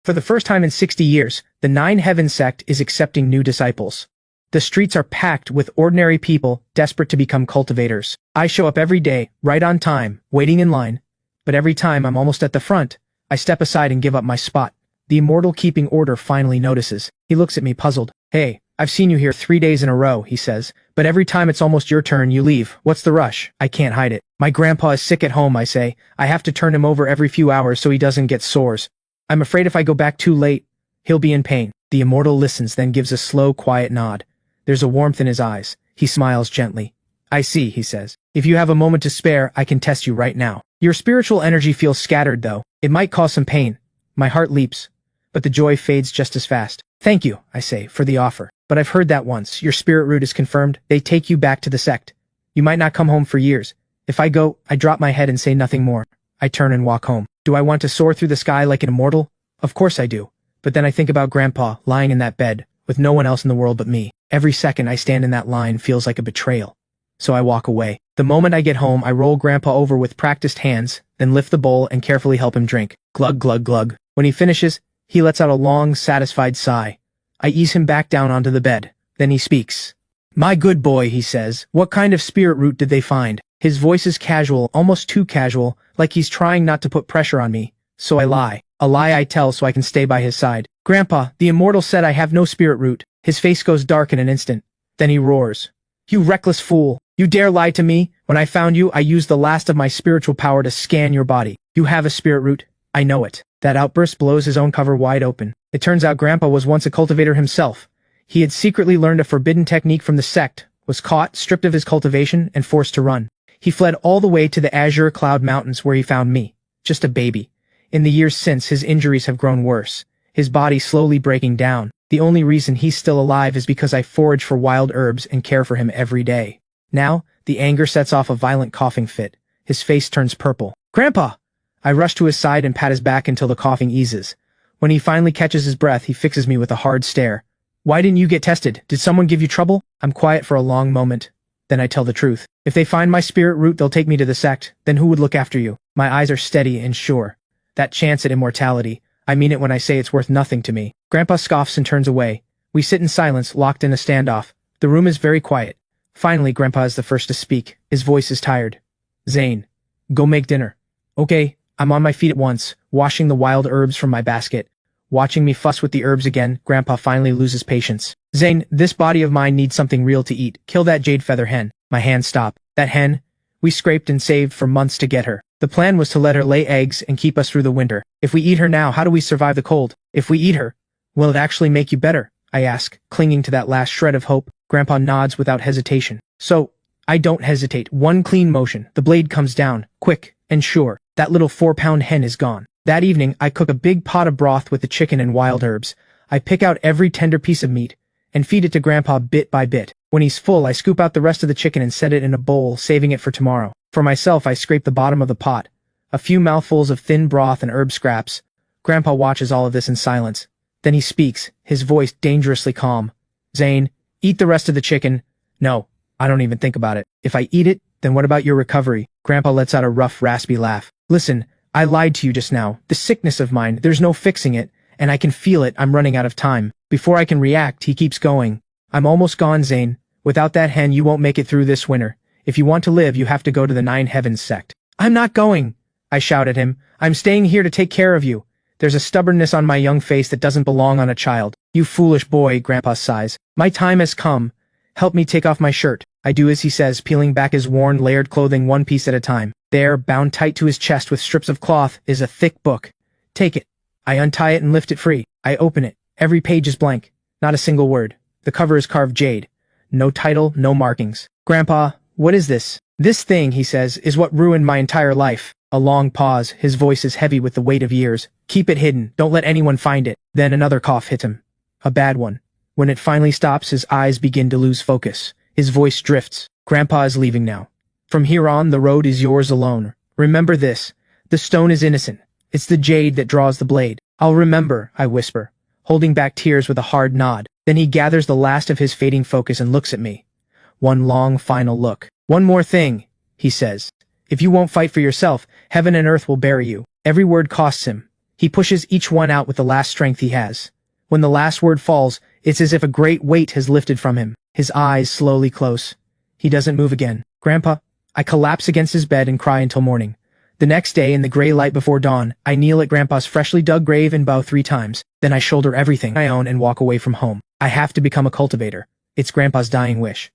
For the first time in 60 years, the Nine Heavens sect is accepting new disciples. The streets are packed with ordinary people desperate to become cultivators. I show up every day, right on time, waiting in line. But every time I'm almost at the front, I step aside and give up my spot. The immortal keeping order finally notices. He looks at me puzzled. "Hey, I've seen you here 3 days in a row," he says. "But every time it's almost your turn, you leave. What's the rush?" I can't hide it. "My grandpa is sick at home," I say. "I have to turn him over every few hours so he doesn't get sores. I'm afraid if I go back too late, he'll be in pain." The immortal listens, then gives a slow, quiet nod. There's a warmth in his eyes. He smiles gently. "I see," he says. "If you have a moment to spare, I can test you right now. Your spiritual energy feels scattered, though. It might cause some pain." My heart leaps, but the joy fades just as fast. "Thank you," I say, "for the offer. But I've heard that once your spirit route is confirmed, they take you back to the sect. You might not come home for years. If I go, I drop my head and say nothing more. I turn and walk home. Do I want to soar through the sky like an immortal? Of course I do. But then I think about Grandpa lying in that bed, with no one else in the world but me. Every second I stand in that line feels like a betrayal. So I walk away. The moment I get home, I roll Grandpa over with practiced hands, then lift the bowl and carefully help him drink. Glug, glug, glug. When he finishes, he lets out a long, satisfied sigh. I ease him back down onto the bed. Then he speaks. "My good boy," he says. "What kind of spirit root did they find?" His voice is casual, almost too casual, like he's trying not to put pressure on me. So I lie. A lie I tell so I can stay by his side. "Grandpa, the immortal said I have no spirit root." His face goes dark in an instant. Then he roars. "You reckless fool! You dare lie to me? When I found you, I used the last of my spiritual power to scan your body. You have a spirit root. I know it." That outburst blows his own cover wide open. It turns out Grandpa was once a cultivator himself. He had secretly learned a forbidden technique from the sect, was caught, stripped of his cultivation, and forced to run. He fled all the way to the Azure Cloud Mountains where he found me, just a baby. In the years since, his injuries have grown worse, his body slowly breaking down. The only reason he's still alive is because I forage for wild herbs and care for him every day. Now, the anger sets off a violent coughing fit. His face turns purple. "Grandpa!" I rush to his side and pat his back until the coughing eases. When he finally catches his breath, he fixes me with a hard stare. "Why didn't you get tested? Did someone give you trouble?" I'm quiet for a long moment. Then I tell the truth. "If they find my spirit root, they'll take me to the sect. Then who would look after you?" My eyes are steady and sure. That chance at immortality, I mean it when I say it's worth nothing to me. Grandpa scoffs and turns away. We sit in silence, locked in a standoff. The room is very quiet. Finally, Grandpa is the first to speak. His voice is tired. "Zane, go make dinner." "Okay." I'm on my feet at once, washing the wild herbs from my basket. Watching me fuss with the herbs again, Grandpa finally loses patience. "Zane, this body of mine needs something real to eat. Kill that jade feather hen." My hands stop. "That hen? We scraped and saved for months to get her. The plan was to let her lay eggs and keep us through the winter. If we eat her now, how do we survive the cold? If we eat her, will it actually make you better?" I ask, clinging to that last shred of hope. Grandpa nods without hesitation. So, I don't hesitate. One clean motion. The blade comes down, quick and sure. That little 4-pound hen is gone. That evening, I cook a big pot of broth with the chicken and wild herbs. I pick out every tender piece of meat and feed it to Grandpa bit by bit. When he's full, I scoop out the rest of the chicken and set it in a bowl, saving it for tomorrow. For myself, I scrape the bottom of the pot. A few mouthfuls of thin broth and herb scraps. Grandpa watches all of this in silence. Then he speaks, his voice dangerously calm. "Zane, eat the rest of the chicken." "No, I don't even think about it. If I eat it, then what about your recovery?" Grandpa lets out a rough, raspy laugh. "Listen, I lied to you just now. The sickness of mine, there's no fixing it, and I can feel it. I'm running out of time." Before I can react, he keeps going. "I'm almost gone, Zane. Without that hen, you won't make it through this winter. If you want to live, you have to go to the Nine Heavens sect." "I'm not going," I shout at him. "I'm staying here to take care of you." There's a stubbornness on my young face that doesn't belong on a child. "You foolish boy," Grandpa sighs. "My time has come. Help me take off my shirt." I do as he says, peeling back his worn, layered clothing one piece at a time. There, bound tight to his chest with strips of cloth, is a thick book. "Take it." I untie it and lift it free. I open it. Every page is blank. Not a single word. The cover is carved jade. No title, no markings. "Grandpa, what is this?" "This thing," he says, "is what ruined my entire life." A long pause. His voice is heavy with the weight of years. "Keep it hidden. Don't let anyone find it." Then another cough hits him. A bad one. When it finally stops, his eyes begin to lose focus. His voice drifts. "Grandpa is leaving now. From here on, the road is yours alone. Remember this. The stone is innocent. It's the jade that draws the blade." "I'll remember," I whisper, holding back tears with a hard nod. Then he gathers the last of his fading focus and looks at me. One long, final look. "One more thing," he says. "If you won't fight for yourself, heaven and earth will bury you." Every word costs him. He pushes each one out with the last strength he has. When the last word falls, it's as if a great weight has lifted from him. His eyes slowly close. He doesn't move again. Grandpa, I collapse against his bed and cry until morning. The next day, in the gray light before dawn, I kneel at Grandpa's freshly dug grave and bow 3 times. Then I shoulder everything I own and walk away from home. I have to become a cultivator. It's Grandpa's dying wish.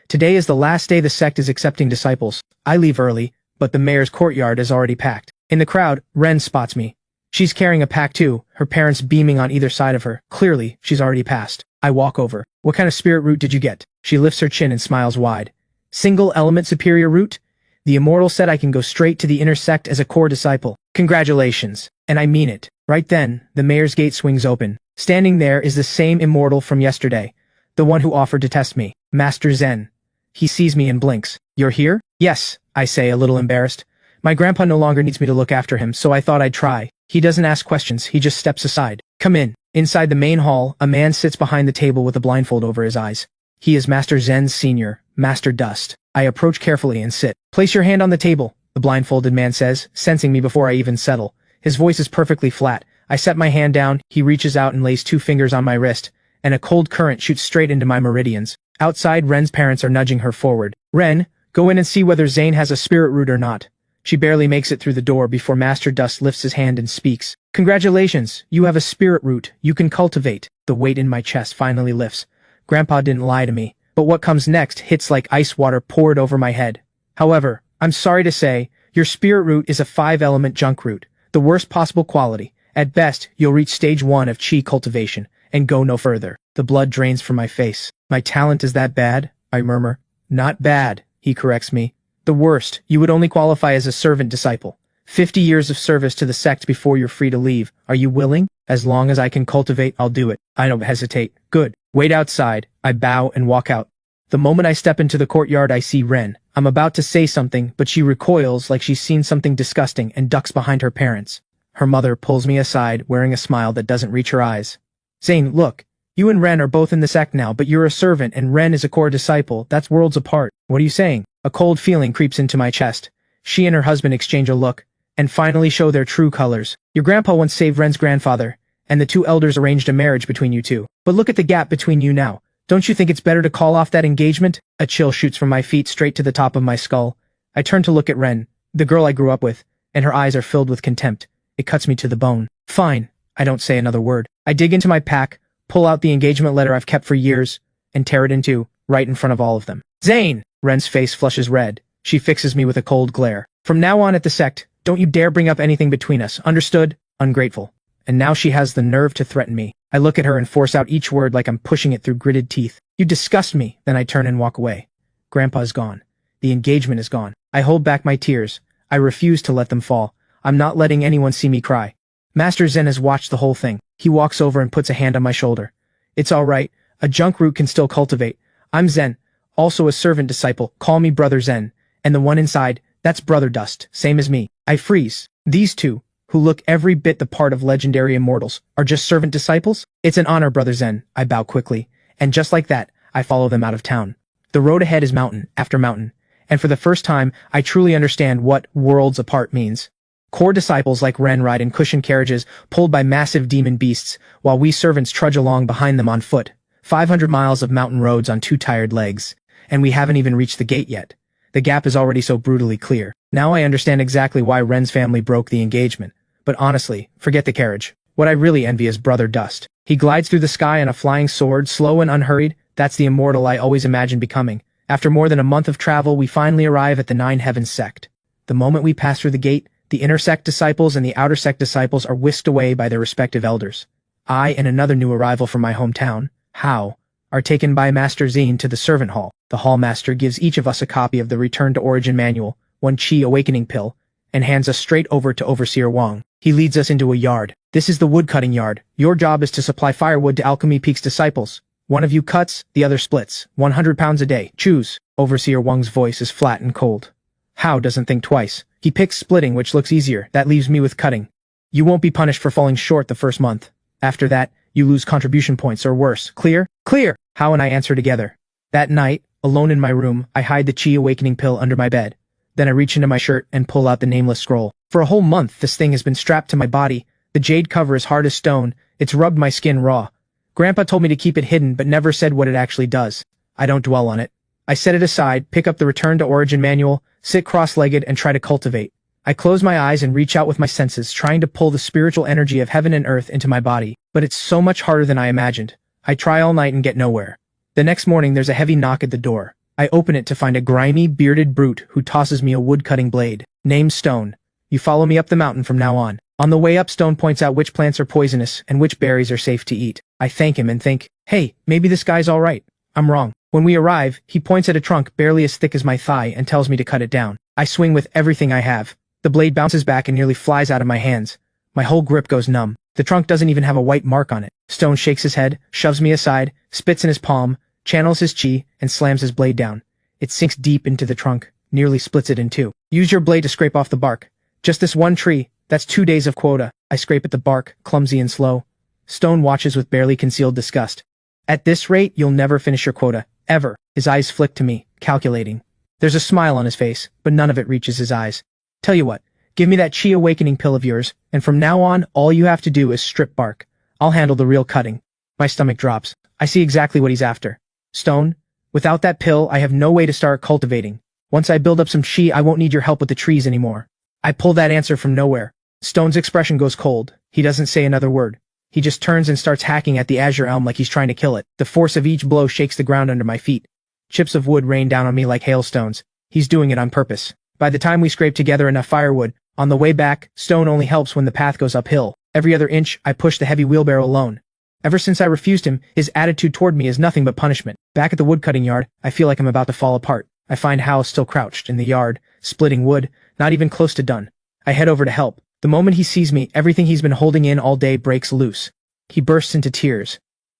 Today is the last day the sect is accepting disciples. I leave early, but the mayor's courtyard is already packed. In the crowd, Ren spots me. She's carrying a pack too, her parents beaming on either side of her. Clearly, she's already passed. I walk over. What kind of spirit root did you get? She lifts her chin and smiles wide. Single element superior root? The immortal said I can go straight to the inner sect as a core disciple. Congratulations. And I mean it. Right then, the mayor's gate swings open. Standing there is the same immortal from yesterday. The one who offered to test me. Master Zane. He sees me and blinks. You're here? Yes, I say, a little embarrassed. My grandpa no longer needs me to look after him, so I thought I'd try. He doesn't ask questions, he just steps aside. Come in. Inside the main hall, a man sits behind the table with a blindfold over his eyes. He is Master Zen's senior, Master Dust. I approach carefully and sit. Place your hand on the table, the blindfolded man says, sensing me before I even settle. His voice is perfectly flat. I set my hand down, he reaches out and lays 2 fingers on my wrist, and a cold current shoots straight into my meridians. Outside, Ren's parents are nudging her forward. Ren, go in and see whether Zane has a spirit root or not. She barely makes it through the door before Master Dust lifts his hand and speaks. Congratulations, you have a spirit root. You can cultivate. The weight in my chest finally lifts. Grandpa didn't lie to me, but what comes next hits like ice water poured over my head. However, I'm sorry to say, your spirit root is a 5-element junk root, the worst possible quality. At best, you'll reach stage 1 of chi cultivation, and go no further. The blood drains from my face. My talent is that bad? I murmur. Not bad, he corrects me. The worst, you would only qualify as a servant disciple. 50 years of service to the sect before you're free to leave. Are you willing? As long as I can cultivate, I'll do it. I don't hesitate. Good. Wait outside. I bow and walk out. The moment I step into the courtyard, I see Ren. I'm about to say something, but she recoils like she's seen something disgusting and ducks behind her parents. Her mother pulls me aside, wearing a smile that doesn't reach her eyes. Zane, look. You and Ren are both in the sect now, but you're a servant and Ren is a core disciple. That's worlds apart. What are you saying? A cold feeling creeps into my chest. She and her husband exchange a look, and finally show their true colors. Your grandpa once saved Ren's grandfather, and the 2 elders arranged a marriage between you two. But look at the gap between you now. Don't you think it's better to call off that engagement? A chill shoots from my feet straight to the top of my skull. I turn to look at Ren, the girl I grew up with, and her eyes are filled with contempt. It cuts me to the bone. Fine. I don't say another word. I dig into my pack, pull out the engagement letter I've kept for years, and tear it in two, right in front of all of them. Zane! Ren's face flushes red. She fixes me with a cold glare. From now on at the sect, don't you dare bring up anything between us, understood? Ungrateful. And now she has the nerve to threaten me. I look at her and force out each word like I'm pushing it through gritted teeth. You disgust me. Then I turn and walk away. Grandpa's gone. The engagement is gone. I hold back my tears. I refuse to let them fall. I'm not letting anyone see me cry. Master Zen has watched the whole thing. He walks over and puts a hand on my shoulder. It's all right. A junk root can still cultivate. I'm Zen, also a servant disciple. Call me Brother Zen. And the one inside, that's Brother Dust, same as me. I freeze. These two, who look every bit the part of legendary immortals, are just servant disciples? It's an honor, Brother Zen. I bow quickly. And just like that, I follow them out of town. The road ahead is mountain after mountain. And for the first time, I truly understand what worlds apart means. Core disciples like Ren ride in cushioned carriages pulled by massive demon beasts, while we servants trudge along behind them on foot. 500 miles of mountain roads on 2 tired legs. And we haven't even reached the gate yet. The gap is already so brutally clear. Now I understand exactly why Ren's family broke the engagement. But honestly, forget the carriage. What I really envy is Brother Dust. He glides through the sky on a flying sword, slow and unhurried. That's the immortal I always imagined becoming. After more than a month of travel, we finally arrive at the 9 Heavens Sect. The moment we pass through the gate, the inner sect disciples and the outer sect disciples are whisked away by their respective elders. I and another new arrival from my hometown, Hao, are taken by Master Zane to the servant hall. The hall master gives each of us a copy of the Return to Origin manual, 1 Chi awakening pill, and hands us straight over to Overseer Wang. He leads us into a yard. This is the woodcutting yard. Your job is to supply firewood to Alchemy Peak's disciples. One of you cuts, the other splits. 100 pounds a day. Choose. Overseer Wang's voice is flat and cold. Hao doesn't think twice. He picks splitting, which looks easier. That leaves me with cutting. You won't be punished for falling short the first month. After that, you lose contribution points or worse. Clear? Clear! Hao and I answer together. That night, alone in my room, I hide the Chi awakening pill under my bed. Then I reach into my shirt and pull out the nameless scroll. For a whole month, this thing has been strapped to my body, The jade cover is hard as stone, it's rubbed my skin raw. Grandpa told me to keep it hidden but never said what it actually does. I don't dwell on it. I set it aside, pick up the Return to Origin manual, sit cross-legged and try to cultivate. I close my eyes and reach out with my senses, trying to pull the spiritual energy of heaven and earth into my body, but it's so much harder than I imagined. I try all night and get nowhere. The next morning there's a heavy knock at the door. I open it to find a grimy, bearded brute who tosses me a wood-cutting blade. Name Stone. You follow me up the mountain from now on. On the way up, Stone points out which plants are poisonous and which berries are safe to eat. I thank him and think, hey, maybe this guy's alright. I'm wrong. When we arrive, he points at a trunk barely as thick as my thigh and tells me to cut it down. I swing with everything I have. The blade bounces back and nearly flies out of my hands. My whole grip goes numb. The trunk doesn't even have a white mark on it. Stone shakes his head, shoves me aside, spits in his palm, channels his chi, and slams his blade down. It sinks deep into the trunk, nearly splits it in two. Use your blade to scrape off the bark. Just this one tree, that's 2 days of quota. I scrape at the bark, clumsy and slow. Stone watches with barely concealed disgust. At this rate, you'll never finish your quota. Ever. His eyes flick to me, calculating. There's a smile on his face, but none of it reaches his eyes. Tell you what, give me that chi awakening pill of yours, and from now on, all you have to do is strip bark. I'll handle the real cutting. My stomach drops. I see exactly what he's after. Stone, without that pill, I have no way to start cultivating. Once I build up some chi, I won't need your help with the trees anymore. I pull that answer from nowhere. Stone's expression goes cold. He doesn't say another word. He just turns and starts hacking at the azure elm like he's trying to kill it. The force of each blow shakes the ground under my feet. Chips of wood rain down on me like hailstones. He's doing it on purpose. By the time we scrape together enough firewood, on the way back, Stone only helps when the path goes uphill. Every other inch, I push the heavy wheelbarrow alone. Ever since I refused him, his attitude toward me is nothing but punishment. Back at the woodcutting yard, I feel like I'm about to fall apart. I find Hal still crouched in the yard, splitting wood, not even close to done. I head over to help. The moment he sees me, everything he's been holding in all day breaks loose. He bursts into tears.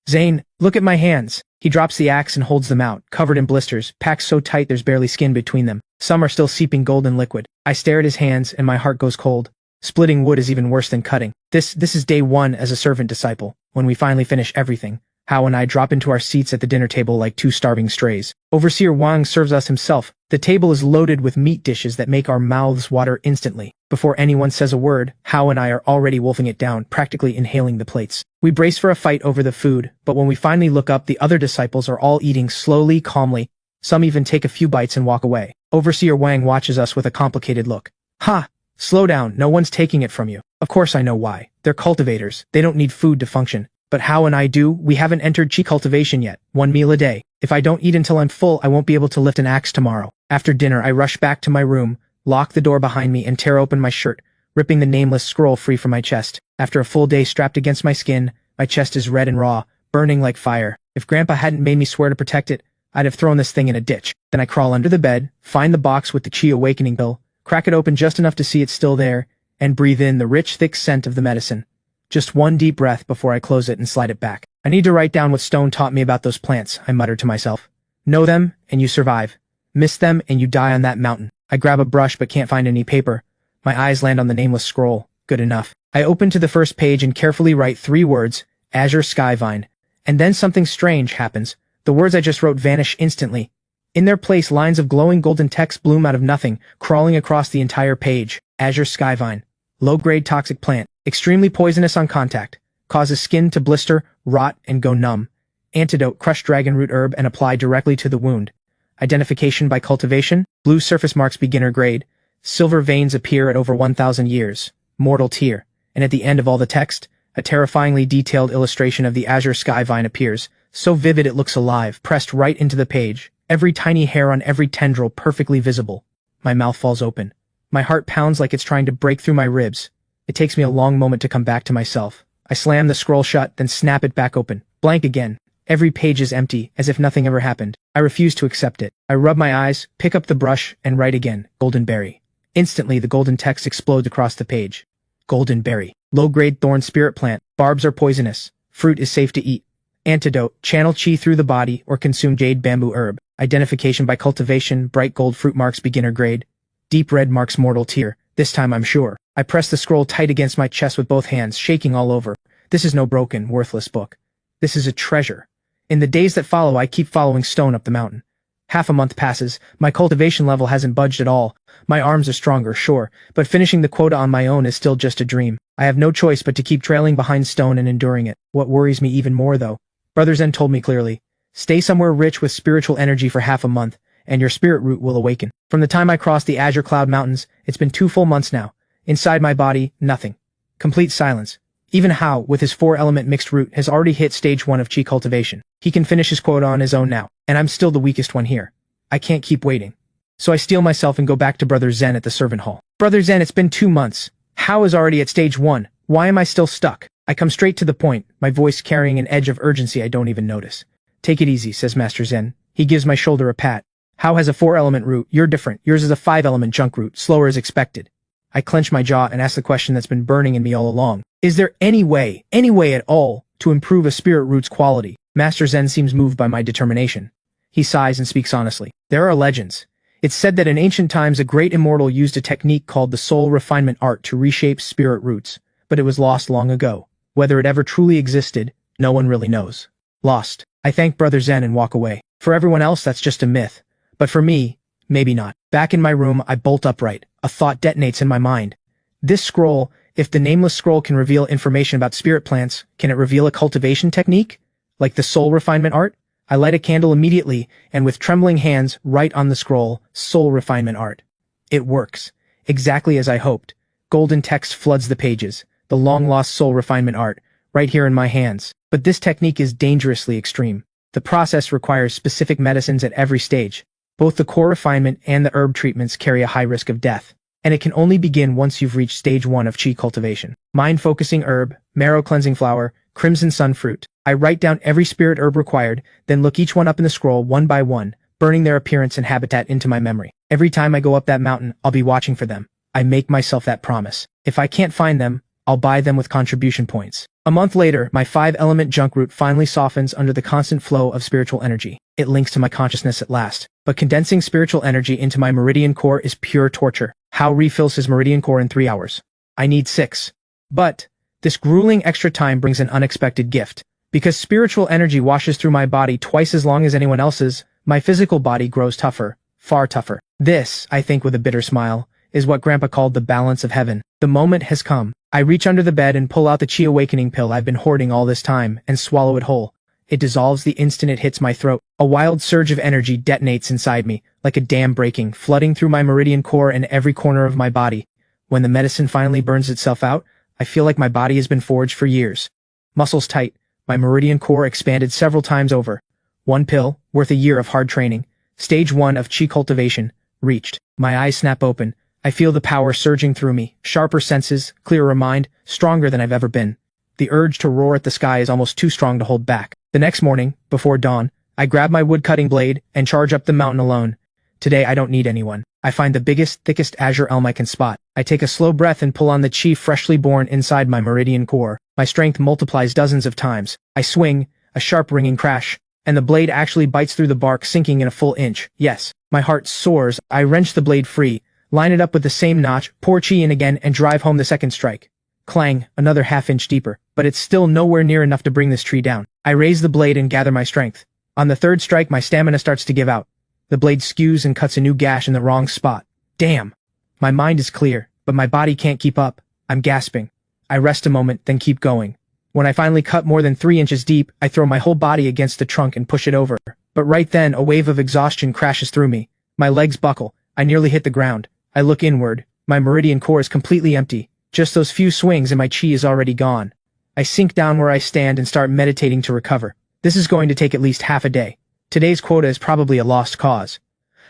Zane, look at my hands. He drops the axe and holds them out, covered in blisters, packed so tight there's barely skin between them. Some are still seeping golden liquid. I stare at his hands and my heart goes cold. Splitting wood is even worse than cutting. This is day one as a servant disciple. When we finally finish everything, Hao and I drop into our seats at the dinner table like two starving strays. Overseer Wang serves us himself. The table is loaded with meat dishes that make our mouths water instantly. Before anyone says a word, Hao and I are already wolfing it down, practically inhaling the plates. We brace for a fight over the food, but when we finally look up, the other disciples are all eating slowly, calmly. Some even take a few bites and walk away. Overseer Wang watches us with a complicated look. Ha! Slow down, no one's taking it from you. Of course I know why. They're cultivators. They don't need food to function. But Hao and I do. We haven't entered chi cultivation yet. 1 meal a day. If I don't eat until I'm full, I won't be able to lift an axe tomorrow. After dinner, I rush back to my room, lock the door behind me, and tear open my shirt, ripping the nameless scroll free from my chest. After a full day strapped against my skin, my chest is red and raw, burning like fire. If Grandpa hadn't made me swear to protect it, I'd have thrown this thing in a ditch. Then I crawl under the bed, find the box with the chi awakening pill, crack it open just enough to see it's still there, and breathe in the rich, thick scent of the medicine. Just one deep breath before I close it and slide it back. I need to write down what Stone taught me about those plants, I muttered to myself. Know them, and you survive. Miss them, and you die on that mountain. I grab a brush but can't find any paper. My eyes land on the nameless scroll. Good enough. I open to the first page and carefully write 3 words, Azure Skyvine. And then something strange happens. The words I just wrote vanish instantly. In their place, lines of glowing golden text bloom out of nothing, crawling across the entire page. Azure Skyvine. Low-grade toxic plant. Extremely poisonous on contact. Causes skin to blister, rot, and go numb. Antidote: crush dragon root herb and apply directly to the wound. Identification by cultivation: blue surface marks beginner grade. Silver veins appear at over 1,000 years. Mortal tear. And at the end of all the text, a terrifyingly detailed illustration of the azure skyvine appears, so vivid it looks alive, pressed right into the page. Every tiny hair on every tendril perfectly visible. My mouth falls open. My heart pounds like it's trying to break through my ribs. It takes me a long moment to come back to myself. I slam the scroll shut, then snap it back open. Blank again. Every page is empty, as if nothing ever happened. I refuse to accept it. I rub my eyes, pick up the brush, and write again. Golden berry. Instantly, the golden text explodes across the page. Golden berry. Low-grade thorn spirit plant. Barbs are poisonous. Fruit is safe to eat. Antidote: channel chi through the body or consume jade bamboo herb. Identification by cultivation: bright gold fruit marks beginner grade. Deep red marks mortal tear. This time I'm sure. I press the scroll tight against my chest with both hands, shaking all over. This is no broken, worthless book. This is a treasure. In the days that follow, I keep following Stone up the mountain. Half a month passes, my cultivation level hasn't budged at all. My arms are stronger, sure, but finishing the quota on my own is still just a dream. I have no choice but to keep trailing behind Stone and enduring it. What worries me even more though, Brother Zen told me clearly, stay somewhere rich with spiritual energy for half a month, and your spirit root will awaken. From the time I crossed the Azure Cloud Mountains, it's been 2 full months now. Inside my body, nothing. Complete silence. Even Hao, with his 4-element mixed root, has already hit stage 1 of Qi cultivation. He can finish his quota on his own now, and I'm still the weakest one here. I can't keep waiting. So I steel myself and go back to Brother Zen at the servant hall. Brother Zen, it's been 2 months. Hao is already at stage 1. Why am I still stuck? I come straight to the point, my voice carrying an edge of urgency I don't even notice. Take it easy, says Master Zen. He gives my shoulder a pat. Hao has a 4-element root, you're different. Yours is a 5-element junk root, slower as expected. I clench my jaw and ask the question that's been burning in me all along. Is there any way at all, to improve a spirit root's quality? Master Zen seems moved by my determination. He sighs and speaks honestly. There are legends. It's said that in ancient times a great immortal used a technique called the soul refinement art to reshape spirit roots, but it was lost long ago. Whether it ever truly existed, no one really knows. Lost. I thank Brother Zen and walk away. For everyone else that's just a myth. But for me, maybe not. Back in my room, I bolt upright. A thought detonates in my mind. This scroll, if the nameless scroll can reveal information about spirit plants, can it reveal a cultivation technique? Like the soul refinement art? I light a candle immediately, and with trembling hands, write on the scroll, soul refinement art. It works. Exactly as I hoped. Golden text floods the pages. The long-lost soul refinement art, right here in my hands. But this technique is dangerously extreme. The process requires specific medicines at every stage. Both the core refinement and the herb treatments carry a high risk of death. And it can only begin once you've reached stage 1 of Qi cultivation. Mind-focusing herb, marrow-cleansing flower, crimson sun fruit. I write down every spirit herb required, then look each one up in the scroll one by one, burning their appearance and habitat into my memory. Every time I go up that mountain, I'll be watching for them. I make myself that promise. If I can't find them, I'll buy them with contribution points. A month later, my 5-element junk root finally softens under the constant flow of spiritual energy. It links to my consciousness at last. But condensing spiritual energy into my meridian core is pure torture. Hao refills his meridian core in 3 hours. I need 6. But this grueling extra time brings an unexpected gift. Because spiritual energy washes through my body twice as long as anyone else's, my physical body grows tougher, far tougher. This, I think with a bitter smile, is what Grandpa called the balance of heaven. The moment has come. I reach under the bed and pull out the Qi awakening pill I've been hoarding all this time and swallow it whole. It dissolves the instant it hits my throat. A wild surge of energy detonates inside me, like a dam breaking, flooding through my meridian core and every corner of my body. When the medicine finally burns itself out, I feel like my body has been forged for years. Muscles tight, my meridian core expanded several times over. 1 pill, worth a year of hard training. Stage 1 of Qi cultivation, reached. My eyes snap open. I feel the power surging through me, sharper senses, clearer mind, stronger than I've ever been. The urge to roar at the sky is almost too strong to hold back. The next morning, before dawn, I grab my wood-cutting blade and charge up the mountain alone. Today I don't need anyone. I find the biggest, thickest azure elm I can spot. I take a slow breath and pull on the Qi freshly born inside my meridian core. My strength multiplies dozens of times. I swing, a sharp ringing crash, and the blade actually bites through the bark, sinking in a full inch. Yes, my heart soars. I wrench the blade free, line it up with the same notch, pour Qi in again, and drive home the second strike. Clang, another half-inch deeper, but it's still nowhere near enough to bring this tree down. I raise the blade and gather my strength. On the third strike, my stamina starts to give out. The blade skews and cuts a new gash in the wrong spot. Damn! My mind is clear, but my body can't keep up. I'm gasping. I rest a moment, then keep going. When I finally cut more than 3 inches deep, I throw my whole body against the trunk and push it over. But right then, a wave of exhaustion crashes through me. My legs buckle. I nearly hit the ground. I look inward. My meridian core is completely empty. Just those few swings and my Qi is already gone. I sink down where I stand and start meditating to recover. This is going to take at least half a day. Today's quota is probably a lost cause.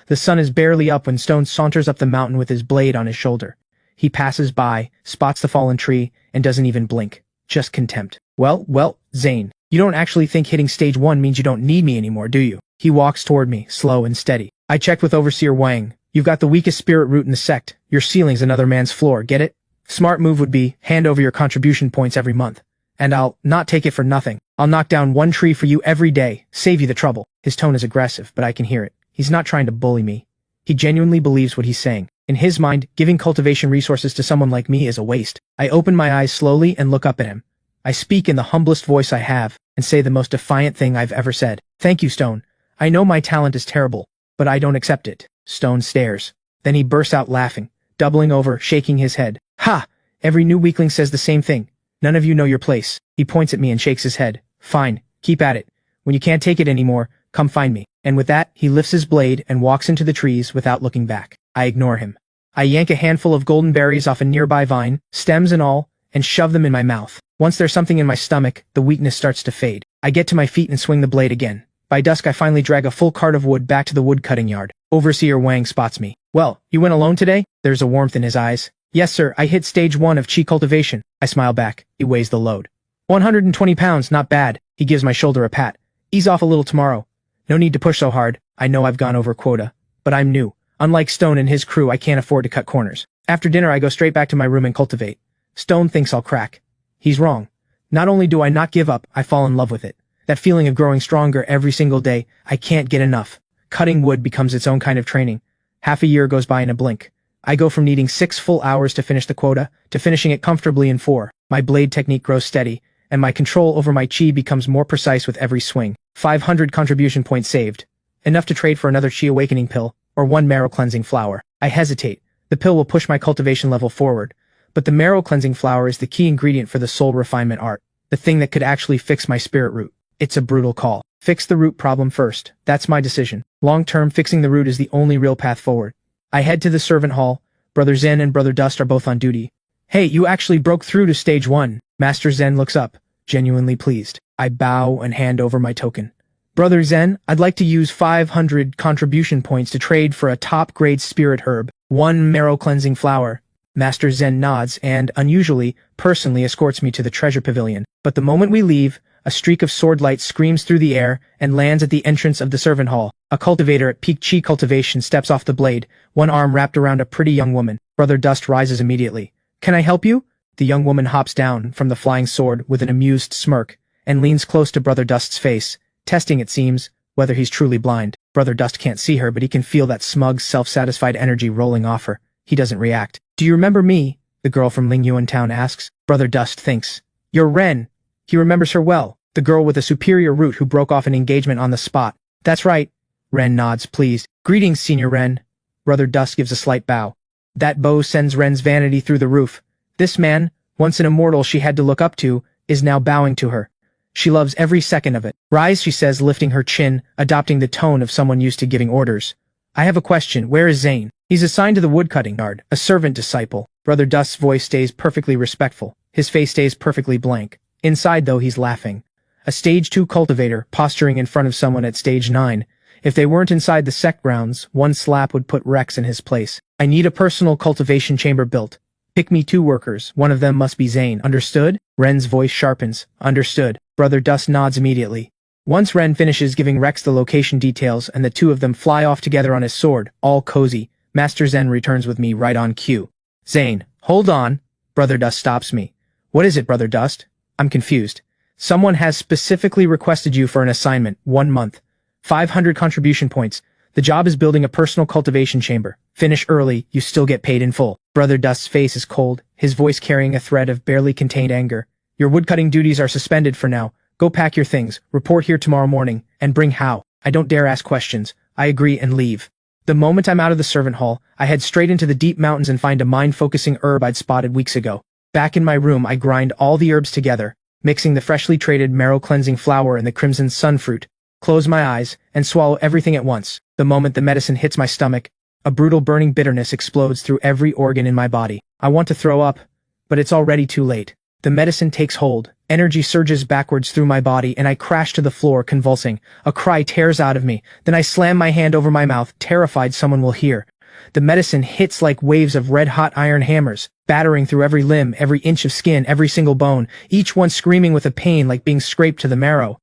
The sun is barely up when Stone saunters up the mountain with his blade on his shoulder. He passes by, spots the fallen tree, and doesn't even blink. Just contempt. Well, Zane, you don't actually think hitting stage 1 means you don't need me anymore, do you? He walks toward me, slow and steady. I checked with Overseer Wang. You've got the weakest spirit root in the sect. Your ceiling's another man's floor, get it? Smart move would be, hand over your contribution points every month. And I'll not take it for nothing. I'll knock down 1 tree for you every day, save you the trouble. His tone is aggressive, but I can hear it. He's not trying to bully me. He genuinely believes what he's saying. In his mind, giving cultivation resources to someone like me is a waste. I open my eyes slowly and look up at him. I speak in the humblest voice I have, and say the most defiant thing I've ever said. Thank you, Stone. I know my talent is terrible, but I don't accept it. Stone stares. Then he bursts out laughing, doubling over, shaking his head. Ha! Every new weakling says the same thing. None of you know your place. He points at me and shakes his head. Fine, keep at it. When you can't take it anymore, come find me. And with that, he lifts his blade and walks into the trees without looking back. I ignore him. I yank a handful of golden berries off a nearby vine, stems and all, and shove them in my mouth. Once there's something in my stomach, the weakness starts to fade. I get to my feet and swing the blade again. By dusk I finally drag a full cart of wood back to the wood-cutting yard. Overseer Wang spots me. Well, you went alone today? There's a warmth in his eyes. Yes sir, I hit stage 1 of chi cultivation. I smile back. He weighs the load. 120 pounds, not bad. He gives my shoulder a pat. Ease off a little tomorrow. No need to push so hard. I know I've gone over quota. But I'm new. Unlike Stone and his crew, I can't afford to cut corners. After dinner I go straight back to my room and cultivate. Stone thinks I'll crack. He's wrong. Not only do I not give up, I fall in love with it. That feeling of growing stronger every single day, I can't get enough. Cutting wood becomes its own kind of training. Half a year goes by in a blink. I go from needing 6 full hours to finish the quota, to finishing it comfortably in 4. My blade technique grows steady, and my control over my chi becomes more precise with every swing. 500 contribution points saved. Enough to trade for another chi awakening pill, or 1 marrow cleansing flower. I hesitate. The pill will push my cultivation level forward, but the marrow cleansing flower is the key ingredient for the soul refinement art. The thing that could actually fix my spirit root. It's a brutal call. Fix the root problem first. That's my decision. Long-term, fixing the root is the only real path forward. I head to the servant hall. Brother Zane and Brother Dust are both on duty. Hey, you actually broke through to stage 1. Master Zane looks up, genuinely pleased. I bow and hand over my token. Brother Zane, I'd like to use 500 contribution points to trade for a top-grade spirit herb, 1 marrow cleansing flower. Master Zane nods and, unusually, personally escorts me to the treasure pavilion. But the moment we leave, a streak of sword light screams through the air and lands at the entrance of the servant hall. A cultivator at peak chi cultivation steps off the blade, one arm wrapped around a pretty young woman. Brother Dust rises immediately. Can I help you? The young woman hops down from the flying sword with an amused smirk and leans close to Brother Dust's face, testing, it seems, whether he's truly blind. Brother Dust can't see her, but he can feel that smug, self-satisfied energy rolling off her. He doesn't react. Do you remember me? The girl from Lingyuan town asks. Brother Dust thinks. You're Ren. He remembers her well, the girl with a superior root who broke off an engagement on the spot. That's right. Ren nods, pleased. Greetings, Senior Ren. Brother Dust gives a slight bow. That bow sends Ren's vanity through the roof. This man, once an immortal she had to look up to, is now bowing to her. She loves every second of it. Rise, she says, lifting her chin, adopting the tone of someone used to giving orders. I have a question. Where is Zane? He's assigned to the woodcutting yard, a servant disciple. Brother Dust's voice stays perfectly respectful. His face stays perfectly blank. Inside, though, he's laughing. A stage 2 cultivator, posturing in front of someone at stage 9. If they weren't inside the Sect grounds, one slap would put Rex in his place. I need a personal cultivation chamber built. Pick me 2 workers. One of them must be Zane. Understood? Ren's voice sharpens. Understood. Brother Dust nods immediately. Once Ren finishes giving Rex the location details and the 2 of them fly off together on his sword, all cozy, Master Zane returns with me right on cue. Zane, hold on. Brother Dust stops me. What is it, Brother Dust? I'm confused. Someone has specifically requested you for an assignment, 1 month. 500 contribution points. The job is building a personal cultivation chamber. Finish early, you still get paid in full. Brother Dust's face is cold, his voice carrying a thread of barely contained anger. Your woodcutting duties are suspended for now. Go pack your things, report here tomorrow morning, and bring How. I don't dare ask questions. I agree and leave. The moment I'm out of the servant hall, I head straight into the deep mountains and find a mind-focusing herb I'd spotted weeks ago. Back in my room, I grind all the herbs together, mixing the freshly traded marrow-cleansing flower and the crimson sunfruit, close my eyes, and swallow everything at once. The moment the medicine hits my stomach, a brutal burning bitterness explodes through every organ in my body. I want to throw up, but it's already too late. The medicine takes hold, energy surges backwards through my body, and I crash to the floor, convulsing. A cry tears out of me. Then I slam my hand over my mouth, terrified someone will hear. The medicine hits like waves of red-hot iron hammers, battering through every limb, every inch of skin, every single bone, each one screaming with a pain like being scraped to the marrow.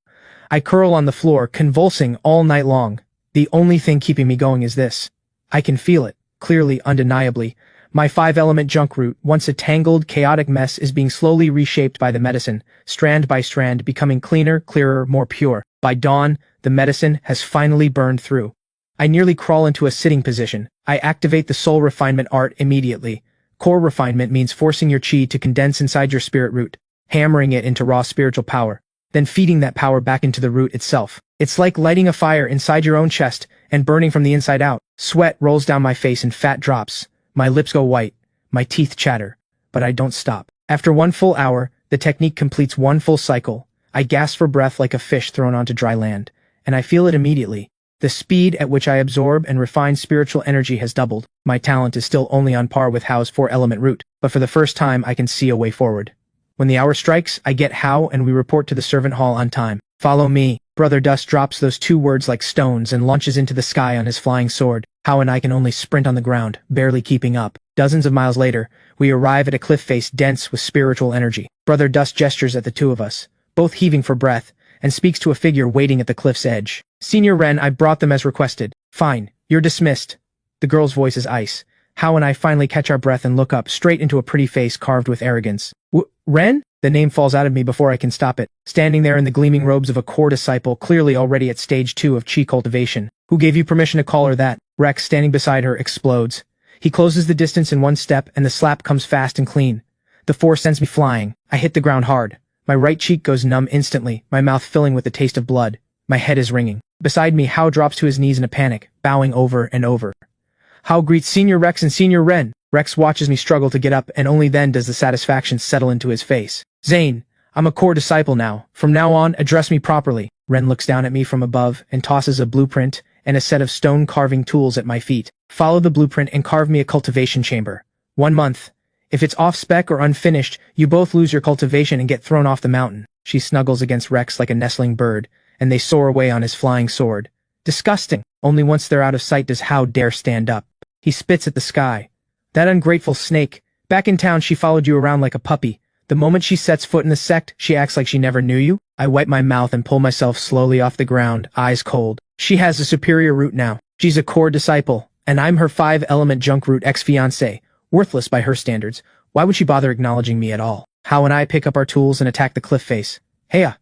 I curl on the floor, convulsing all night long. The only thing keeping me going is this. I can feel it, clearly, undeniably. My 5-element junk root, once a tangled, chaotic mess, is being slowly reshaped by the medicine, strand by strand, becoming cleaner, clearer, more pure. By dawn, the medicine has finally burned through. I nearly crawl into a sitting position. I activate the soul refinement art immediately. Core refinement means forcing your chi to condense inside your spirit root, hammering it into raw spiritual power, then feeding that power back into the root itself. It's like lighting a fire inside your own chest and burning from the inside out. Sweat rolls down my face in fat drops. My lips go white. My teeth chatter. But I don't stop. After 1 full hour, the technique completes 1 full cycle. I gasp for breath like a fish thrown onto dry land. And I feel it immediately. The speed at which I absorb and refine spiritual energy has doubled. My talent is still only on par with Hao's 4-element root, but for the first time I can see a way forward. When the hour strikes, I get Hao and we report to the servant hall on time. Follow me. Brother Dust drops those 2 words like stones and launches into the sky on his flying sword. Hao and I can only sprint on the ground, barely keeping up. Dozens of miles later, we arrive at a cliff face dense with spiritual energy. Brother Dust gestures at the 2 of us, both heaving for breath, and speaks to a figure waiting at the cliff's edge. Senior Ren, I brought them as requested. Fine, you're dismissed. The girl's voice is ice. Hao and I finally catch our breath and look up straight into a pretty face carved with arrogance. Ren? The name falls out of me before I can stop it. Standing there in the gleaming robes of a core disciple, clearly already at stage 2 of chi cultivation. Who gave you permission to call her that? Rex, standing beside her, explodes. He closes the distance in 1 step and the slap comes fast and clean. The force sends me flying. I hit the ground hard. My right cheek goes numb instantly, my mouth filling with the taste of blood. My head is ringing. Beside me, Hao drops to his knees in a panic, bowing over and over. Hao greets Senior Rex and Senior Ren. Rex watches me struggle to get up, and only then does the satisfaction settle into his face. Zane, I'm a core disciple now. From now on, address me properly. Ren looks down at me from above and tosses a blueprint and a set of stone carving tools at my feet. Follow the blueprint and carve me a cultivation chamber. 1 month. If it's off-spec or unfinished, you both lose your cultivation and get thrown off the mountain. She snuggles against Rex like a nestling bird, and they soar away on his flying sword. Disgusting. Only once they're out of sight does Hao dare stand up. He spits at the sky. That ungrateful snake. Back in town she followed you around like a puppy. The moment she sets foot in the sect, she acts like she never knew you. I wipe my mouth and pull myself slowly off the ground, eyes cold. She has a superior root now. She's a core disciple, and I'm her 5-element junk root ex-fiancé. Worthless by her standards. Why would she bother acknowledging me at all? Hao and I pick up our tools and attack the cliff face. Heya,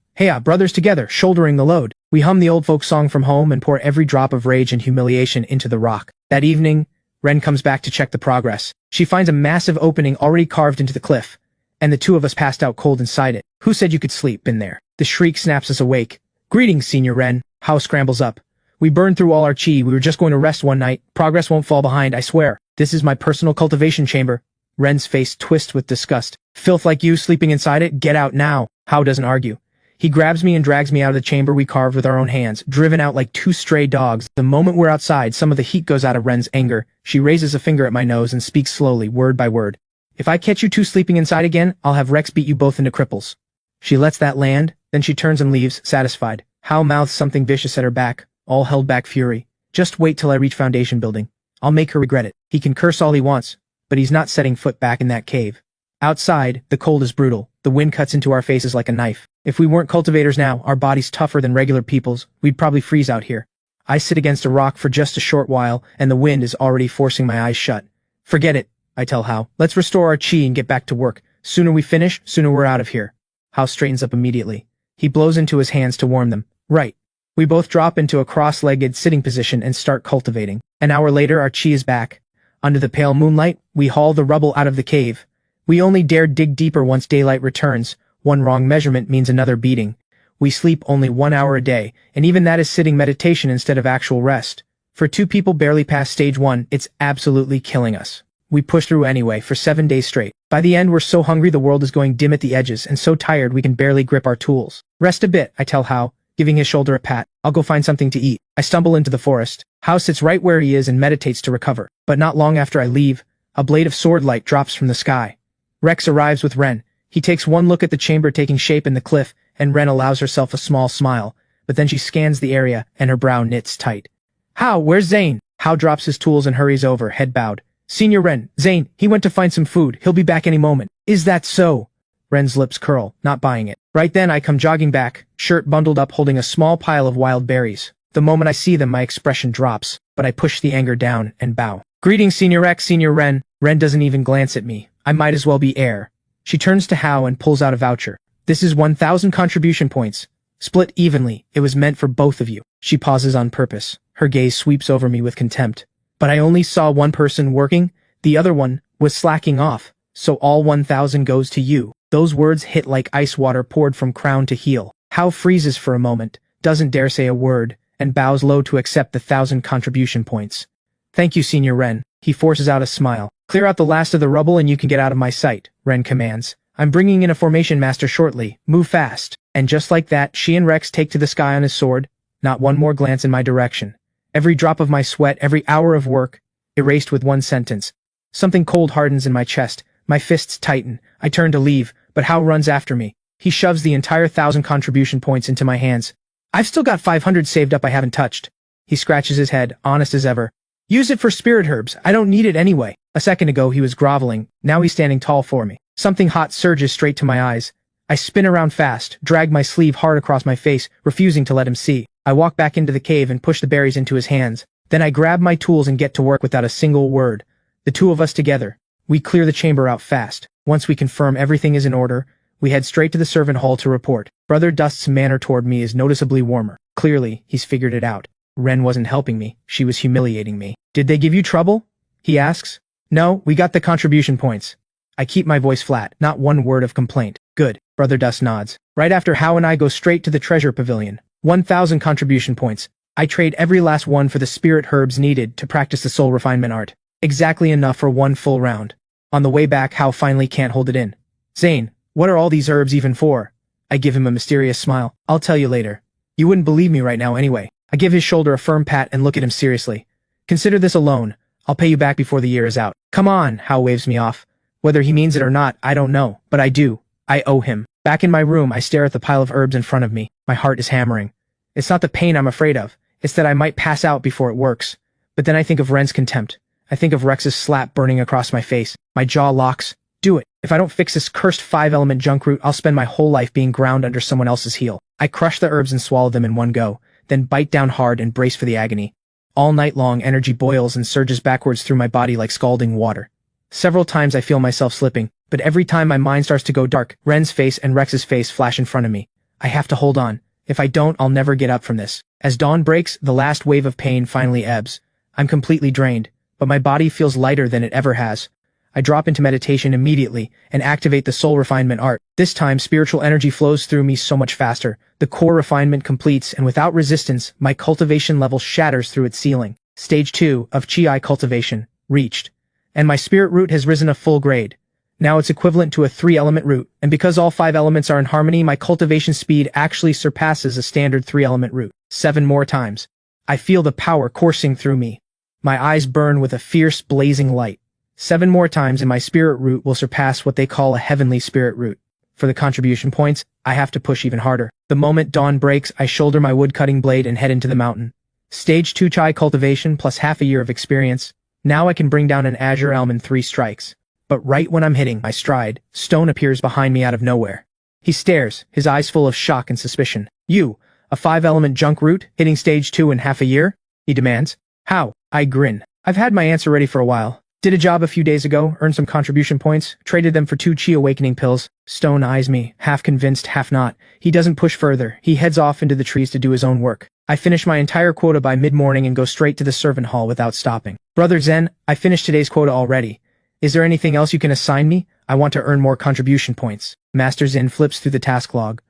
brothers together, shouldering the load. We hum the old folk song from home and pour every drop of rage and humiliation into the rock. That evening, Ren comes back to check the progress. She finds a massive opening already carved into the cliff, and the 2 of us passed out cold inside it. Who said you could sleep in there? The shriek snaps us awake. Greetings, Senior Ren. Hao scrambles up. We burned through all our chi. We were just going to rest one night. Progress won't fall behind, I swear. This is my personal cultivation chamber. Ren's face twists with disgust. Filth like you sleeping inside it? Get out now. Hao doesn't argue. He grabs me and drags me out of the chamber we carved with our own hands, driven out like 2 stray dogs. The moment we're outside, some of the heat goes out of Ren's anger. She raises a finger at my nose and speaks slowly, word by word. If I catch you 2 sleeping inside again, I'll have Rex beat you both into cripples. She lets that land, then she turns and leaves, satisfied. Hao mouths something vicious at her back, all held back fury. Just wait till I reach foundation building. I'll make her regret it. He can curse all he wants, but he's not setting foot back in that cave. Outside, the cold is brutal. The wind cuts into our faces like a knife. If we weren't cultivators now, our bodies tougher than regular people's, we'd probably freeze out here. I sit against a rock for just a short while, and the wind is already forcing my eyes shut. Forget it, I tell Hao. Let's restore our chi and get back to work. Sooner we finish, sooner we're out of here. Hao straightens up immediately. He blows into his hands to warm them. Right. We both drop into a cross-legged sitting position and start cultivating. An hour later, our chi is back. Under the pale moonlight, we haul the rubble out of the cave. We only dare dig deeper once daylight returns. 1 wrong measurement means another beating. We sleep only 1 hour a day, and even that is sitting meditation instead of actual rest. For 2 people barely past stage 1, it's absolutely killing us. We push through anyway, for 7 days straight. By the end, we're so hungry the world is going dim at the edges, and so tired we can barely grip our tools. Rest a bit, I tell Hao, giving his shoulder a pat. I'll go find something to eat. I stumble into the forest. Hao sits right where he is and meditates to recover. But not long after I leave, a blade of sword light drops from the sky. Rex arrives with Ren. He takes 1 look at the chamber taking shape in the cliff, and Ren allows herself a small smile, but then she scans the area, and her brow knits tight. Hao, where's Zane? Hao drops his tools and hurries over, head bowed. Senior Ren, Zane, he went to find some food. He'll be back any moment. Is that so? Ren's lips curl, not buying it. Right then I come jogging back, shirt bundled up holding a small pile of wild berries. The moment I see them my expression drops, but I push the anger down and bow. Greetings, Senior Rex, Senior Ren. Ren doesn't even glance at me. I might as well be air. She turns to Hao and pulls out a voucher. This is 1,000 contribution points. Split evenly. It was meant for both of you. She pauses on purpose. Her gaze sweeps over me with contempt. But I only saw 1 person working. The other one was slacking off. So all 1,000 goes to you. Those words hit like ice water poured from crown to heel. Hao freezes for a moment, doesn't dare say a word, and bows low to accept the 1,000 contribution points. Thank you, Senior Ren. He forces out a smile. Clear out the last of the rubble and you can get out of my sight, Ren commands. I'm bringing in a formation master shortly. Move fast. And just like that, she and Rex take to the sky on his sword. Not one more glance in my direction. Every drop of my sweat, every hour of work, erased with one sentence. Something cold hardens in my chest. My fists tighten. I turn to leave, but Hao runs after me. He shoves the entire 1,000 contribution points into my hands. I've still got 500 saved up I haven't touched. He scratches his head, honest as ever. Use it for spirit herbs. I don't need it anyway. A second ago he was groveling. Now he's standing tall for me. Something hot surges straight to my eyes. I spin around fast, drag my sleeve hard across my face, refusing to let him see. I walk back into the cave and push the berries into his hands. Then I grab my tools and get to work without a single word. The two of us together. We clear the chamber out fast. Once we confirm everything is in order, we head straight to the servant hall to report. Brother Dust's manner toward me is noticeably warmer. Clearly, he's figured it out. Ren wasn't helping me. She was humiliating me. Did they give you trouble? He asks. No, we got the contribution points. I keep my voice flat, not one word of complaint. Good. Brother Dust nods. Right after Hao and I go straight to the treasure pavilion. 1,000 contribution points. I trade every last one for the spirit herbs needed to practice the soul refinement art. Exactly enough for one full round. On the way back, Hao finally can't hold it in. Zane, what are all these herbs even for? I give him a mysterious smile. I'll tell you later. You wouldn't believe me right now anyway. I give his shoulder a firm pat and look at him seriously. Consider this a loan. I'll pay you back before the year is out. Come on, Hao waves me off. Whether he means it or not, I don't know, but I do. I owe him. Back in my room, I stare at the pile of herbs in front of me. My heart is hammering. It's not the pain I'm afraid of. It's that I might pass out before it works. But then I think of Ren's contempt. I think of Rex's slap burning across my face. My jaw locks. Do it. If I don't fix this cursed 5-element junk root, I'll spend my whole life being ground under someone else's heel. I crush the herbs and swallow them in one go, then bite down hard and brace for the agony. All night long, energy boils and surges backwards through my body like scalding water. Several times I feel myself slipping, but every time my mind starts to go dark, Ren's face and Rex's face flash in front of me. I have to hold on. If I don't, I'll never get up from this. As dawn breaks, the last wave of pain finally ebbs. I'm completely drained, but my body feels lighter than it ever has. I drop into meditation immediately and activate the soul refinement art. This time, spiritual energy flows through me so much faster. The core refinement completes, and without resistance, my cultivation level shatters through its ceiling. Stage 2 of Chi cultivation reached, and my spirit root has risen a full grade. Now it's equivalent to a 3-element root, and because all 5 elements are in harmony, my cultivation speed actually surpasses a standard 3-element root. 7 more times. I feel the power coursing through me. My eyes burn with a fierce, blazing light. 7 more times and my spirit root will surpass what they call a heavenly spirit root. For the contribution points, I have to push even harder. The moment dawn breaks, I shoulder my wood-cutting blade and head into the mountain. Stage 2 Chai cultivation plus half a year of experience. Now I can bring down an azure elm in 3 strikes. But right when I'm hitting my stride, Stone appears behind me out of nowhere. He stares, his eyes full of shock and suspicion. You, a 5-element junk root, hitting stage 2 in half a year? He demands. How? I grin. I've had my answer ready for a while. Did a job a few days ago, earned some contribution points, traded them for 2 Chi awakening pills. Stone eyes me, half convinced, half not. He doesn't push further. He heads off into the trees to do his own work. I finish my entire quota by mid-morning and go straight to the servant hall without stopping. Brother Zen, I finished today's quota already. Is there anything else you can assign me? I want to earn more contribution points. Master Zen flips through the task log.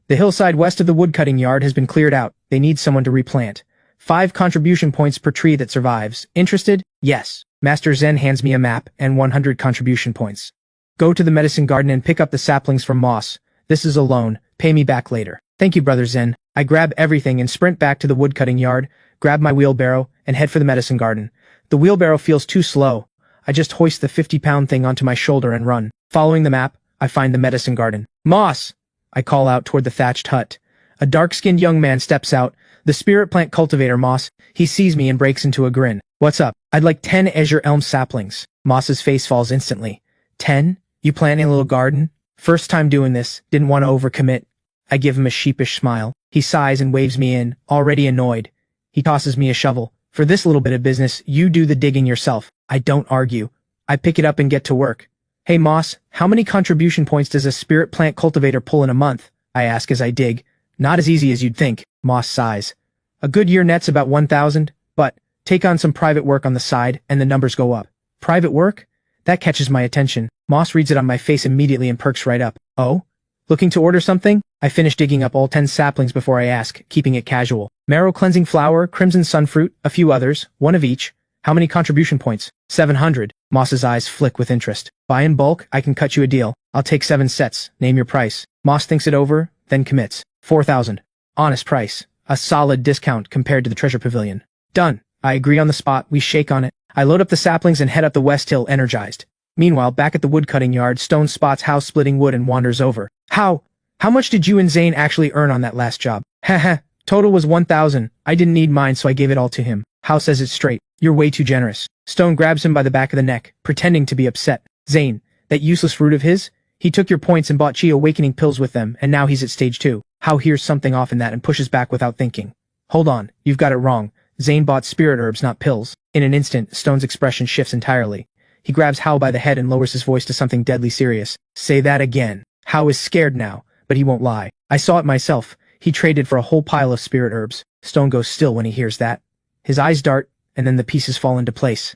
The hillside west of the woodcutting yard has been cleared out. They need someone to replant. 5 contribution points per tree that survives. Interested? Yes. Master Zen hands me a map and 100 contribution points. Go to the medicine garden and pick up the saplings from moss. This is a loan. Pay me back later. Thank you, Brother Zen. I grab everything and sprint back to the woodcutting yard, grab my wheelbarrow, and head for the medicine garden. The wheelbarrow feels too slow. I just hoist the 50-pound thing onto my shoulder and run. Following the map, I find the medicine garden. Moss! I call out toward the thatched hut. A dark-skinned young man steps out, the spirit plant cultivator, Moss. He sees me and breaks into a grin. What's up? I'd like 10 azure elm saplings. Moss's face falls instantly. 10? You planting a little garden? First time doing this, didn't want to overcommit. I give him a sheepish smile. He sighs and waves me in, already annoyed. He tosses me a shovel. For this little bit of business, you do the digging yourself. I don't argue. I pick it up and get to work. Hey Moss, how many contribution points does a spirit plant cultivator pull in a month? I ask as I dig. Not as easy as you'd think, Moss sighs. A good year net's about 1,000, but take on some private work on the side and the numbers go up. Private work? That catches my attention. Moss reads it on my face immediately and perks right up. Oh? Looking to order something? I finish digging up all 10 saplings before I ask, keeping it casual. Marrow cleansing flower, crimson sunfruit, a few others, one of each. How many contribution points? 700. Moss's eyes flick with interest. Buy in bulk, I can cut you a deal. I'll take 7 sets. Name your price. Moss thinks it over, then commits. 4,000. Honest price. A solid discount compared to the treasure pavilion. Done. I agree on the spot, we shake on it. I load up the saplings and head up the West Hill energized. Meanwhile, back at the woodcutting yard, Stone spots Howe splitting wood and wanders over. How much did you and Zane actually earn on that last job? Haha, total was 1,000. I didn't need mine, so I gave it all to him. Howe says it straight. You're way too generous. Stone grabs him by the back of the neck, pretending to be upset. Zane, that useless root of his? He took your points and bought chi awakening pills with them, and now he's at stage 2. Howe hears something off in that and pushes back without thinking. Hold on, you've got it wrong. Zane bought spirit herbs, not pills. In an instant, Stone's expression shifts entirely. He grabs Howe by the head and lowers his voice to something deadly serious. Say that again. Howe is scared now, but he won't lie. I saw it myself. He traded for a whole pile of spirit herbs. Stone goes still when he hears that. His eyes dart, and then the pieces fall into place.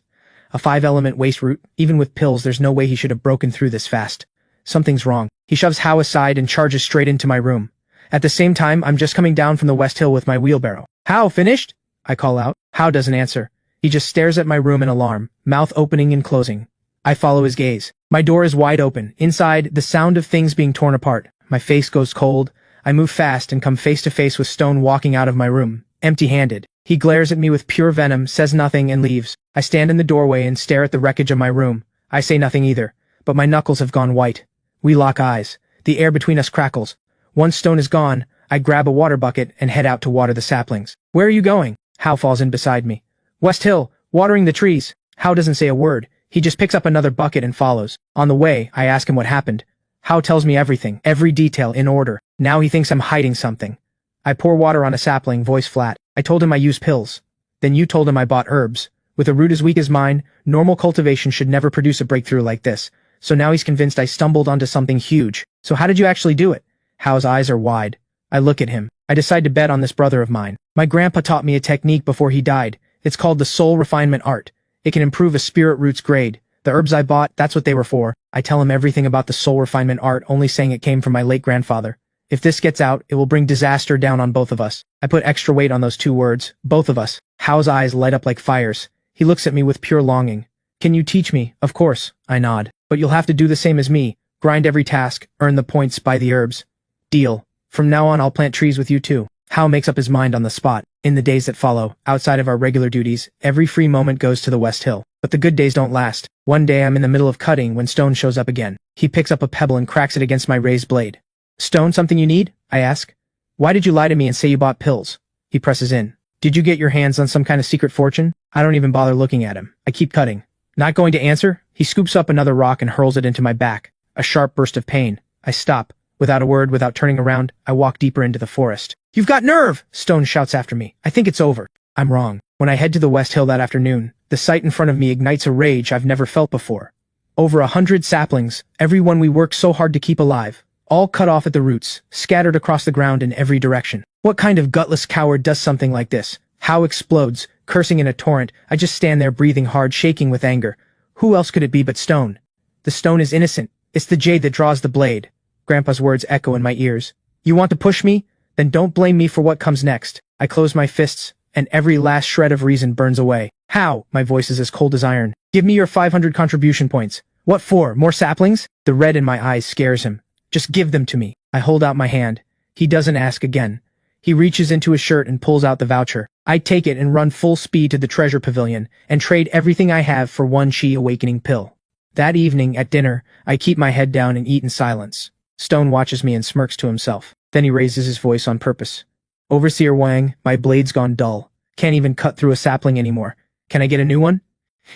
A 5-element waste root, even with pills, there's no way he should have broken through this fast. Something's wrong. He shoves Howe aside and charges straight into my room. At the same time, I'm just coming down from the West Hill with my wheelbarrow. Howe, finished? I call out. Howe doesn't answer. He just stares at my room in alarm, mouth opening and closing. I follow his gaze. My door is wide open. Inside, the sound of things being torn apart. My face goes cold. I move fast and come face to face with Stone walking out of my room, empty-handed. He glares at me with pure venom, says nothing, and leaves. I stand in the doorway and stare at the wreckage of my room. I say nothing either, but my knuckles have gone white. We lock eyes. The air between us crackles. Once Stone is gone, I grab a water bucket and head out to water the saplings. Where are you going? Howe falls in beside me. West Hill, watering the trees. Howe doesn't say a word. He just picks up another bucket and follows. On the way, I ask him what happened. Howe tells me everything, every detail in order. Now he thinks I'm hiding something. I pour water on a sapling, voice flat. I told him I use pills. Then you told him I bought herbs. With a root as weak as mine, normal cultivation should never produce a breakthrough like this. So now he's convinced I stumbled onto something huge. So how did you actually do it? Howe's eyes are wide. I look at him. I decide to bet on this brother of mine. My grandpa taught me a technique before he died. It's called the soul refinement art. It can improve a spirit root's grade. The herbs I bought, that's what they were for. I tell him everything about the soul refinement art, only saying it came from my late grandfather. If this gets out, it will bring disaster down on both of us. I put extra weight on those 2 words, both of us. Howe's eyes light up like fires. He looks at me with pure longing. Can you teach me? Of course, I nod. But you'll have to do the same as me. Grind every task, earn the points, buy the herbs. Deal. From now on, I'll plant trees with you too. Howe makes up his mind on the spot. In the days that follow, outside of our regular duties, every free moment goes to the West Hill. But the good days don't last. One day I'm in the middle of cutting when Stone shows up again. He picks up a pebble and cracks it against my raised blade. Stone, something you need? I ask. Why did you lie to me and say you bought pills? He presses in. Did you get your hands on some kind of secret fortune? I don't even bother looking at him. I keep cutting. Not going to answer? He scoops up another rock and hurls it into my back. A sharp burst of pain. I stop. Without a word, without turning around, I walk deeper into the forest. You've got nerve! Stone shouts after me. I think it's over. I'm wrong. When I head to the West Hill that afternoon, the sight in front of me ignites a rage I've never felt before. Over 100 saplings, every one we worked so hard to keep alive, all cut off at the roots, scattered across the ground in every direction. What kind of gutless coward does something like this? Howe explodes, cursing in a torrent. I just stand there breathing hard, shaking with anger. Who else could it be but Stone? The stone is innocent. It's the jade that draws the blade. Grandpa's words echo in my ears. You want to push me? Then don't blame me for what comes next. I close my fists, and every last shred of reason burns away. How? My voice is as cold as iron. Give me your 500 contribution points. What for? More saplings? The red in my eyes scares him. Just give them to me. I hold out my hand. He doesn't ask again. He reaches into his shirt and pulls out the voucher. I take it and run full speed to the treasure pavilion and trade everything I have for 1 chi awakening pill. That evening, at dinner, I keep my head down and eat in silence. Stone watches me and smirks to himself. Then he raises his voice on purpose. Overseer Wang, my blade's gone dull. Can't even cut through a sapling anymore. Can I get a new one?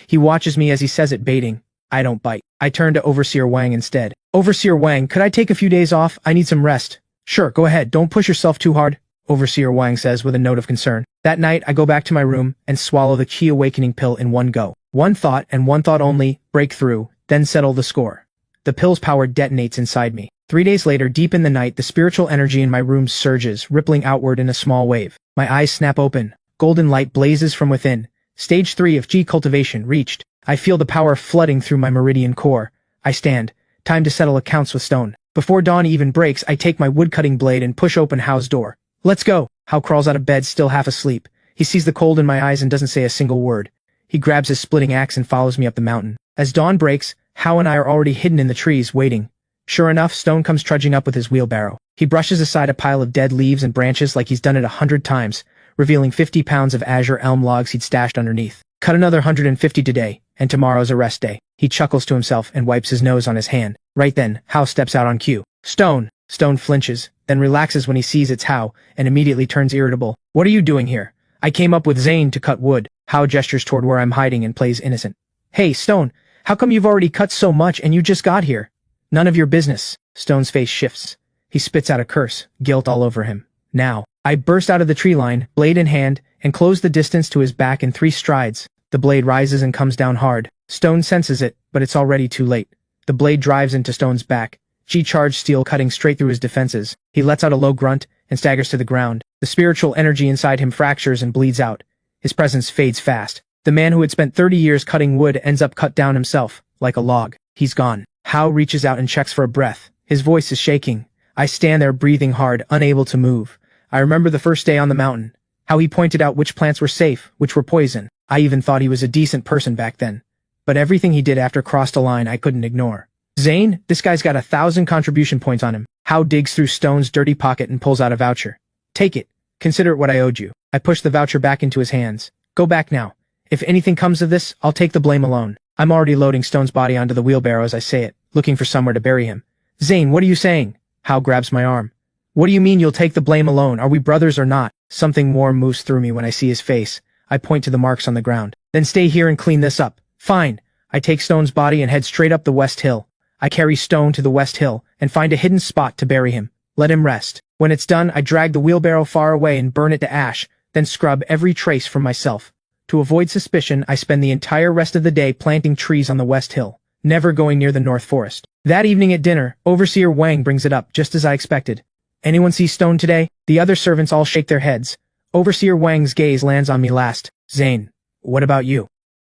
He watches me as he says it, baiting. I don't bite. I turn to Overseer Wang instead. Overseer Wang, could I take a few days off? I need some rest. Sure, go ahead. Don't push yourself too hard, Overseer Wang says with a note of concern. That night, I go back to my room and swallow the chi awakening pill in one go. One thought and one thought only, break through, then settle the score. The pill's power detonates inside me. 3 days later, deep in the night, the spiritual energy in my room surges, rippling outward in a small wave. My eyes snap open. Golden light blazes from within. Stage 3 of chi cultivation reached. I feel the power flooding through my meridian core. I stand. Time to settle accounts with Stone. Before dawn even breaks, I take my woodcutting blade and push open Howe's door. Let's go. Hao crawls out of bed, still half asleep. He sees the cold in my eyes and doesn't say a single word. He grabs his splitting axe and follows me up the mountain. As dawn breaks, Hao and I are already hidden in the trees, waiting. Sure enough, Stone comes trudging up with his wheelbarrow. He brushes aside a pile of dead leaves and branches like he's done it 100 times, revealing 50 pounds of azure elm logs he'd stashed underneath. Cut another 150 today, and tomorrow's a rest day. He chuckles to himself and wipes his nose on his hand. Right then, Hao steps out on cue. Stone! Stone flinches, then relaxes when he sees it's Hao, and immediately turns irritable. What are you doing here? I came up with Zane to cut wood. Hao gestures toward where I'm hiding and plays innocent. Hey, Stone, how come you've already cut so much and you just got here? None of your business. Stone's face shifts. He spits out a curse, guilt all over him. Now, I burst out of the tree line, blade in hand, and close the distance to his back in 3 strides. The blade rises and comes down hard. Stone senses it, but it's already too late. The blade drives into Stone's back, G-charged steel cutting straight through his defenses. He lets out a low grunt and staggers to the ground. The spiritual energy inside him fractures and bleeds out. His presence fades fast. The man who had spent 30 years cutting wood ends up cut down himself, like a log. He's gone. Hao reaches out and checks for a breath. His voice is shaking. I stand there breathing hard, unable to move. I remember the first day on the mountain. How he pointed out which plants were safe, which were poison. I even thought he was a decent person back then. But everything he did after crossed a line I couldn't ignore. Zane, this guy's got 1,000 contribution points on him. Hao digs through Stone's dirty pocket and pulls out a voucher. Take it. Consider it what I owed you. I push the voucher back into his hands. Go back now. If anything comes of this, I'll take the blame alone. I'm already loading Stone's body onto the wheelbarrow as I say it, looking for somewhere to bury him. Zane, what are you saying? Hao grabs my arm. What do you mean you'll take the blame alone? Are we brothers or not? Something warm moves through me when I see his face. I point to the marks on the ground. Then stay here and clean this up. Fine. I take Stone's body and head straight up the West Hill. I carry Stone to the West Hill and find a hidden spot to bury him. Let him rest. When it's done, I drag the wheelbarrow far away and burn it to ash, then scrub every trace from myself. To avoid suspicion, I spend the entire rest of the day planting trees on the West Hill, never going near the North Forest. That evening at dinner, Overseer Wang brings it up, just as I expected. Anyone see Stone today? The other servants all shake their heads. Overseer Wang's gaze lands on me last. Zane, what about you?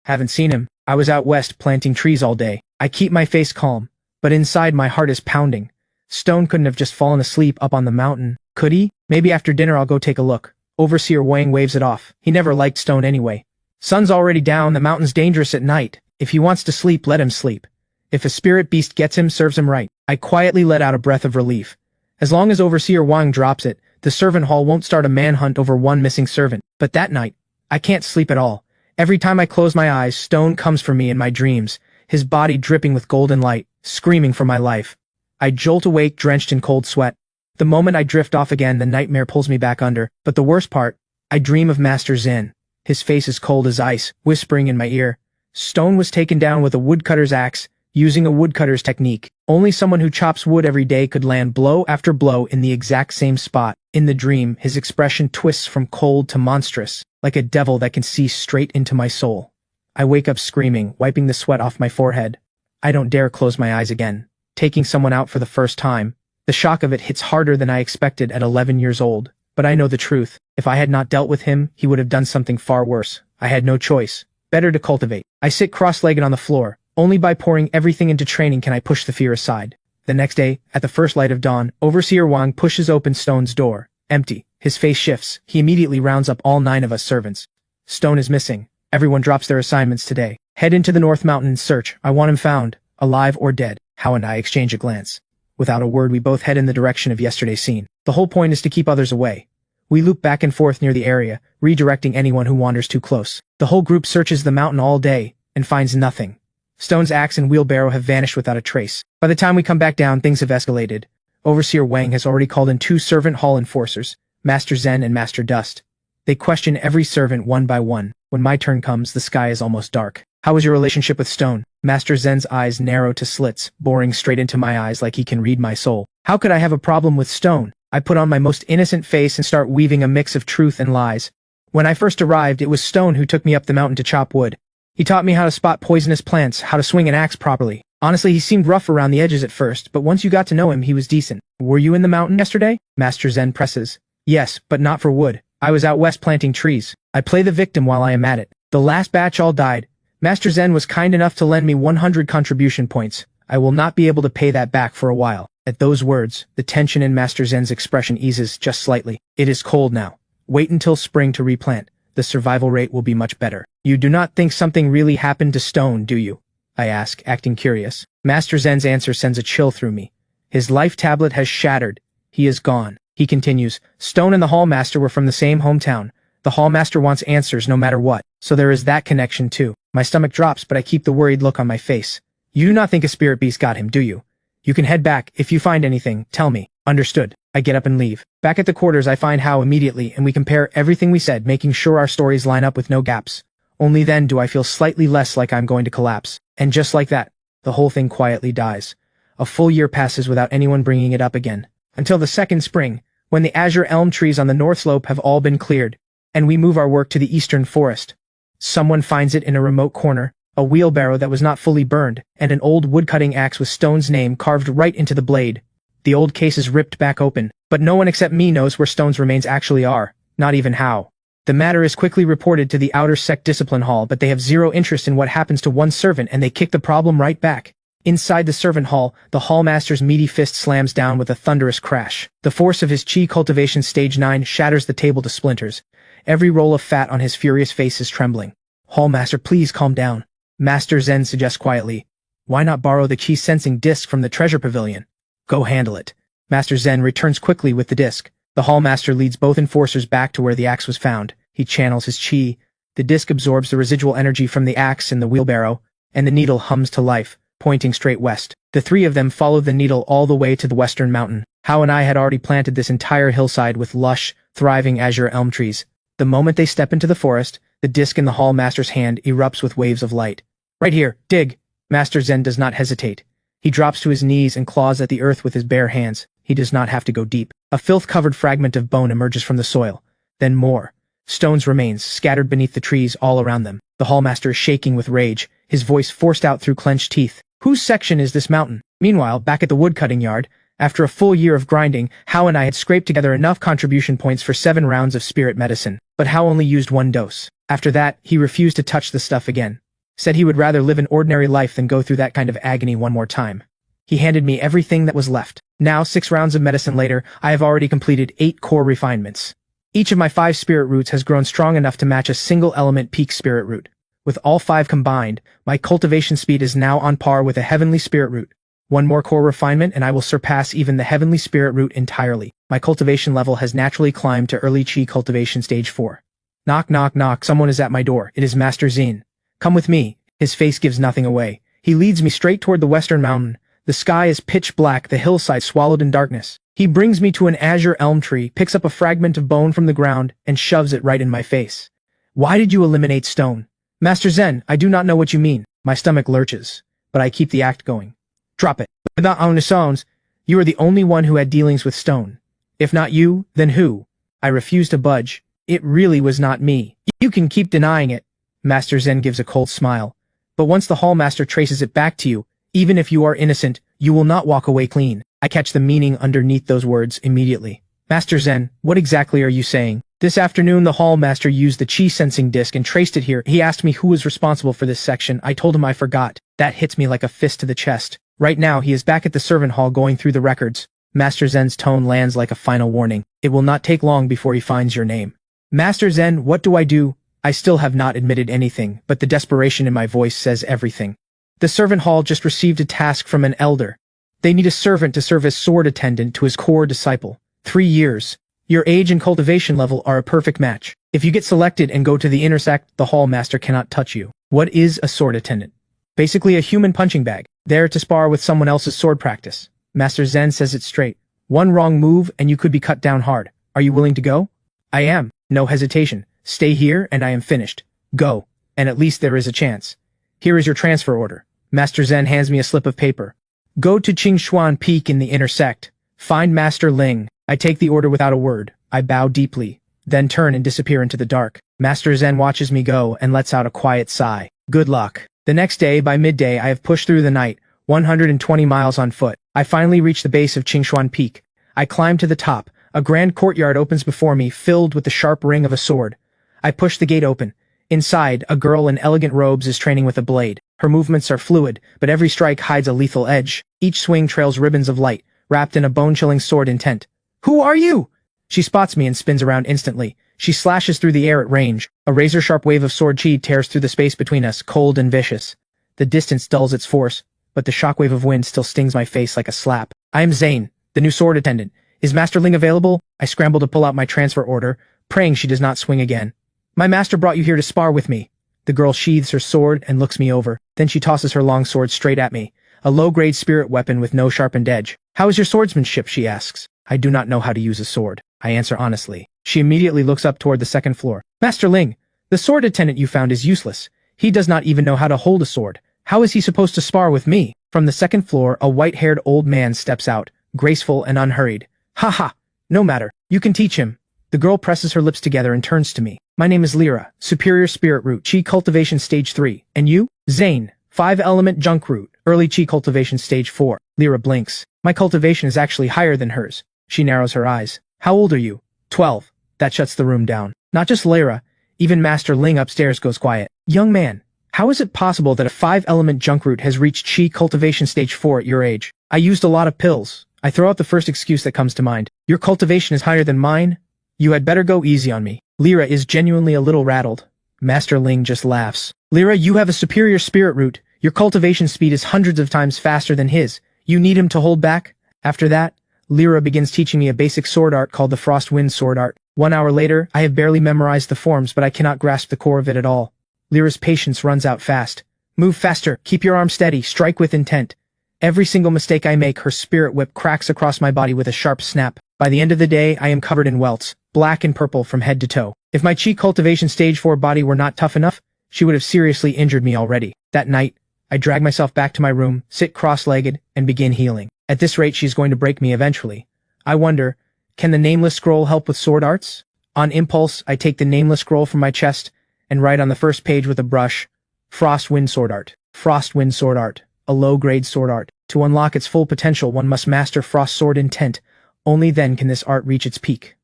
Haven't seen him. I was out west planting trees all day. I keep my face calm, but inside my heart is pounding. Stone couldn't have just fallen asleep up on the mountain, could he? Maybe after dinner I'll go take a look. Overseer Wang waves it off. He never liked Stone anyway. Sun's already down, the mountain's dangerous at night. If he wants to sleep, let him sleep. If a spirit beast gets him, serves him right. I quietly let out a breath of relief. As long as Overseer Wang drops it, the servant hall won't start a manhunt over one missing servant. But that night, I can't sleep at all. Every time I close my eyes, Stone comes for me in my dreams, his body dripping with golden light, screaming for my life. I jolt awake, drenched in cold sweat. The moment I drift off again, the nightmare pulls me back under. But the worst part, I dream of Master Zane. His face is cold as ice, whispering in my ear. Stone was taken down with a woodcutter's axe, using a woodcutter's technique. Only someone who chops wood every day could land blow after blow in the exact same spot. In the dream, his expression twists from cold to monstrous, like a devil that can see straight into my soul. I wake up screaming, wiping the sweat off my forehead. I don't dare close my eyes again. Taking someone out for the first time. The shock of it hits harder than I expected at 11 years old. But I know the truth. If I had not dealt with him, he would have done something far worse. I had no choice. Better to cultivate. I sit cross-legged on the floor. Only by pouring everything into training can I push the fear aside. The next day, at the first light of dawn, Overseer Wang pushes open Stone's door. Empty. His face shifts. He immediately rounds up all 9 of us servants. Stone is missing. Everyone drops their assignments today. Head into the North Mountain and search. I want him found, alive or dead. Hao and I exchange a glance. Without a word, we both head in the direction of yesterday's scene. The whole point is to keep others away. We loop back and forth near the area, redirecting anyone who wanders too close. The whole group searches the mountain all day, and finds nothing. Stone's axe and wheelbarrow have vanished without a trace. By the time we come back down, things have escalated. Overseer Wang has already called in 2 servant hall enforcers, Master Zane and Master Dust. They question every servant one by one. When my turn comes, the sky is almost dark. How is your relationship with Stone? Master Zen's eyes narrow to slits, boring straight into my eyes like he can read my soul. How could I have a problem with Stone? I put on my most innocent face and start weaving a mix of truth and lies. When I first arrived, it was Stone who took me up the mountain to chop wood. He taught me how to spot poisonous plants, how to swing an axe properly. Honestly, he seemed rough around the edges at first, but once you got to know him, he was decent. Were you in the mountain yesterday? Master Zane presses. Yes, but not for wood. I was out west planting trees. I play the victim while I am at it. The last batch all died. Master Zane was kind enough to lend me 100 contribution points. I will not be able to pay that back for a while. At those words, the tension in Master Zen's expression eases just slightly. It is cold now. Wait until spring to replant. The survival rate will be much better. You do not think something really happened to Stone, do you? I ask, acting curious. Master Zen's answer sends a chill through me. His life tablet has shattered. He is gone. He continues, Stone and the Hallmaster were from the same hometown. The Hallmaster wants answers no matter what, so there is that connection too. My stomach drops, but I keep the worried look on my face. You do not think a spirit beast got him, do you? You can head back. If you find anything, tell me. Understood. I get up and leave. Back at the quarters, I find Hao immediately, and we compare everything we said, making sure our stories line up with no gaps. Only then do I feel slightly less like I'm going to collapse. And just like that, the whole thing quietly dies. A full year passes without anyone bringing it up again. Until the second spring, when the azure elm trees on the north slope have all been cleared, and we move our work to the eastern forest. Someone finds it in a remote corner, a wheelbarrow that was not fully burned, and an old woodcutting axe with Stone's name carved right into the blade. The old case is ripped back open, but no one except me knows where Stone's remains actually are, not even Hao. The matter is quickly reported to the outer Sect discipline hall, but they have zero interest in what happens to one servant and they kick the problem right back. Inside the servant hall, the Hallmaster's meaty fist slams down with a thunderous crash. The force of his chi cultivation stage 9 shatters the table to splinters. Every roll of fat on his furious face is trembling. Hallmaster, please calm down. Master Zen suggests quietly. Why not borrow the chi sensing disc from the treasure pavilion? Go handle it. Master Zen returns quickly with the disc. The Hallmaster leads both enforcers back to where the axe was found. He channels his chi. The disc absorbs the residual energy from the axe in the wheelbarrow, and the needle hums to life, pointing straight west. The three of them follow the needle all the way to the western mountain. Hao and I had already planted this entire hillside with lush, thriving azure elm trees. The moment they step into the forest, the disc in the Hallmaster's hand erupts with waves of light. Right here, dig! Master Zen does not hesitate. He drops to his knees and claws at the earth with his bare hands. He does not have to go deep. A filth-covered fragment of bone emerges from the soil. Then more. Stone's remains, scattered beneath the trees all around them. The Hallmaster is shaking with rage, his voice forced out through clenched teeth. Whose section is this mountain? Meanwhile, back at the woodcutting yard, after a full year of grinding, Hao and I had scraped together enough contribution points for 7 rounds of spirit medicine. But Hao only used 1 dose. After that, he refused to touch the stuff again. Said he would rather live an ordinary life than go through that kind of agony one more time. He handed me everything that was left. Now, 6 rounds of medicine later, I have already completed 8 core refinements. Each of my 5 spirit roots has grown strong enough to match a single element peak spirit root. With all 5 combined, my cultivation speed is now on par with a heavenly spirit root. 1 more core refinement and I will surpass even the heavenly spirit root entirely. My cultivation level has naturally climbed to early chi cultivation stage 4. Knock knock knock, someone is at my door. It is Master Zane. Come with me. His face gives nothing away. He leads me straight toward the western mountain. The sky is pitch black, the hillside swallowed in darkness. He brings me to an azure elm tree, picks up a fragment of bone from the ground, and shoves it right in my face. Why did you eliminate Stone? Master Zen, I do not know what you mean. My stomach lurches, but I keep the act going. Drop it. Without onisons, you are the only one who had dealings with Stone. If not you, then who? I refuse to budge. It really was not me. You can keep denying it. Master Zen gives a cold smile. But once the Hallmaster traces it back to you, even if you are innocent, you will not walk away clean. I catch the meaning underneath those words immediately. Master Zen, what exactly are you saying? This afternoon the Hallmaster used the chi sensing disc and traced it here. He asked me who was responsible for this section. I told him I forgot. That hits me like a fist to the chest. Right now he is back at the servant hall going through the records. Master Zen's tone lands like a final warning. It will not take long before he finds your name. Master Zen, what do I do? I still have not admitted anything, but the desperation in my voice says everything. The servant hall just received a task from an elder. They need a servant to serve as sword attendant to his core disciple. 3 years. Your age and cultivation level are a perfect match. If you get selected and go to the intersect, the Hallmaster cannot touch you. What is a sword attendant? Basically a human punching bag, there to spar with someone else's sword practice. Master Zen says it straight. 1 wrong move and you could be cut down hard. Are you willing to go? I am. No hesitation. Stay here and I am finished. Go. And at least there is a chance. Here is your transfer order. Master Zen hands me a slip of paper. Go to Qingshuan Peak in the intersect. Find Master Ling. I take the order without a word. I bow deeply, then turn and disappear into the dark. Master Zen watches me go and lets out a quiet sigh. Good luck. The next day, by midday, I have pushed through the night, 120 miles on foot. I finally reach the base of Qingshuan Peak. I climb to the top. A grand courtyard opens before me, filled with the sharp ring of a sword. I push the gate open. Inside, a girl in elegant robes is training with a blade. Her movements are fluid, but every strike hides a lethal edge. Each swing trails ribbons of light, wrapped in a bone-chilling sword intent. "Who are you?" She spots me and spins around instantly. She slashes through the air at range. A razor-sharp wave of sword chi tears through the space between us, cold and vicious. The distance dulls its force, but the shockwave of wind still stings my face like a slap. "I am Zane, the new sword attendant. Is Master Ling available?" I scramble to pull out my transfer order, praying she does not swing again. "My master brought you here to spar with me." The girl sheathes her sword and looks me over. Then she tosses her long sword straight at me. A low-grade spirit weapon with no sharpened edge. "How is your swordsmanship?" she asks. "I do not know how to use a sword," I answer honestly. She immediately looks up toward the second floor. "Master Ling, the sword attendant you found is useless. He does not even know how to hold a sword. How is he supposed to spar with me?" From the second floor, a white-haired old man steps out, graceful and unhurried. "Ha ha! No matter. You can teach him." The girl presses her lips together and turns to me. "My name is Lyra, Superior Spirit Root, Chi Cultivation Stage 3. And you?" "Zane, 5-element Junk Root, Early Chi Cultivation Stage 4. Lyra blinks. "My cultivation is actually higher than hers." She narrows her eyes. "How old are you?" 12. That shuts the room down. Not just Lyra, even Master Ling upstairs goes quiet. "Young man, how is it possible that a 5-element Junk Root has reached Chi Cultivation Stage 4 at your age?" "I used a lot of pills." I throw out the first excuse that comes to mind. "Your cultivation is higher than mine? You had better go easy on me." Lyra is genuinely a little rattled. Master Ling just laughs. "Lyra, you have a superior spirit root. Your cultivation speed is hundreds of times faster than his. You need him to hold back?" After that, Lyra begins teaching me a basic sword art called the Frost Wind sword art. 1 hour later, I have barely memorized the forms, but I cannot grasp the core of it at all. Lyra's patience runs out fast. "Move faster, keep your arm steady, strike with intent." Every single mistake I make, her spirit whip cracks across my body with a sharp snap. By the end of the day, I am covered in welts, black and purple from head to toe. If my Chi Cultivation Stage 4 body were not tough enough, she would have seriously injured me already. That night, I drag myself back to my room, sit cross-legged, and begin healing. At this rate, she's going to break me eventually. I wonder, can the nameless scroll help with sword arts? On impulse, I take the nameless scroll from my chest and write on the first page with a brush, Frost Wind sword art. Frost Wind sword art. A low-grade sword art. To unlock its full potential, one must master Frost Sword Intent. Only then can this art reach its peak.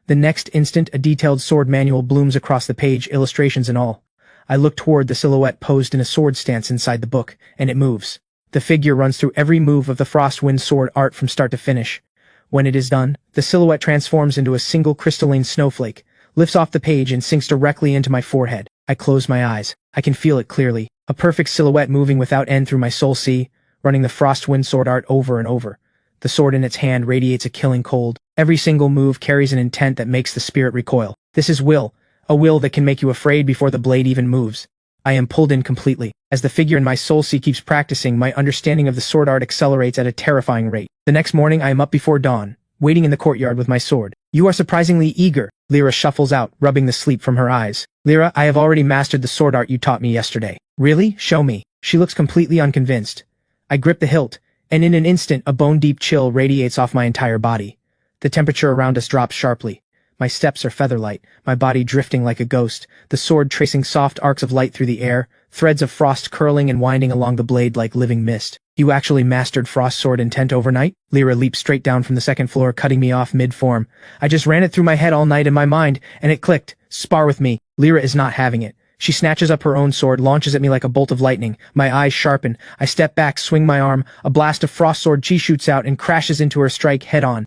The next instant, a detailed sword manual blooms across the page, illustrations and all. I look toward the silhouette posed in a sword stance inside the book, and it moves. The figure runs through every move of the Frost Wind sword art from start to finish. When it is done, the silhouette transforms into a single crystalline snowflake, lifts off the page and sinks directly into my forehead. I close my eyes. I can feel it clearly. A perfect silhouette moving without end through my soul sea, running the Frost Wind sword art over and over. The sword in its hand radiates a killing cold. Every single move carries an intent that makes the spirit recoil. This is will, a will that can make you afraid before the blade even moves. I am pulled in completely. As the figure in my soul sea keeps practicing, my understanding of the sword art accelerates at a terrifying rate. The next morning I am up before dawn, waiting in the courtyard with my sword. "You are surprisingly eager." Lyra shuffles out, rubbing the sleep from her eyes. "Lyra, I have already mastered the sword art you taught me yesterday." "Really? Show me." She looks completely unconvinced. I grip the hilt, and in an instant a bone-deep chill radiates off my entire body. The temperature around us drops sharply. My steps are featherlight, my body drifting like a ghost, the sword tracing soft arcs of light through the air, threads of frost curling and winding along the blade like living mist. "You actually mastered Frost Sword Intent overnight?" Lyra leaps straight down from the second floor, cutting me off mid-form. "I just ran it through my head all night in my mind, and it clicked. Spar with me." Lyra is not having it. She snatches up her own sword, launches at me like a bolt of lightning. My eyes sharpen. I step back, swing my arm. A blast of frost sword chi shoots out and crashes into her strike head-on.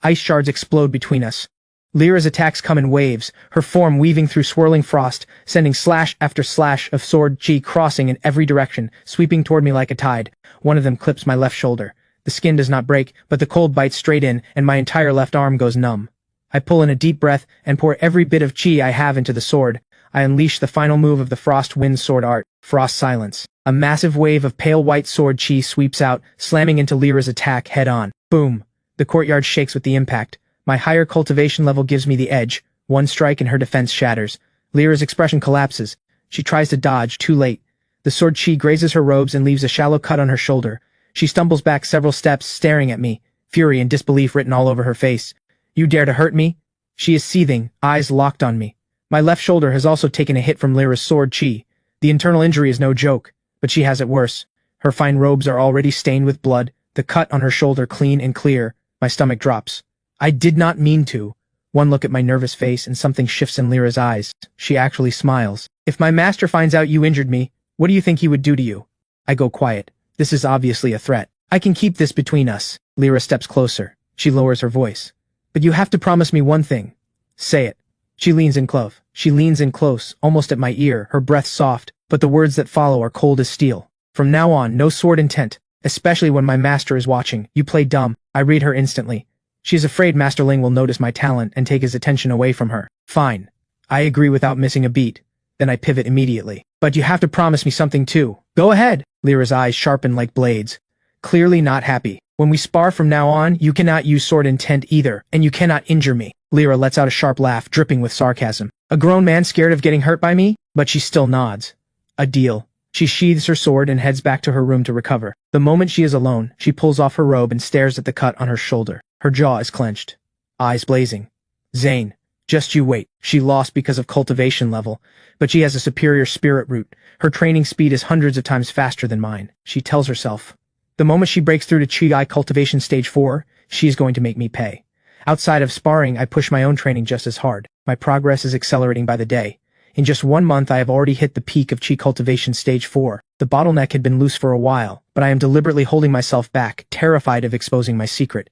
Ice shards explode between us. Lyra's attacks come in waves, her form weaving through swirling frost, sending slash after slash of sword chi crossing in every direction, sweeping toward me like a tide. One of them clips my left shoulder. The skin does not break, but the cold bites straight in, and my entire left arm goes numb. I pull in a deep breath and pour every bit of chi I have into the sword. I unleash the final move of the Frost Wind sword art, Frost Silence. A massive wave of pale white sword chi sweeps out, slamming into Lyra's attack head-on. Boom! The courtyard shakes with the impact. My higher cultivation level gives me the edge. One strike and her defense shatters. Lyra's expression collapses. She tries to dodge, too late. The sword chi grazes her robes and leaves a shallow cut on her shoulder. She stumbles back several steps, staring at me, fury and disbelief written all over her face. "You dare to hurt me?" She is seething, eyes locked on me. My left shoulder has also taken a hit from Lyra's sword chi. The internal injury is no joke, but she has it worse. Her fine robes are already stained with blood, the cut on her shoulder clean and clear. My stomach drops. I did not mean to. One look at my nervous face and something shifts in Lyra's eyes. She actually smiles. "If my master finds out you injured me, what do you think he would do to you?" I go quiet. This is obviously a threat. I can keep this between us. Lyra steps closer. She lowers her voice. But you have to promise me one thing. Say it. She leans in close. She leans in close, almost at my ear, her breath soft, but the words that follow are cold as steel. From now on, no sword intent, especially when my master is watching. You play dumb. I read her instantly. She is afraid Master Ling will notice my talent and take his attention away from her. Fine. I agree without missing a beat. Then I pivot immediately. But you have to promise me something too. Go ahead. Lyra's eyes sharpen like blades. Clearly not happy. When we spar from now on, you cannot use sword intent either, and you cannot injure me. Lyra lets out a sharp laugh, dripping with sarcasm. A grown man scared of getting hurt by me? But she still nods. A deal. She sheathes her sword and heads back to her room to recover. The moment she is alone, she pulls off her robe and stares at the cut on her shoulder. Her jaw is clenched. Eyes blazing. Zane. Just you wait. She lost because of cultivation level, but she has a superior spirit root. Her training speed is hundreds of times faster than mine. She tells herself. The moment she breaks through to Chi cultivation stage 4, she is going to make me pay. Outside of sparring, I push my own training just as hard. My progress is accelerating by the day. In just 1 month, I have already hit the peak of Chi cultivation stage 4. The bottleneck had been loose for a while, but I am deliberately holding myself back, terrified of exposing my secret.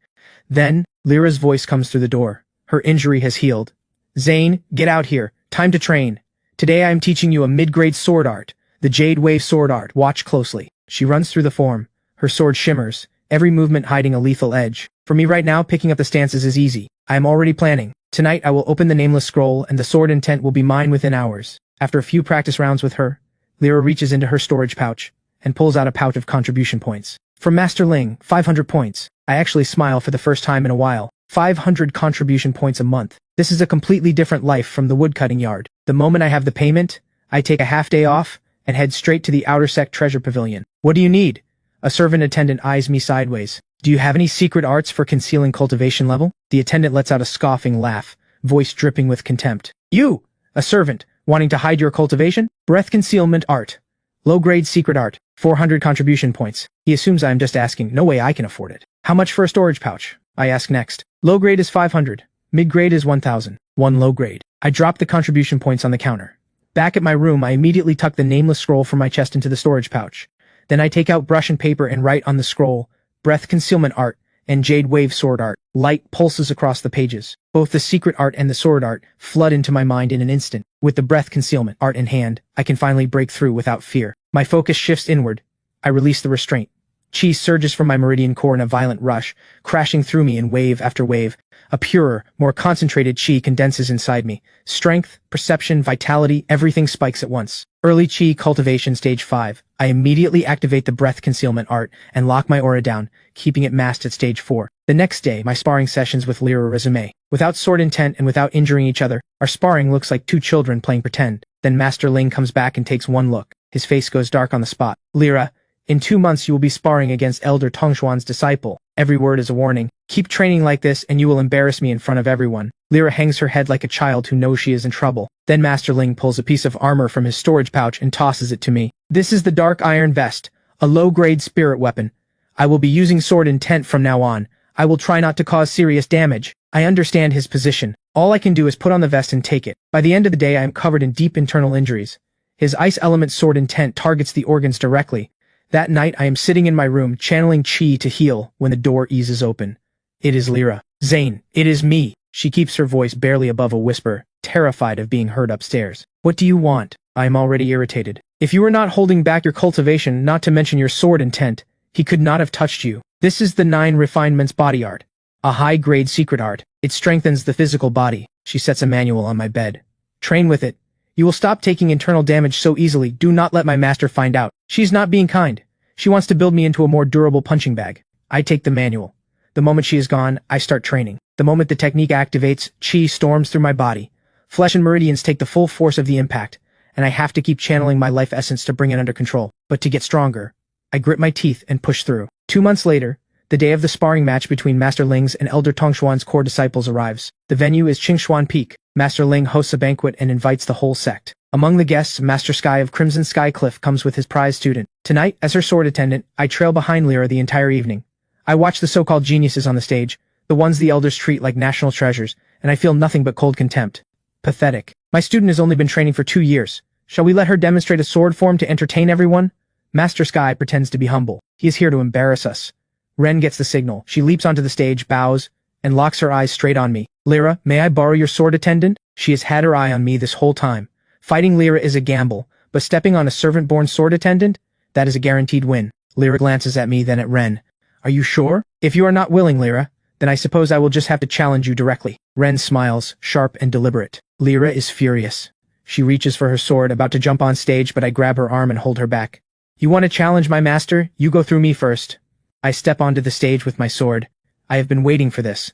Then, Lyra's voice comes through the door. Her injury has healed. Zane, get out here. Time to train. Today I am teaching you a mid-grade sword art. The Jade Wave sword art. Watch closely. She runs through the form. Her sword shimmers, every movement hiding a lethal edge. For me right now, picking up the stances is easy. I am already planning. Tonight I will open the nameless scroll and the sword intent will be mine within hours. After a few practice rounds with her, Lyra reaches into her storage pouch and pulls out a pouch of contribution points. From Master Ling, 500 points. I actually smile for the first time in a while. 500 contribution points a month. This is a completely different life from the woodcutting yard. The moment I have the payment, I take a half day off and head straight to the outer Sect treasure pavilion. What do you need? A servant attendant eyes me sideways. Do you have any secret arts for concealing cultivation level? The attendant lets out a scoffing laugh, voice dripping with contempt. You, a servant, wanting to hide your cultivation? Breath concealment art. Low-grade secret art. 400 contribution points. He assumes I am just asking. No way I can afford it. How much for a storage pouch? I ask next. Low-grade is 500. Mid-grade is 1,000. One low-grade. I drop the contribution points on the counter. Back at my room, I immediately tuck the nameless scroll from my chest into the storage pouch. Then I take out brush and paper and write on the scroll, breath concealment art and Jade Wave sword art. Light pulses across the pages. Both the secret art and the sword art flood into my mind in an instant. With the breath concealment art in hand, I can finally break through without fear. My focus shifts inward. I release the restraint. Chi surges from my meridian core in a violent rush, crashing through me in wave after wave. A purer, more concentrated chi condenses inside me. Strength, perception, vitality, everything spikes at once. Early chi cultivation stage 5. I immediately activate the breath concealment art and lock my aura down, keeping it masked at stage 4. The next day, my sparring sessions with Lyra resume. Without sword intent and without injuring each other, our sparring looks like two children playing pretend. Then Master Ling comes back and takes one look. His face goes dark on the spot. Lyra, in 2 months you will be sparring against Elder Tongshuan's disciple. Every word is a warning. Keep training like this and you will embarrass me in front of everyone. Lyra hangs her head like a child who knows she is in trouble. Then Master Ling pulls a piece of armor from his storage pouch and tosses it to me. This is the Dark Iron Vest, a low-grade spirit weapon. I will be using sword intent from now on. I will try not to cause serious damage. I understand his position. All I can do is put on the vest and take it. By the end of the day I am covered in deep internal injuries. His ice element sword intent targets the organs directly. That night I am sitting in my room channeling chi to heal when the door eases open. It is Lyra. Zane, it is me. She keeps her voice barely above a whisper, terrified of being heard upstairs. What do you want? I am already irritated. If you were not holding back your cultivation, not to mention your sword intent, he could not have touched you. This is the 9 refinements body art. A high-grade secret art. It strengthens the physical body. She sets a manual on my bed. Train with it. You will stop taking internal damage so easily. Do not let my master find out. She's not being kind. She wants to build me into a more durable punching bag. I take the manual. The moment she is gone, I start training. The moment the technique activates, chi storms through my body. Flesh and meridians take the full force of the impact, and I have to keep channeling my life essence to bring it under control. But to get stronger, I grit my teeth and push through. 2 months later, the day of the sparring match between Master Ling's and Elder Tongshuan's core disciples arrives. The venue is Qingshuan Peak. Master Ling hosts a banquet and invites the whole sect. Among the guests, Master Sky of Crimson Sky Cliff comes with his prize student. Tonight, as her sword attendant, I trail behind Lyra the entire evening. I watch the so-called geniuses on the stage, the ones the elders treat like national treasures, and I feel nothing but cold contempt. Pathetic. My student has only been training for 2 years. Shall we let her demonstrate a sword form to entertain everyone? Master Sky pretends to be humble. He is here to embarrass us. Ren gets the signal. She leaps onto the stage, bows, and locks her eyes straight on me. Lyra, may I borrow your sword, attendant? She has had her eye on me this whole time. Fighting Lyra is a gamble, but stepping on a servant-born sword attendant? That is a guaranteed win. Lyra glances at me, then at Ren. Are you sure? If you are not willing, Lyra, then I suppose I will just have to challenge you directly. Ren smiles, sharp and deliberate. Lyra is furious. She reaches for her sword, about to jump on stage, but I grab her arm and hold her back. You want to challenge my master? You go through me first. I step onto the stage with my sword. I have been waiting for this.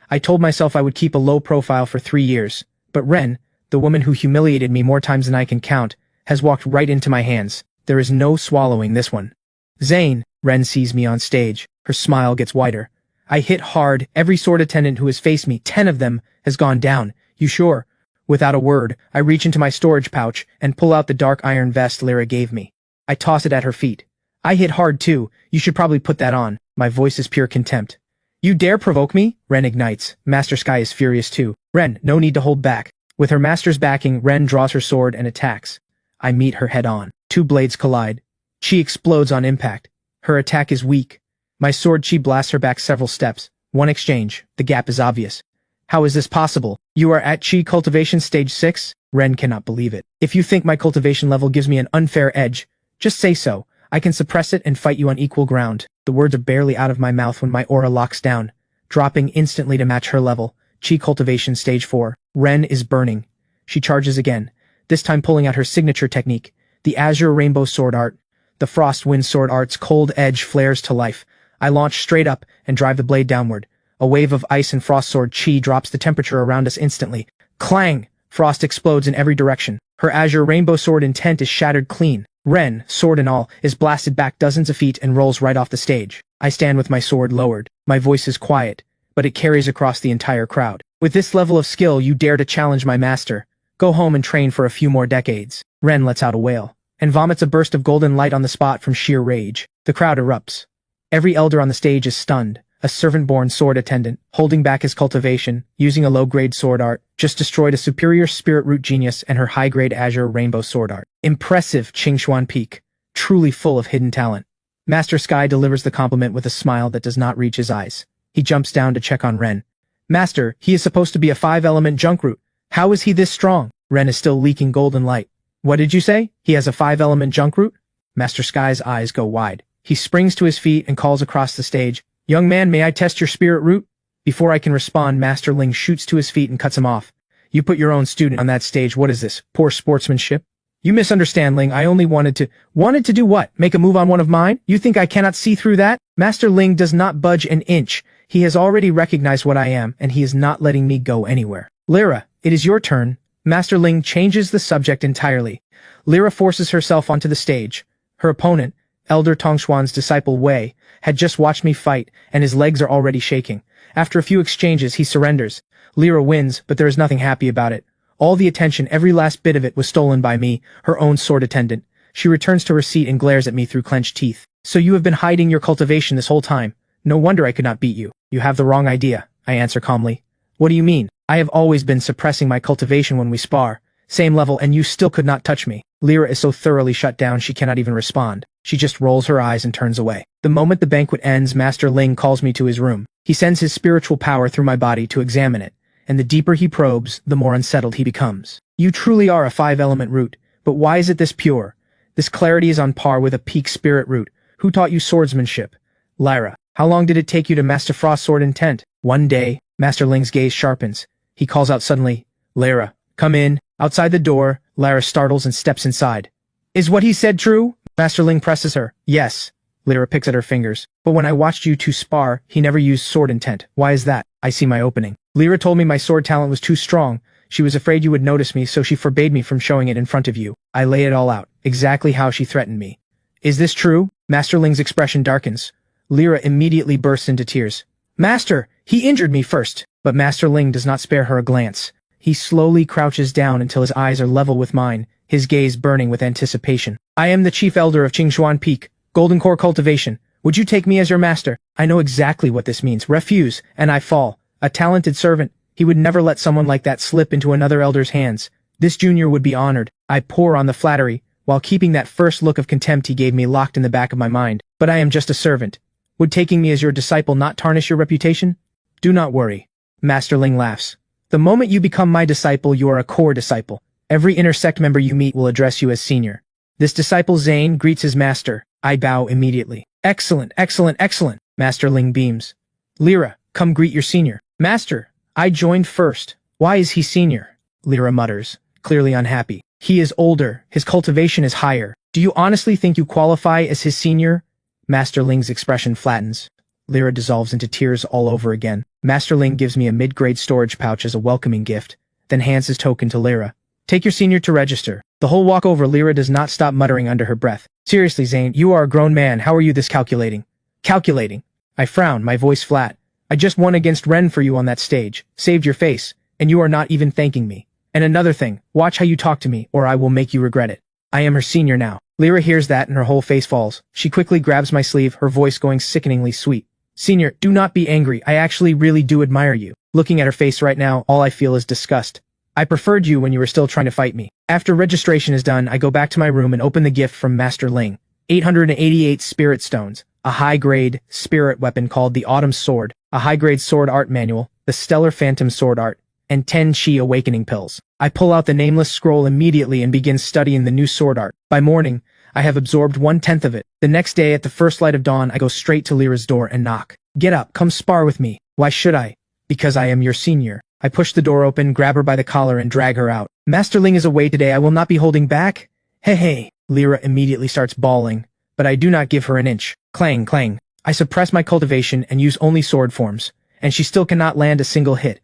I told myself I would keep a low profile for 3 years, but Ren, the woman who humiliated me more times than I can count, has walked right into my hands. There is no swallowing this one. Zane, Ren sees me on stage. Her smile gets wider. I hit hard. Every sword attendant who has faced me, 10 of them, has gone down. You sure? Without a word, I reach into my storage pouch and pull out the dark iron vest Lyra gave me. I toss it at her feet. I hit hard too. You should probably put that on. My voice is pure contempt. You dare provoke me? Ren ignites. Master Sky is furious too. Ren, no need to hold back. With her master's backing, Ren draws her sword and attacks. I meet her head on. 2 blades collide. Chi explodes on impact. Her attack is weak. My sword Chi blasts her back several steps. One exchange. The gap is obvious. How is this possible? You are at Chi cultivation stage 6? Ren cannot believe it. If you think my cultivation level gives me an unfair edge, just say so. I can suppress it and fight you on equal ground. The words are barely out of my mouth when my aura locks down, dropping instantly to match her level. Chi cultivation stage 4. Ren is burning. She charges again, this time pulling out her signature technique, the Azure Rainbow Sword Art. The Frost Wind Sword Art's cold edge flares to life. I launch straight up and drive the blade downward. A wave of ice and frost sword Chi drops the temperature around us instantly. Clang! Frost explodes in every direction. Her Azure Rainbow Sword intent is shattered clean. Ren, sword and all, is blasted back dozens of feet and rolls right off the stage. I stand with my sword lowered. My voice is quiet, but it carries across the entire crowd. With this level of skill, you dare to challenge my master. Go home and train for a few more decades. Ren lets out a wail, and vomits a burst of golden light on the spot from sheer rage. The crowd erupts. Every elder on the stage is stunned. A servant-born sword attendant, holding back his cultivation, using a low-grade sword art, just destroyed a superior spirit root genius and her high-grade Azure Rainbow Sword Art. Impressive, Qingshuan Peak. Truly full of hidden talent. Master Sky delivers the compliment with a smile that does not reach his eyes. He jumps down to check on Ren. Master, he is supposed to be a 5-element junk root. How is he this strong? Ren is still leaking golden light. What did you say? He has a 5-element junk root? Master Sky's eyes go wide. He springs to his feet and calls across the stage. Young man, may I test your spirit root? Before I can respond, Master Ling shoots to his feet and cuts him off. You put your own student on that stage. What is this? Poor sportsmanship? You misunderstand, Ling. I only wanted to do what? Make a move on one of mine? You think I cannot see through that? Master Ling does not budge an inch. He has already recognized what I am, and he is not letting me go anywhere. Lyra, it is your turn. Master Ling changes the subject entirely. Lyra forces herself onto the stage. Her opponent, Elder Tongshuan's disciple Wei, had just watched me fight, and his legs are already shaking. After a few exchanges, he surrenders. Lyra wins, but there is nothing happy about it. All the attention, every last bit of it, was stolen by me, her own sword attendant. She returns to her seat and glares at me through clenched teeth. So you have been hiding your cultivation this whole time. No wonder I could not beat you. You have the wrong idea, I answer calmly. What do you mean? I have always been suppressing my cultivation when we spar. Same level, and you still could not touch me. Lyra is so thoroughly shut down she cannot even respond. She just rolls her eyes and turns away. The moment the banquet ends, Master Ling calls me to his room. He sends his spiritual power through my body to examine it, and the deeper he probes, the more unsettled he becomes. You truly are a 5-element root, but why is it this pure? This clarity is on par with a peak spirit root. Who taught you swordsmanship? Lyra, how long did it take you to master Frost Sword intent? One day. Master Ling's gaze sharpens. He calls out suddenly, Lyra, come in. Outside the door, Lyra startles and steps inside. Is what he said true? Master Ling presses her. Yes. Lyra picks at her fingers. But when I watched you two spar, he never used sword intent. Why is that? I see my opening. Lyra told me my sword talent was too strong. She was afraid you would notice me, so she forbade me from showing it in front of you. I lay it all out, exactly how she threatened me. Is this true? Master Ling's expression darkens. Lyra immediately bursts into tears. Master, he injured me first. But Master Ling does not spare her a glance. He slowly crouches down until his eyes are level with mine, his gaze burning with anticipation. I am the chief elder of Qingshuan Peak, Golden Core Cultivation. Would you take me as your master? I know exactly what this means. Refuse, and I fall. A talented servant. He would never let someone like that slip into another elder's hands. This junior would be honored. I pour on the flattery, while keeping that first look of contempt he gave me locked in the back of my mind. But I am just a servant. Would taking me as your disciple not tarnish your reputation? Do not worry. Master Ling laughs. The moment you become my disciple, you are a core disciple. Every inner sect member you meet will address you as senior. This disciple Zane greets his master. I bow immediately. Excellent, excellent, excellent. Master Ling beams. Lyra, come greet your senior. Master, I joined first. Why is he senior? Lyra mutters, clearly unhappy. He is older, his cultivation is higher. Do you honestly think you qualify as his senior? Master Ling's expression flattens. Lyra dissolves into tears all over again. Master Ling gives me a mid-grade storage pouch as a welcoming gift, then hands his token to Lyra. Take your senior to register. The whole walk over, Lyra does not stop muttering under her breath. Seriously, Zane, you are a grown man. How are you this calculating? Calculating. I frown, my voice flat. I just won against Ren for you on that stage, saved your face, and you are not even thanking me. And another thing, watch how you talk to me, or I will make you regret it. I am her senior now. Lyra hears that and her whole face falls. She quickly grabs my sleeve, her voice going sickeningly sweet. Senior, do not be angry. I actually really do admire you. Looking at her face right now, all I feel is disgust. I preferred you when you were still trying to fight me. After registration is done, I go back to my room and open the gift from Master Ling. 888 spirit stones, a high-grade spirit weapon called the Autumn Sword, a high-grade sword art manual, the Stellar Phantom Sword Art, and 10 Chi Awakening Pills. I pull out the nameless scroll immediately and begin studying the new sword art. By morning, I have absorbed 1/10 of it. The next day, at the first light of dawn, I go straight to Lyra's door and knock. Get up, come spar with me. Why should I? Because I am your senior. I push the door open, grab her by the collar, and drag her out. Master Ling is away today. I will not be holding back. Hey. Lyra immediately starts bawling, but I do not give her an inch. Clang, clang. I suppress my cultivation and use only sword forms, and she still cannot land a single hit.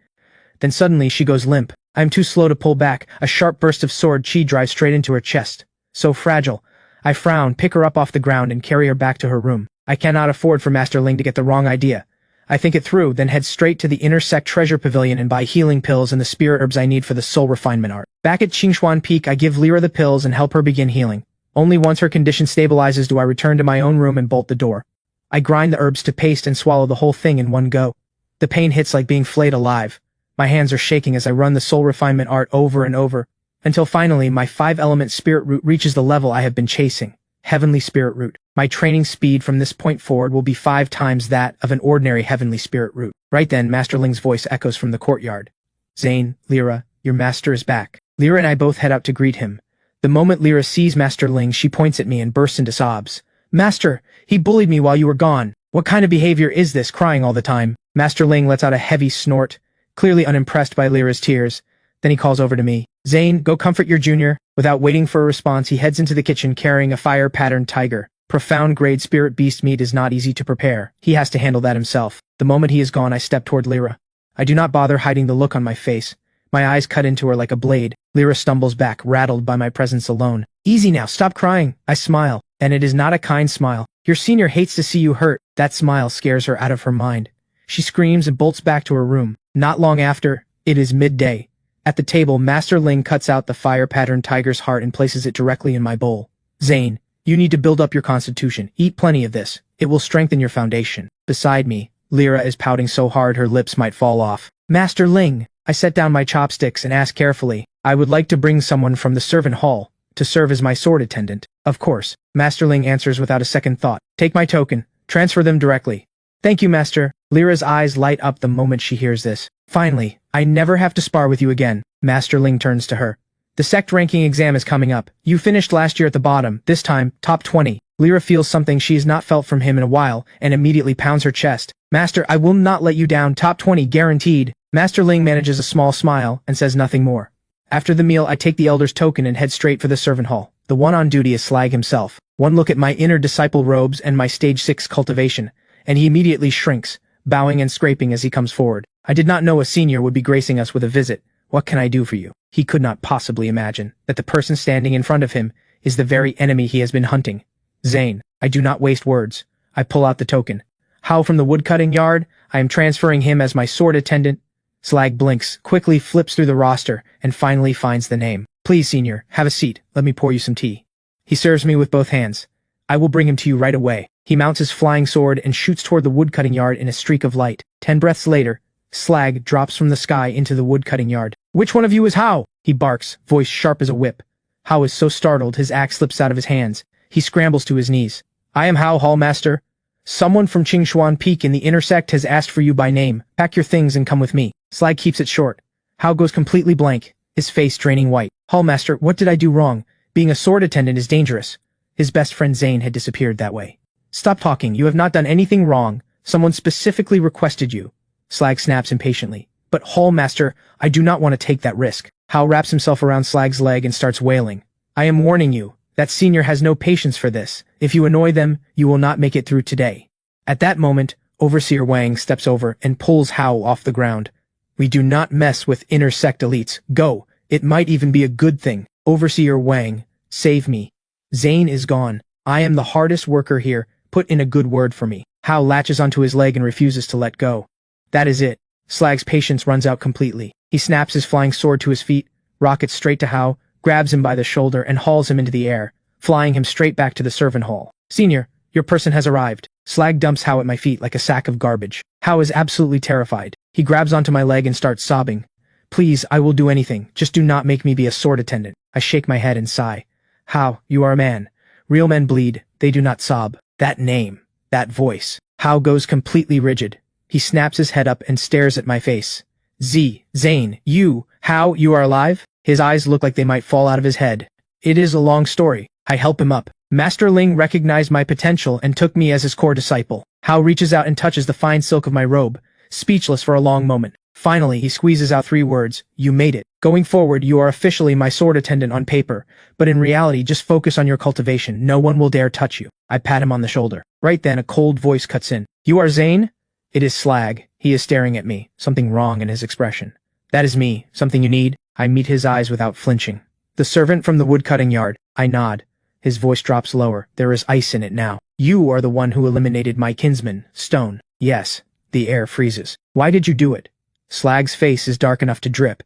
Then suddenly she goes limp. I am too slow to pull back. A sharp burst of sword chi drives straight into her chest. So fragile. I frown, pick her up off the ground, and carry her back to her room. I cannot afford for Master Ling to get the wrong idea. I think it through, then head straight to the inner sect treasure pavilion and buy healing pills and the spirit herbs I need for the soul refinement art. Back at Qingshuan Peak, I give Lyra the pills and help her begin healing. Only once her condition stabilizes do I return to my own room and bolt the door. I grind the herbs to paste and swallow the whole thing in one go. The pain hits like being flayed alive. My hands are shaking as I run the soul refinement art over and over, until finally my 5-element spirit root reaches the level I have been chasing. Heavenly Spirit Root. My training speed from this point forward will be 5 times that of an ordinary Heavenly Spirit Root. Right then, Master Ling's voice echoes from the courtyard. Zane, Lyra, your master is back. Lyra and I both head out to greet him. The moment Lyra sees Master Ling, she points at me and bursts into sobs. Master, he bullied me while you were gone. What kind of behavior is this, crying all the time? Master Ling lets out a heavy snort, clearly unimpressed by Lyra's tears. Then he calls over to me. Zane, go comfort your junior. Without waiting for a response, he heads into the kitchen carrying a fire-patterned tiger. Profound grade spirit beast meat is not easy to prepare. He has to handle that himself. The moment he is gone, I step toward Lyra. I do not bother hiding the look on my face. My eyes cut into her like a blade. Lyra stumbles back, rattled by my presence alone. Easy now, stop crying. I smile, and it is not a kind smile. Your senior hates to see you hurt. That smile scares her out of her mind. She screams and bolts back to her room. Not long after, it is midday. At the table, Master Ling cuts out the fire-patterned tiger's heart and places it directly in my bowl. Zane, you need to build up your constitution. Eat plenty of this. It will strengthen your foundation. Beside me, Lyra is pouting so hard her lips might fall off. Master Ling, I set down my chopsticks and ask carefully, I would like to bring someone from the servant hall to serve as my sword attendant. Of course, Master Ling answers without a second thought. Take my token. Transfer them directly. Thank you, Master. Lyra's eyes light up the moment she hears this. Finally, I never have to spar with you again. Master Ling turns to her. The sect ranking exam is coming up. You finished last year at the bottom, this time, top 20. Lyra feels something she has not felt from him in a while, and immediately pounds her chest. Master, I will not let you down, top 20, guaranteed. Master Ling manages a small smile, and says nothing more. After the meal, I take the elder's token and head straight for the servant hall. The one on duty is Slag himself. One look at my inner disciple robes and my stage 6 cultivation, and he immediately shrinks, bowing and scraping as he comes forward. I did not know a senior would be gracing us with a visit. What can I do for you? He could not possibly imagine that the person standing in front of him is the very enemy he has been hunting. Zane, I do not waste words. I pull out the token. How from the woodcutting yard? I am transferring him as my sword attendant. Slag blinks, quickly flips through the roster, and finally finds the name. Please, senior, have a seat. Let me pour you some tea. He serves me with both hands. I will bring him to you right away. He mounts his flying sword and shoots toward the woodcutting yard in a streak of light. 10 breaths later, Slag drops from the sky into the woodcutting yard. Which one of you is How? He barks, voice sharp as a whip. How is so startled his axe slips out of his hands. He scrambles to his knees. I am How, Hall Master. Someone from Qingshuan Peak in the inner sect has asked for you by name. Pack your things and come with me. Slag keeps it short. Hao goes completely blank, his face draining white. Hallmaster, what did I do wrong? Being a sword attendant is dangerous. His best friend Zane had disappeared that way. Stop talking, you have not done anything wrong. Someone specifically requested you. Slag snaps impatiently. But Hallmaster, I do not want to take that risk. Hao wraps himself around Slag's leg and starts wailing. I am warning you, that senior has no patience for this. If you annoy them, you will not make it through today. At that moment, Overseer Wang steps over and pulls Hao off the ground. We do not mess with inner sect elites. Go. It might even be a good thing. Overseer Wang, save me. Zane is gone. I am the hardest worker here. Put in a good word for me. Hao latches onto his leg and refuses to let go. That is it. Slag's patience runs out completely. He snaps his flying sword to his feet, rockets straight to Hao, grabs him by the shoulder and hauls him into the air, flying him straight back to the servant hall. Senior, your person has arrived. Slag dumps Hao at my feet like a sack of garbage. Hao is absolutely terrified. He grabs onto my leg and starts sobbing. Please, I will do anything. Just do not make me be a sword attendant. I shake my head and sigh. Hao, you are a man. Real men bleed. They do not sob. That name. That voice. Hao goes completely rigid. He snaps his head up and stares at my face. Zane, you, Hao, you are alive? His eyes look like they might fall out of his head. It is a long story. I help him up. Master Ling recognized my potential and took me as his core disciple. Hao reaches out and touches the fine silk of my robe, speechless for a long moment. Finally, he squeezes out 3 words. You made it. Going forward, you are officially my sword attendant on paper, but in reality, just focus on your cultivation. No one will dare touch you. I pat him on the shoulder. Right then, a cold voice cuts in. You are Zane? It is Slag. He is staring at me, something wrong in his expression. That is me. Something you need? I meet his eyes without flinching. The servant from the woodcutting yard. I nod. His voice drops lower. There is ice in it now. You are the one who eliminated my kinsman, Stone. Yes. The air freezes. Why did you do it? Slag's face is dark enough to drip.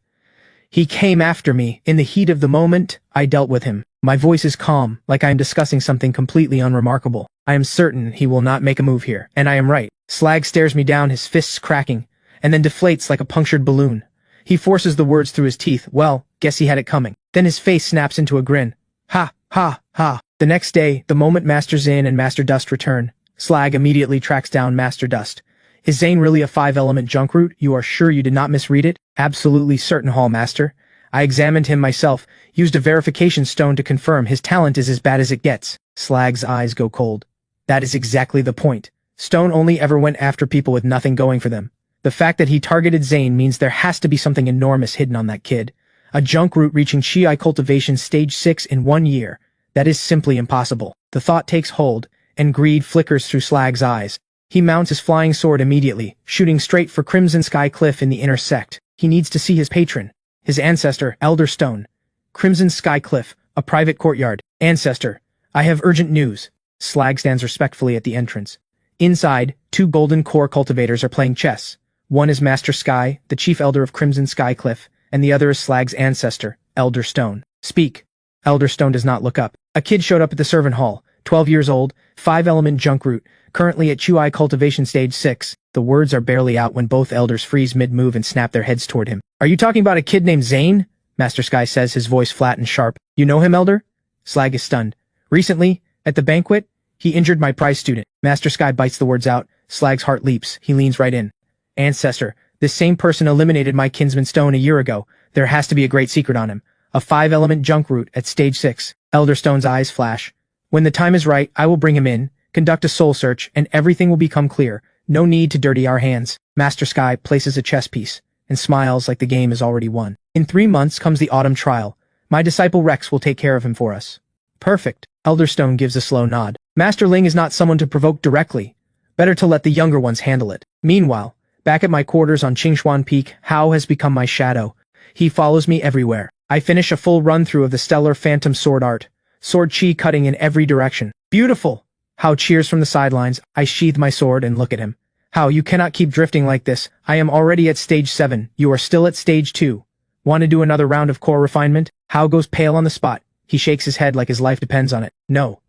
He came after me. In the heat of the moment, I dealt with him. My voice is calm, like I am discussing something completely unremarkable. I am certain he will not make a move here, and I am right. Slag stares me down, his fists cracking, and then deflates like a punctured balloon. He forces the words through his teeth. Well, guess he had it coming. Then his face snaps into a grin. Ha, ha, ha. The next day, the moment Master Zane and Master Dust return, Slag immediately tracks down Master Dust. Is Zane really a 5-element junk root? You are sure you did not misread it? Absolutely certain, Hallmaster. I examined him myself, used a verification stone to confirm his talent is as bad as it gets. Slag's eyes go cold. That is exactly the point. Stone only ever went after people with nothing going for them. The fact that he targeted Zane means there has to be something enormous hidden on that kid. A junk root reaching Chi cultivation stage 6 in 1 year. That is simply impossible. The thought takes hold, and greed flickers through Slag's eyes. He mounts his flying sword immediately, shooting straight for Crimson Sky Cliff in the inner sect. He needs to see his patron, his ancestor, Elder Stone. Crimson Sky Cliff, a private courtyard. Ancestor, I have urgent news. Slag stands respectfully at the entrance. Inside, 2 golden core cultivators are playing chess. One is Master Sky, the chief elder of Crimson Sky Cliff, and the other is Slag's ancestor, Elder Stone. Speak. Elder Stone does not look up. A kid showed up at the servant hall, 12 years old, 5-element junk root, currently at Chuai cultivation stage 6. The words are barely out when both elders freeze mid-move and snap their heads toward him. Are you talking about a kid named Zane? Master Sky says, his voice flat and sharp. You know him, Elder? Slag is stunned. Recently, at the banquet, he injured my prize student. Master Sky bites the words out. Slag's heart leaps. He leans right in. Ancestor, this same person eliminated my kinsman Stone a year ago. There has to be a great secret on him. A 5-element junk root at stage 6. Elder Stone's eyes flash. When the time is right, I will bring him in, conduct a soul search, and everything will become clear. No need to dirty our hands. Master Sky places a chess piece, and smiles like the game is already won. In 3 months comes the autumn trial. My disciple Rex will take care of him for us. Perfect. Elder Stone gives a slow nod. Master Ling is not someone to provoke directly. Better to let the younger ones handle it. Meanwhile, back at my quarters on Qingshuan Peak, Hao has become my shadow. He follows me everywhere. I finish a full run-through of the stellar phantom sword art. Sword chi cutting in every direction. Beautiful! Hao cheers from the sidelines. I sheathe my sword and look at him. Hao, you cannot keep drifting like this. I am already at stage 7. You are still at stage 2. Want to do another round of core refinement? Hao goes pale on the spot. He shakes his head like his life depends on it. No.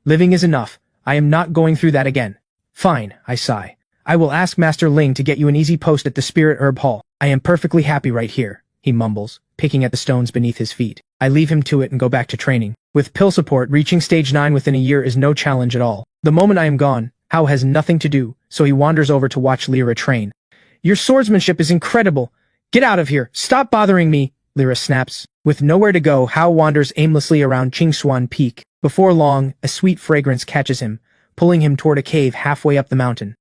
Living is enough. I am not going through that again. Fine, I sigh. I will ask Master Ling to get you an easy post at the Spirit Herb Hall. I am perfectly happy right here, he mumbles, picking at the stones beneath his feet. I leave him to it and go back to training. With pill support, reaching stage 9 within a year is no challenge at all. The moment I am gone, Hao has nothing to do, so he wanders over to watch Lyra train. Your swordsmanship is incredible. Get out of here. Stop bothering me, Lyra snaps. With nowhere to go, Hao wanders aimlessly around Qingxuan Peak. Before long, a sweet fragrance catches him, pulling him toward a cave halfway up the mountain.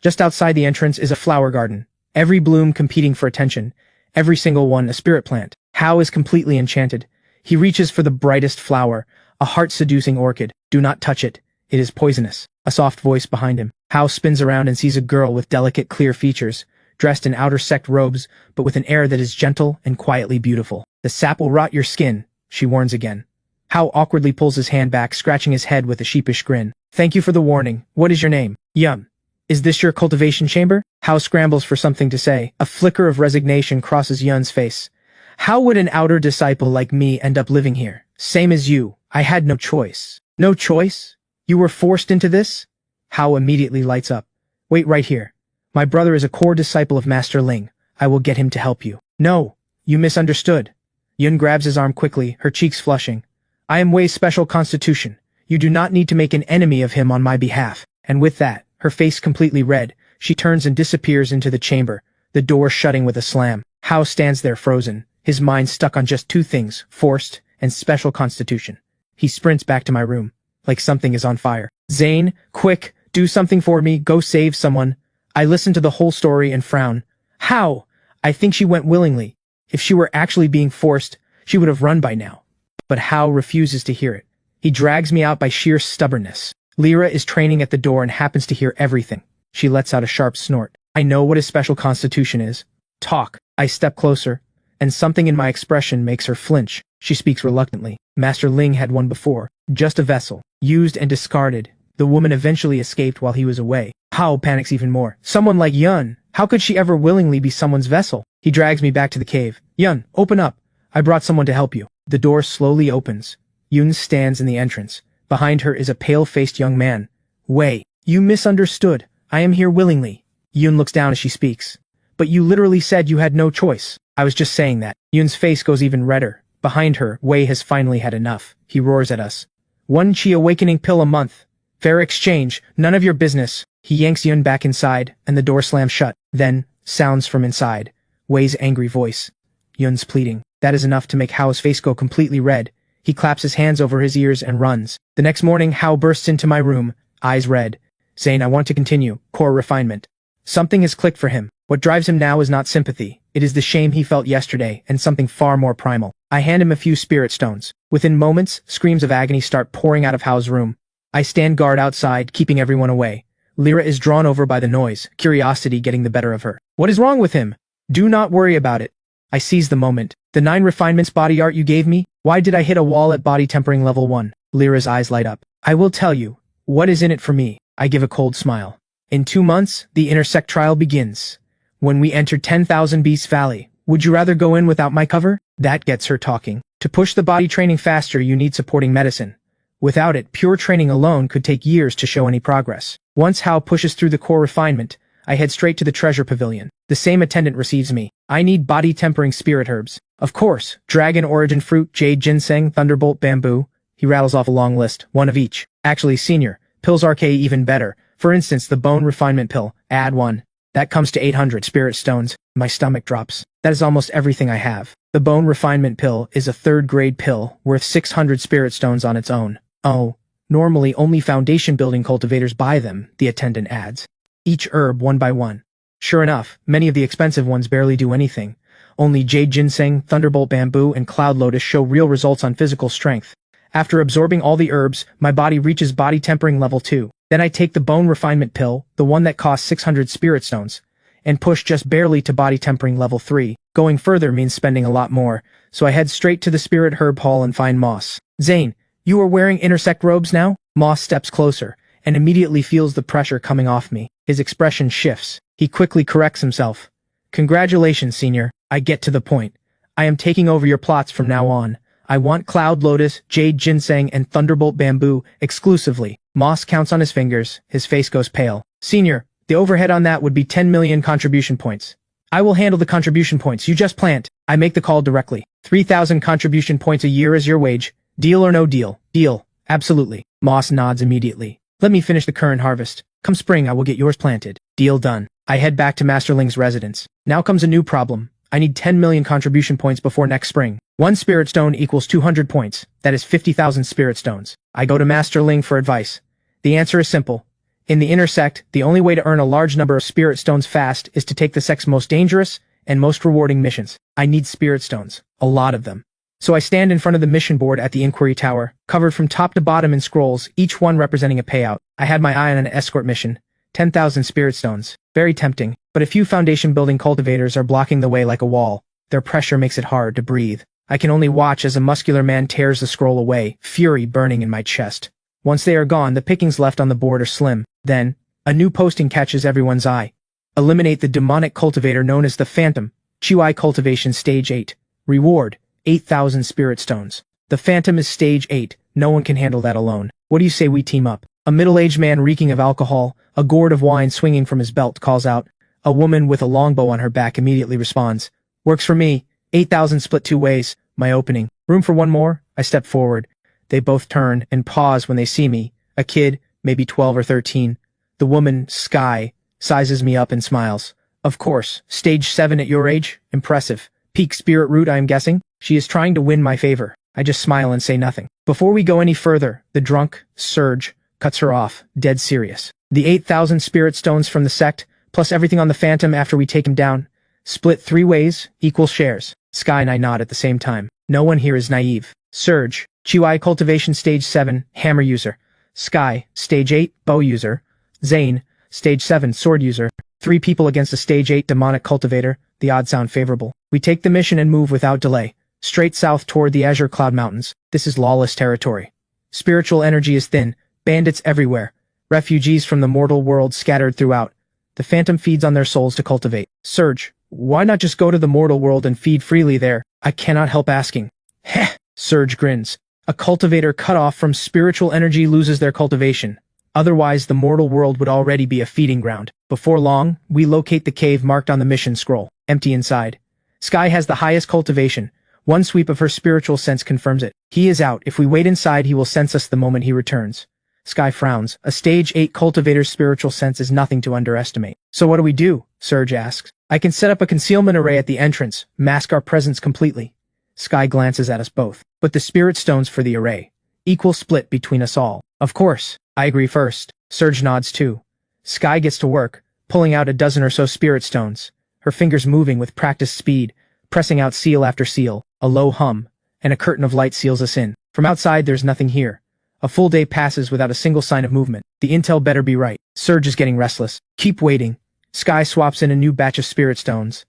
Just outside the entrance is a flower garden, every bloom competing for attention, every single one a spirit plant. Hao is completely enchanted. He reaches for the brightest flower, a heart-seducing orchid. Do not touch it. It is poisonous. A soft voice behind him. Hao spins around and sees a girl with delicate, clear features, dressed in outer sect robes, but with an air that is gentle and quietly beautiful. The sap will rot your skin, she warns again. Hao awkwardly pulls his hand back, scratching his head with a sheepish grin. Thank you for the warning. What is your name? Yum. Is this your cultivation chamber? Hao scrambles for something to say. A flicker of resignation crosses Yun's face. How would an outer disciple like me end up living here? Same as you. I had no choice. No choice? You were forced into this? Hao immediately lights up. Wait right here. My brother is a core disciple of Master Ling. I will get him to help you. No, you misunderstood. Yun grabs his arm quickly, her cheeks flushing. I am Wei's special constitution. You do not need to make an enemy of him on my behalf. And with that, her face completely red, she turns and disappears into the chamber, the door shutting with a slam. Hao stands there frozen, his mind stuck on just two things, forced and special constitution. He sprints back to my room, like something is on fire. Zane, quick, do something for me, go save someone. I listen to the whole story and frown. How? I think she went willingly. If she were actually being forced, she would have run by now. But Hao refuses to hear it. He drags me out by sheer stubbornness. Lyra is training at the door and happens to hear everything. She lets out a sharp snort. I know what his special constitution is. Talk. I step closer, and something in my expression makes her flinch. She speaks reluctantly. Master Ling had one before. Just a vessel. Used and discarded. The woman eventually escaped while he was away. Hao panics even more. Someone like Yun. How could she ever willingly be someone's vessel? He drags me back to the cave. Yun, open up. I brought someone to help you. The door slowly opens. Yun stands in the entrance. Behind her is a pale-faced young man. Wei, you misunderstood. I am here willingly. Yun looks down as she speaks. But you literally said you had no choice. I was just saying that. Yun's face goes even redder. Behind her, Wei has finally had enough. He roars at us. 1 chi awakening pill a month. Fair exchange. None of your business. He yanks Yun back inside, and the door slams shut. Then, sounds from inside. Wei's angry voice. Yun's pleading. That is enough to make Hao's face go completely red. He claps his hands over his ears and runs. The next morning, Hao bursts into my room, eyes red. Zane, I want to continue. Core refinement. Something has clicked for him. What drives him now is not sympathy. It is the shame he felt yesterday, and something far more primal. I hand him a few spirit stones. Within moments, screams of agony start pouring out of Hao's room. I stand guard outside, keeping everyone away. Lyra is drawn over by the noise, curiosity getting the better of her. What is wrong with him? Do not worry about it. I seize the moment. The 9 refinements body art you gave me? Why did I hit a wall at body tempering level 1? Lyra's eyes light up. I will tell you. What is in it for me? I give a cold smile. In 2 months, the inner sect trial begins. When we enter 10,000 Beast Valley, would you rather go in without my cover? That gets her talking. To push the body training faster, you need supporting medicine. Without it, pure training alone could take years to show any progress. Once Hao pushes through the core refinement, I head straight to the treasure pavilion. The same attendant receives me. I need body-tempering spirit herbs. Of course, dragon origin fruit, jade ginseng, thunderbolt bamboo. He rattles off a long list, 1 of each. Actually, senior, pills RK even better. For instance, the bone refinement pill, add 1. That comes to 800 spirit stones. My stomach drops. That is almost everything I have. The bone refinement pill is a 3rd-grade pill, worth 600 spirit stones on its own. Oh, normally only foundation-building cultivators buy them, the attendant adds. Each herb 1 by 1. Sure enough, many of the expensive ones barely do anything. Only jade ginseng, thunderbolt bamboo, and cloud lotus show real results on physical strength. After absorbing all the herbs, my body reaches body tempering level 2. Then I take the bone refinement pill, the one that costs 600 spirit stones, and push just barely to body tempering level 3. Going further means spending a lot more, so I head straight to the spirit herb hall and find Moss. Zane, you are wearing intersect robes now? Moss steps closer, and immediately feels the pressure coming off me. His expression shifts. He quickly corrects himself. Congratulations, senior. I get to the point. I am taking over your plots from now on. I want cloud lotus, jade ginseng, and thunderbolt bamboo exclusively. Moss counts on his fingers. His face goes pale. Senior, the overhead on that would be 10 million contribution points. I will handle the contribution points. You just plant. I make the call directly. 3,000 contribution points a year is your wage. Deal or no deal? Deal. Absolutely. Moss nods immediately. Let me finish the current harvest. Come spring, I will get yours planted. Deal done. I head back to Masterling's residence. Now comes a new problem. I need 10 million contribution points before next spring. 1 spirit stone equals 200 points. That is 50,000 spirit stones. I go to Masterling for advice. The answer is simple. In the inner sect, the only way to earn a large number of spirit stones fast is to take the sect's most dangerous and most rewarding missions. I need spirit stones. A lot of them. So I stand in front of the mission board at the inquiry tower, covered from top to bottom in scrolls, each one representing a payout. I had my eye on an escort mission. 10,000 spirit stones. Very tempting, but a few foundation building cultivators are blocking the way like a wall. Their pressure makes it hard to breathe. I can only watch as a muscular man tears the scroll away, fury burning in my chest. Once they are gone, the pickings left on the board are slim. Then, a new posting catches everyone's eye. Eliminate the demonic cultivator known as the Phantom. Chiwai Cultivation Stage 8. Reward, 8,000 spirit stones. The Phantom is Stage 8. No one can handle that alone. What do you say we team up? A middle-aged man reeking of alcohol, a gourd of wine swinging from his belt, calls out. A woman with a longbow on her back immediately responds. Works for me. 8,000 split 2 ways. My opening. Room for one more? I step forward. They both turn and pause when they see me. A kid, maybe 12 or 13. The woman, Sky, sizes me up and smiles. Of course, stage 7 at your age? Impressive. Peak spirit root, I am guessing? She is trying to win my favor. I just smile and say nothing. Before we go any further, the drunk, Surge, cuts her off, dead serious. The 8,000 spirit stones from the sect, plus everything on the Phantom after we take him down. Split 3 ways, equal shares. Sky and I nod at the same time. No one here is naive. Surge, Chiwai Cultivation Stage 7, Hammer User. Sky, Stage 8, Bow User. Zane, Stage 7, Sword User. 3 people against a Stage 8 Demonic Cultivator. The odds sound favorable. We take the mission and move without delay. Straight south toward the Azure Cloud Mountains. This is lawless territory. Spiritual energy is thin. Bandits everywhere. Refugees from the mortal world scattered throughout. The Phantom feeds on their souls to cultivate. Surge, why not just go to the mortal world and feed freely there? I cannot help asking. Heh! Surge grins. A cultivator cut off from spiritual energy loses their cultivation. Otherwise, the mortal world would already be a feeding ground. Before long, we locate the cave marked on the mission scroll. Empty inside. Sky has the highest cultivation. One sweep of her spiritual sense confirms it. He is out. If we wait inside, he will sense us the moment he returns. Sky frowns. A Stage 8 cultivator's spiritual sense is nothing to underestimate. So what do we do? Surge asks. I can set up a concealment array at the entrance, mask our presence completely. Sky glances at us both. But the spirit stones for the array. Equal split between us all. Of course. I agree first. Surge nods too. Sky gets to work, pulling out a dozen or so spirit stones. Her fingers moving with practiced speed, pressing out seal after seal. A low hum, and a curtain of light seals us in. From outside there's nothing here. A full day passes without a single sign of movement. The intel better be right. Surge is getting restless. Keep waiting. Sky swaps in a new batch of spirit stones.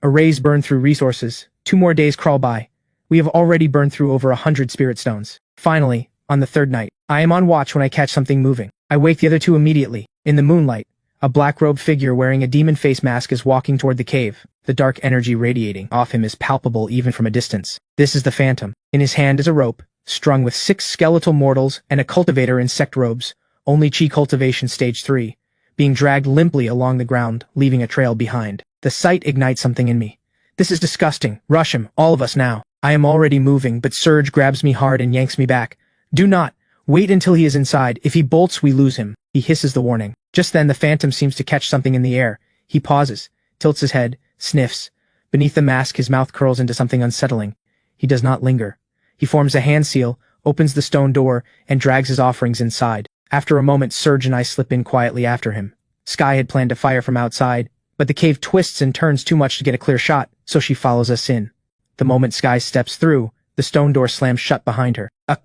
Arrays burn through resources. 2 more days crawl by. We have already burned through over 100 spirit stones. Finally, on the 3rd night, I am on watch when I catch something moving. I wake the other 2 immediately. In the moonlight, a black-robed figure wearing a demon face mask is walking toward the cave. The dark energy radiating off him is palpable even from a distance. This is the Phantom. In his hand is a rope, strung with 6 skeletal mortals and a cultivator in sect robes, only Chi Cultivation Stage 3, being dragged limply along the ground, leaving a trail behind. The sight ignites something in me. This is disgusting. Rush him, all of us now. I am already moving, but Surge grabs me hard and yanks me back. Do not. Wait until he is inside. If he bolts, we lose him. He hisses the warning. Just then the Phantom seems to catch something in the air. He pauses, tilts his head, sniffs. Beneath the mask his mouth curls into something unsettling. He does not linger. He forms a hand seal, opens the stone door, and drags his offerings inside. After a moment Surge and I slip in quietly after him. Sky had planned to fire from outside, but the cave twists and turns too much to get a clear shot, so she follows us in. The moment Sky steps through, the stone door slams shut behind her. A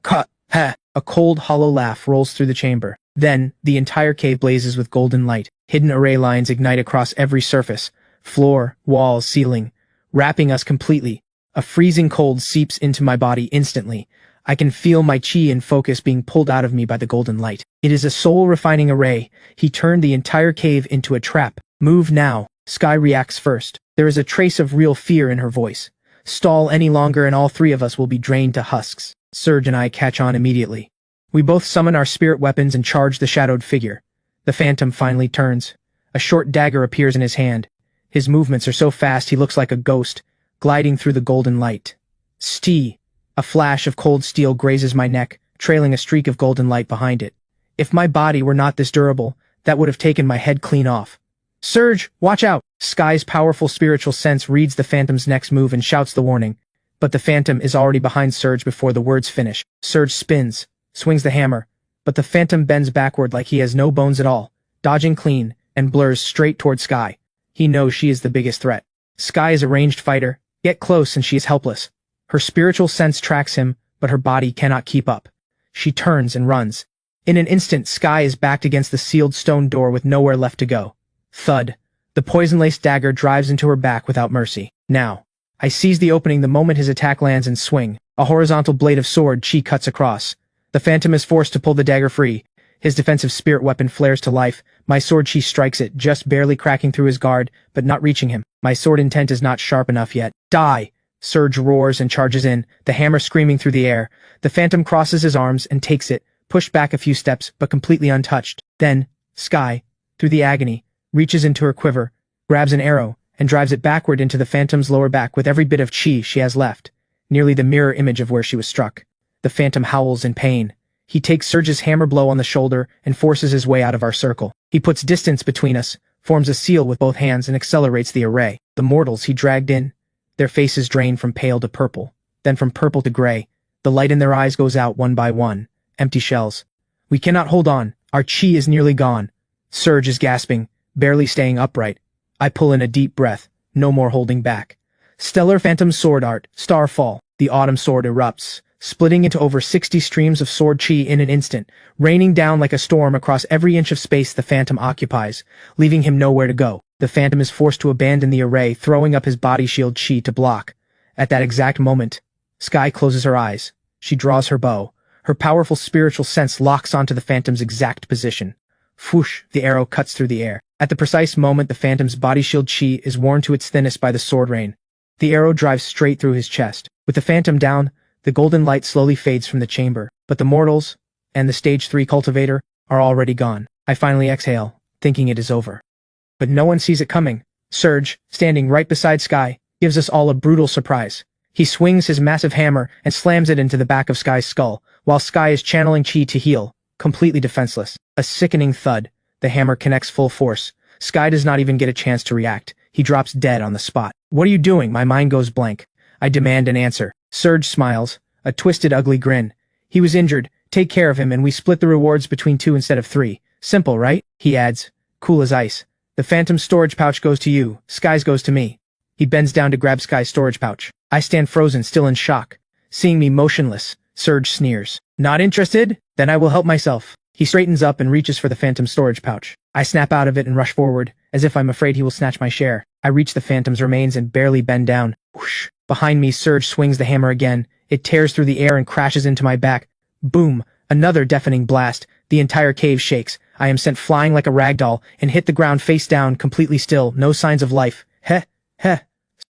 cold, hollow laugh rolls through the chamber. Then, the entire cave blazes with golden light. Hidden array lines ignite across every surface. Floor, walls, ceiling. Wrapping us completely. A freezing cold seeps into my body instantly. I can feel my chi and focus being pulled out of me by the golden light. It is a soul-refining array. He turned the entire cave into a trap. Move now. Sky reacts first. There is a trace of real fear in her voice. Stall any longer and all 3 of us will be drained to husks. Surge and I catch on immediately. We both summon our spirit weapons and charge the shadowed figure. The Phantom finally turns. A short dagger appears in his hand. His movements are so fast he looks like a ghost, gliding through the golden light. Stee! A flash of cold steel grazes my neck, trailing a streak of golden light behind it. If my body were not this durable, that would have taken my head clean off. Surge, watch out! Sky's powerful spiritual sense reads the Phantom's next move and shouts the warning. But the Phantom is already behind Surge before the words finish. Surge spins, swings the hammer, but the Phantom bends backward like he has no bones at all, dodging clean, and blurs straight toward Sky. He knows she is the biggest threat. Sky is a ranged fighter. Get close and she is helpless. Her spiritual sense tracks him, but her body cannot keep up. She turns and runs. In an instant, Sky is backed against the sealed stone door with nowhere left to go. Thud. The poison-laced dagger drives into her back without mercy. Now. I seize the opening the moment his attack lands and swing. A horizontal blade of sword chi cuts across. The Phantom is forced to pull the dagger free. His defensive spirit weapon flares to life. My sword chi strikes it, just barely cracking through his guard, but not reaching him. My sword intent is not sharp enough yet. Die! Surge roars and charges in, the hammer screaming through the air. The Phantom crosses his arms and takes it, pushed back a few steps, but completely untouched. Then, Sky, through the agony, reaches into her quiver, grabs an arrow, and drives it backward into the Phantom's lower back with every bit of chi she has left, nearly the mirror image of where she was struck. The Phantom howls in pain. He takes Surge's hammer blow on the shoulder and forces his way out of our circle. He puts distance between us, forms a seal with both hands and accelerates the array. The mortals he dragged in, their faces drain from pale to purple, then from purple to gray. The light in their eyes goes out one by one. Empty shells. We cannot hold on. Our chi is nearly gone. Surge is gasping, barely staying upright. I pull in a deep breath. No more holding back. Stellar Phantom Sword Art, Starfall. The autumn sword erupts, splitting into over 60 streams of sword chi in an instant, raining down like a storm across every inch of space the Phantom occupies, leaving him nowhere to go. The Phantom is forced to abandon the array, throwing up his body shield chi to block. At that exact moment, Sky closes her eyes. She draws her bow. Her powerful spiritual sense locks onto the Phantom's exact position. Whoosh, the arrow cuts through the air. At the precise moment the Phantom's body shield chi is worn to its thinnest by the sword rain. The arrow drives straight through his chest. With the Phantom down, the golden light slowly fades from the chamber. But the mortals, and the Stage 3 cultivator, are already gone. I finally exhale, thinking it is over. But no one sees it coming. Surge, standing right beside Sky, gives us all a brutal surprise. He swings his massive hammer and slams it into the back of Sky's skull, while Sky is channeling chi to heal, completely defenseless. A sickening thud. The hammer connects full force. Sky does not even get a chance to react. He drops dead on the spot. What are you doing? My mind goes blank. I demand an answer. Surge smiles, a twisted, ugly grin. He was injured. Take care of him and we split the rewards between 2 instead of 3. Simple, right? He adds, cool as ice. The Phantom's storage pouch goes to you. Sky's goes to me. He bends down to grab Sky's storage pouch. I stand frozen, still in shock. Seeing me motionless, Surge sneers. Not interested? Then I will help myself. He straightens up and reaches for the Phantom's storage pouch. I snap out of it and rush forward, as if I'm afraid he will snatch my share. I reach the Phantom's remains and barely bend down. Whoosh. Behind me, Surge swings the hammer again. It tears through the air and crashes into my back. Boom. Another deafening blast. The entire cave shakes. I am sent flying like a ragdoll and hit the ground face down, completely still, no signs of life. Heh. Heh.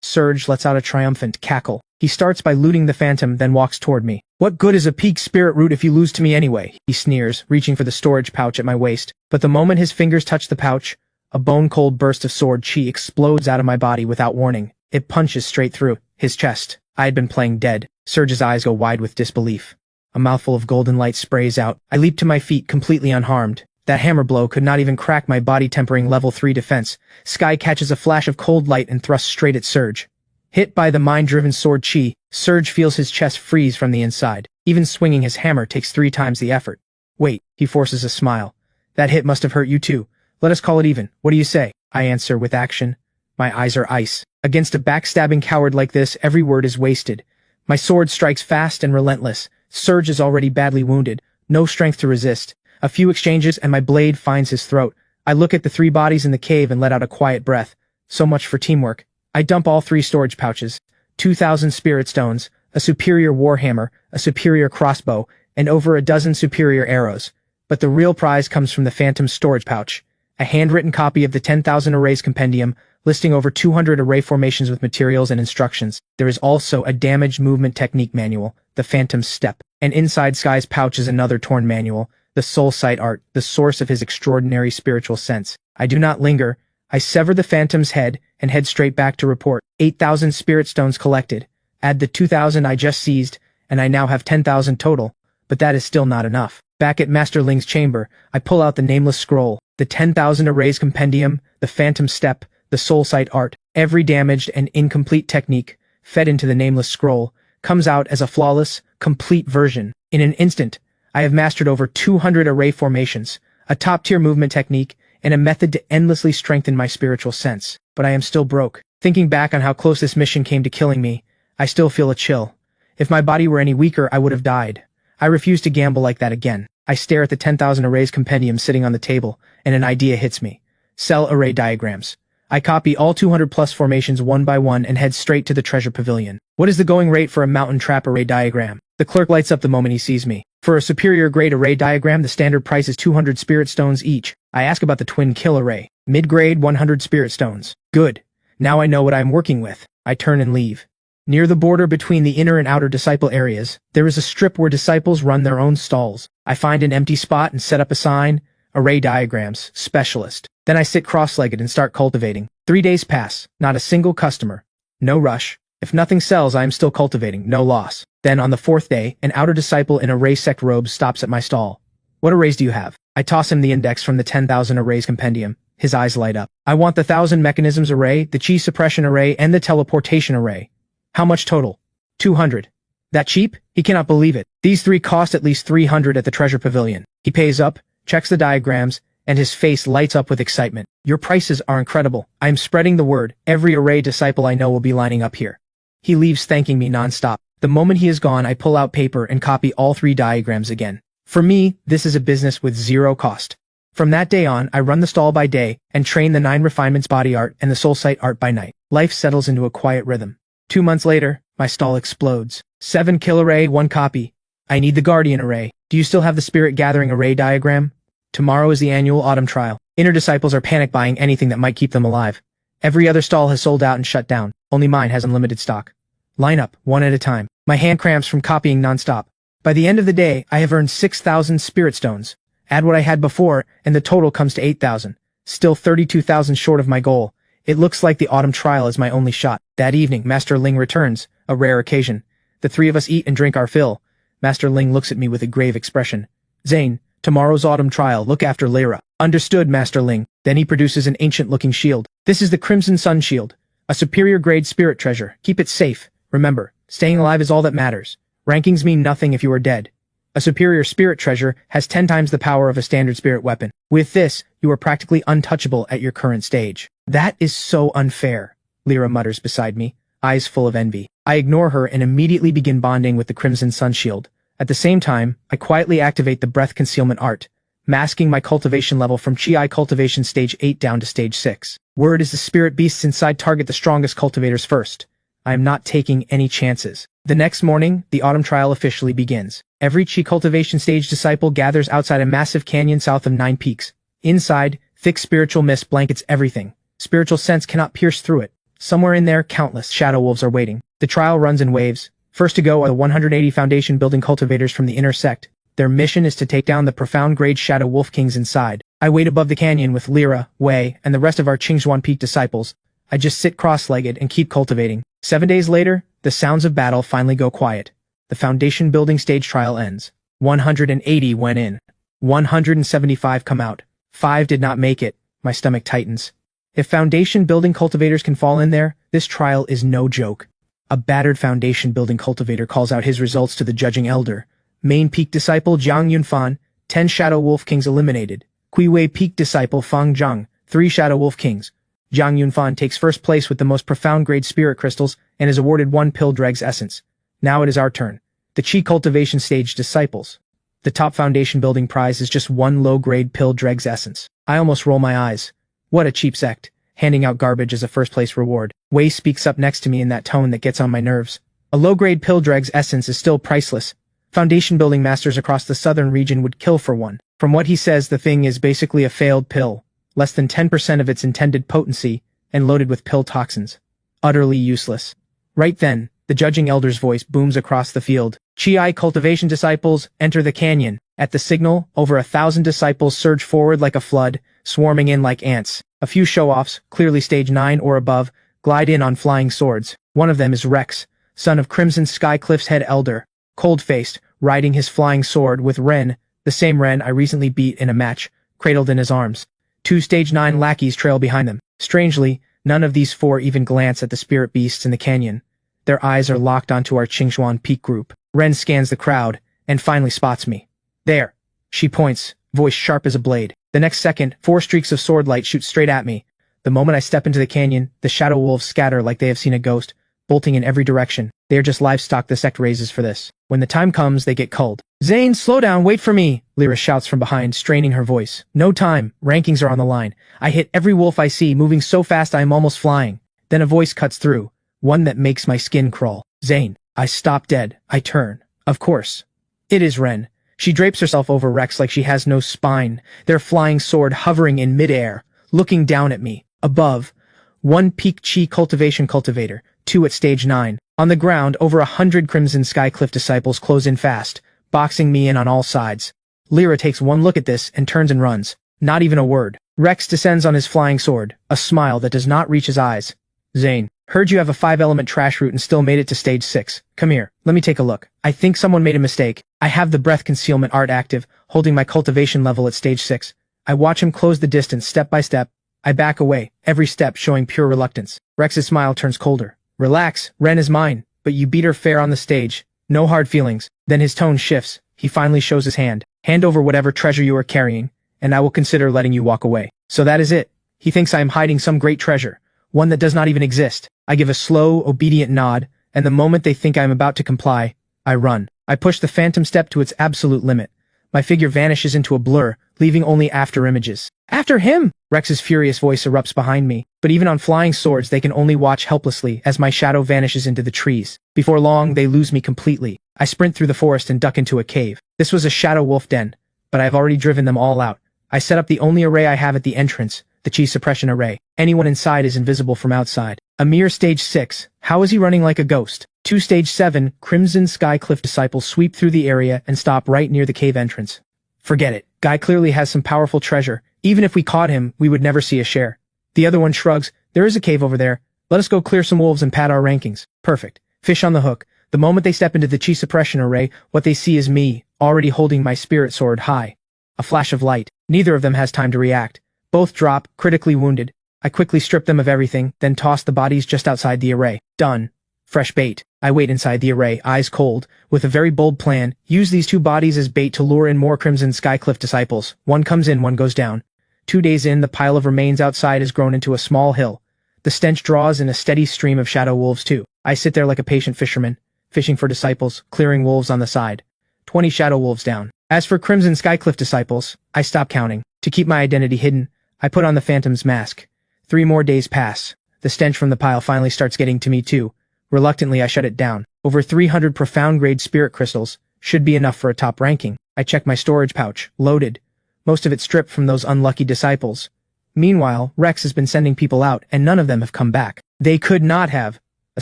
Surge lets out a triumphant cackle. He starts by looting the Phantom, then walks toward me. What good is a peak spirit root if you lose to me anyway? He sneers, reaching for the storage pouch at my waist. But the moment his fingers touch the pouch, a bone-cold burst of sword chi explodes out of my body without warning. It punches straight through his chest. I had been playing dead. Surge's eyes go wide with disbelief. A mouthful of golden light sprays out. I leap to my feet, completely unharmed. That hammer blow could not even crack my body-tempering level 3 defense. Sky catches a flash of cold light and thrusts straight at Surge. Hit by the mind-driven sword chi, Surge feels his chest freeze from the inside. Even swinging his hammer takes 3 times the effort. Wait, he forces a smile. That hit must have hurt you too. Let us call it even. What do you say? I answer with action. My eyes are ice. Against a backstabbing coward like this, every word is wasted. My sword strikes fast and relentless. Surge is already badly wounded. No strength to resist. A few exchanges and my blade finds his throat. I look at the 3 bodies in the cave and let out a quiet breath. So much for teamwork. I dump all 3 storage pouches, 2,000 spirit stones, a superior warhammer, a superior crossbow, and over a dozen superior arrows. But the real prize comes from the Phantom's storage pouch. A handwritten copy of the 10,000 Arrays Compendium, listing over 200 array formations with materials and instructions. There is also a damaged movement technique manual, the Phantom's Step. And inside Sky's pouch is another torn manual, the Soul Sight Art, the source of his extraordinary spiritual sense. I do not linger. I sever the Phantom's head and head straight back to report. 8,000 spirit stones collected. Add the 2,000 I just seized, and I now have 10,000 total. But that is still not enough. Back at Master Ling's chamber, I pull out the nameless scroll. The 10,000 arrays compendium, the phantom step, the soul sight art, every damaged and incomplete technique, fed into the nameless scroll, comes out as a flawless, complete version. In an instant, I have mastered over 200 array formations, a top-tier movement technique, and a method to endlessly strengthen my spiritual sense. But I am still broke. Thinking back on how close this mission came to killing me, I still feel a chill. If my body were any weaker, I would have died. I refuse to gamble like that again. I stare at the 10,000 arrays compendium sitting on the table, and an idea hits me. Sell array diagrams. I copy all 200 plus formations one by one and head straight to the treasure pavilion. What is the going rate for a mountain trap array diagram? The clerk lights up the moment he sees me. For a superior grade array diagram, the standard price is 200 spirit stones each. I ask about the twin kill array. Mid-grade 100 spirit stones. Good. Now I know what I am working with. I turn and leave. Near the border between the inner and outer disciple areas, there is a strip where disciples run their own stalls. I find an empty spot and set up a sign, Array Diagrams, Specialist. Then I sit cross-legged and start cultivating. 3 days pass, not a single customer. No rush. If nothing sells, I am still cultivating, no loss. Then on the 4th day, an outer disciple in array sect robes stops at my stall. What arrays do you have? I toss him the index from the 10,000 arrays compendium. His eyes light up. I want the 1,000 mechanisms array, the chi suppression array, and the teleportation array. How much total? 200. That cheap? He cannot believe it. These 3 cost at least 300 at the treasure pavilion. He pays up, checks the diagrams, and his face lights up with excitement. Your prices are incredible. I am spreading the word. Every array disciple I know will be lining up here. He leaves thanking me nonstop. The moment he is gone, I pull out paper and copy all 3 diagrams again. For me, this is a business with 0 cost. From that day on, I run the stall by day and train the 9 refinements body art and the soul sight art by night. Life settles into a quiet rhythm. 2 months later, my stall explodes. 7 kill array, 1 copy. I need the guardian array. Do you still have the spirit gathering array diagram? Tomorrow is the annual autumn trial. Inner disciples are panic buying anything that might keep them alive. Every other stall has sold out and shut down. Only mine has unlimited stock. Line up, one at a time. My hand cramps from copying nonstop. By the end of the day, I have earned 6,000 spirit stones. Add what I had before, and the total comes to 8,000. Still 32,000 short of my goal. It looks like the autumn trial is my only shot. That evening, Master Ling returns, a rare occasion. The 3 of us eat and drink our fill. Master Ling looks at me with a grave expression. Zane, tomorrow's autumn trial, look after Lyra. Understood, Master Ling. Then he produces an ancient-looking shield. This is the Crimson Sun Shield. A superior-grade spirit treasure. Keep it safe. Remember, staying alive is all that matters. Rankings mean nothing if you are dead. A superior spirit treasure has 10 times the power of a standard spirit weapon. With this, you are practically untouchable at your current stage. That is so unfair, Lyra mutters beside me, eyes full of envy. I ignore her and immediately begin bonding with the Crimson Sun Shield. At the same time, I quietly activate the breath concealment art, masking my cultivation level from Chi cultivation stage 8 down to stage 6. Word is the spirit beasts inside target the strongest cultivators first. I am not taking any chances. The next morning, the autumn trial officially begins. Every Chi cultivation stage disciple gathers outside a massive canyon south of 9 peaks. Inside, thick spiritual mist blankets everything. Spiritual sense cannot pierce through it. Somewhere in there, countless shadow wolves are waiting. The trial runs in waves. First to go are the 180 foundation building cultivators from the inner sect. Their mission is to take down the profound grade shadow wolf kings inside. I wait above the canyon with Lyra, Wei, and the rest of our Qingzhuan Peak disciples. I just sit cross-legged and keep cultivating. 7 days later, the sounds of battle finally go quiet. The foundation building stage trial ends. 180 went in. 175 come out. 5 did not make it. My stomach tightens. If foundation building cultivators can fall in there, this trial is no joke. A battered foundation building cultivator calls out his results to the judging elder. Main peak disciple Jiang Yunfan, 10 shadow wolf kings eliminated. Kuiwei peak disciple Fang Zhang, 3 shadow wolf kings. Jiang Yunfan takes first place with the most profound grade spirit crystals and is awarded 1 pill dregs essence. Now it is our turn. The Chi cultivation stage disciples. The top foundation building prize is just 1 low-grade pill dregs essence. I almost roll my eyes. What a cheap sect, handing out garbage as a first-place reward. Wei speaks up next to me in that tone that gets on my nerves. A low-grade pill dregs essence is still priceless. Foundation building masters across the southern region would kill for one. From what he says, the thing is basically a failed pill. Less than 10% of its intended potency, and loaded with pill toxins. Utterly useless. Right then, the judging elder's voice booms across the field. Chi cultivation disciples, enter the canyon. At the signal, over 1,000 disciples surge forward like a flood, swarming in like ants. A few show-offs, clearly stage 9 or above, glide in on flying swords. One of them is Rex, son of Crimson Skycliff's head elder, cold-faced, riding his flying sword with Ren, the same Ren I recently beat in a match, cradled in his arms. 2 stage 9 lackeys trail behind them. Strangely, none of these 4 even glance at the spirit beasts in the canyon. Their eyes are locked onto our Qingxuan peak group. Ren scans the crowd, and finally spots me. There. She points, voice sharp as a blade. The next second, 4 streaks of sword light shoot straight at me. The moment I step into the canyon, the shadow wolves scatter like they have seen a ghost, bolting in every direction. They are just livestock the sect raises for this. When the time comes, they get culled. Zane, slow down, wait for me, Lyra shouts from behind, straining her voice. No time, rankings are on the line. I hit every wolf I see, moving so fast I am almost flying. Then a voice cuts through, one that makes my skin crawl. Zane. I stop dead. I turn. Of course. It is Ren. She drapes herself over Rex like she has no spine, their flying sword hovering in midair, looking down at me. Above, 1 peak chi cultivator, 2 at stage 9. On the ground, over 100 Crimson Skycliff disciples close in fast, boxing me in on all sides. Lyra takes one look at this and turns and runs. Not even a word. Rex descends on his flying sword, a smile that does not reach his eyes. Zane, heard you have a 5-element trash route and still made it to stage 6. Come here, let me take a look. I think someone made a mistake. I have the breath concealment art active, holding my cultivation level at stage 6. I watch him close the distance step by step. I back away, every step showing pure reluctance. Rex's smile turns colder. Relax, Ren is mine, but you beat her fair on the stage. No hard feelings. Then his tone shifts. He finally shows his hand. Hand over whatever treasure you are carrying, and I will consider letting you walk away. So that is it. He thinks I am hiding some great treasure, one that does not even exist. I give a slow, obedient nod, and the moment they think I am about to comply, I run. I push the phantom step to its absolute limit. My figure vanishes into a blur, leaving only after images. After him! Rex's furious voice erupts behind me, but even on flying swords they can only watch helplessly as my shadow vanishes into the trees. Before long, they lose me completely. I sprint through the forest and duck into a cave. This was a shadow wolf den, but I have already driven them all out. I set up the only array I have at the entrance, the chi suppression array. Anyone inside is invisible from outside. A mere stage 6. How is he running like a ghost? 2 stage 7, Crimson Skycliff disciples sweep through the area and stop right near the cave entrance. Forget it. Guy clearly has some powerful treasure. Even if we caught him, we would never see a share. The other one shrugs. There is a cave over there. Let us go clear some wolves and pad our rankings. Perfect. Fish on the hook. The moment they step into the chi suppression array, what they see is me, already holding my spirit sword high. A flash of light. Neither of them has time to react. Both drop, critically wounded. I quickly strip them of everything, then toss the bodies just outside the array. Done. Fresh bait. I wait inside the array, eyes cold, with a very bold plan. Use these 2 bodies as bait to lure in more Crimson Skycliff disciples. One comes in, one goes down. 2 days in, the pile of remains outside has grown into a small hill. The stench draws in a steady stream of shadow wolves too. I sit there like a patient fisherman, fishing for disciples, clearing wolves on the side. 20 shadow wolves down. As for Crimson Skycliff disciples, I stop counting. To keep my identity hidden, I put on the Phantom's mask. 3 more days pass. The stench from the pile finally starts getting to me too. Reluctantly, I shut it down. Over 300 profound-grade spirit crystals should be enough for a top ranking. I check my storage pouch, loaded. Most of it stripped from those unlucky disciples. Meanwhile, Rex has been sending people out, and none of them have come back. They could not have. A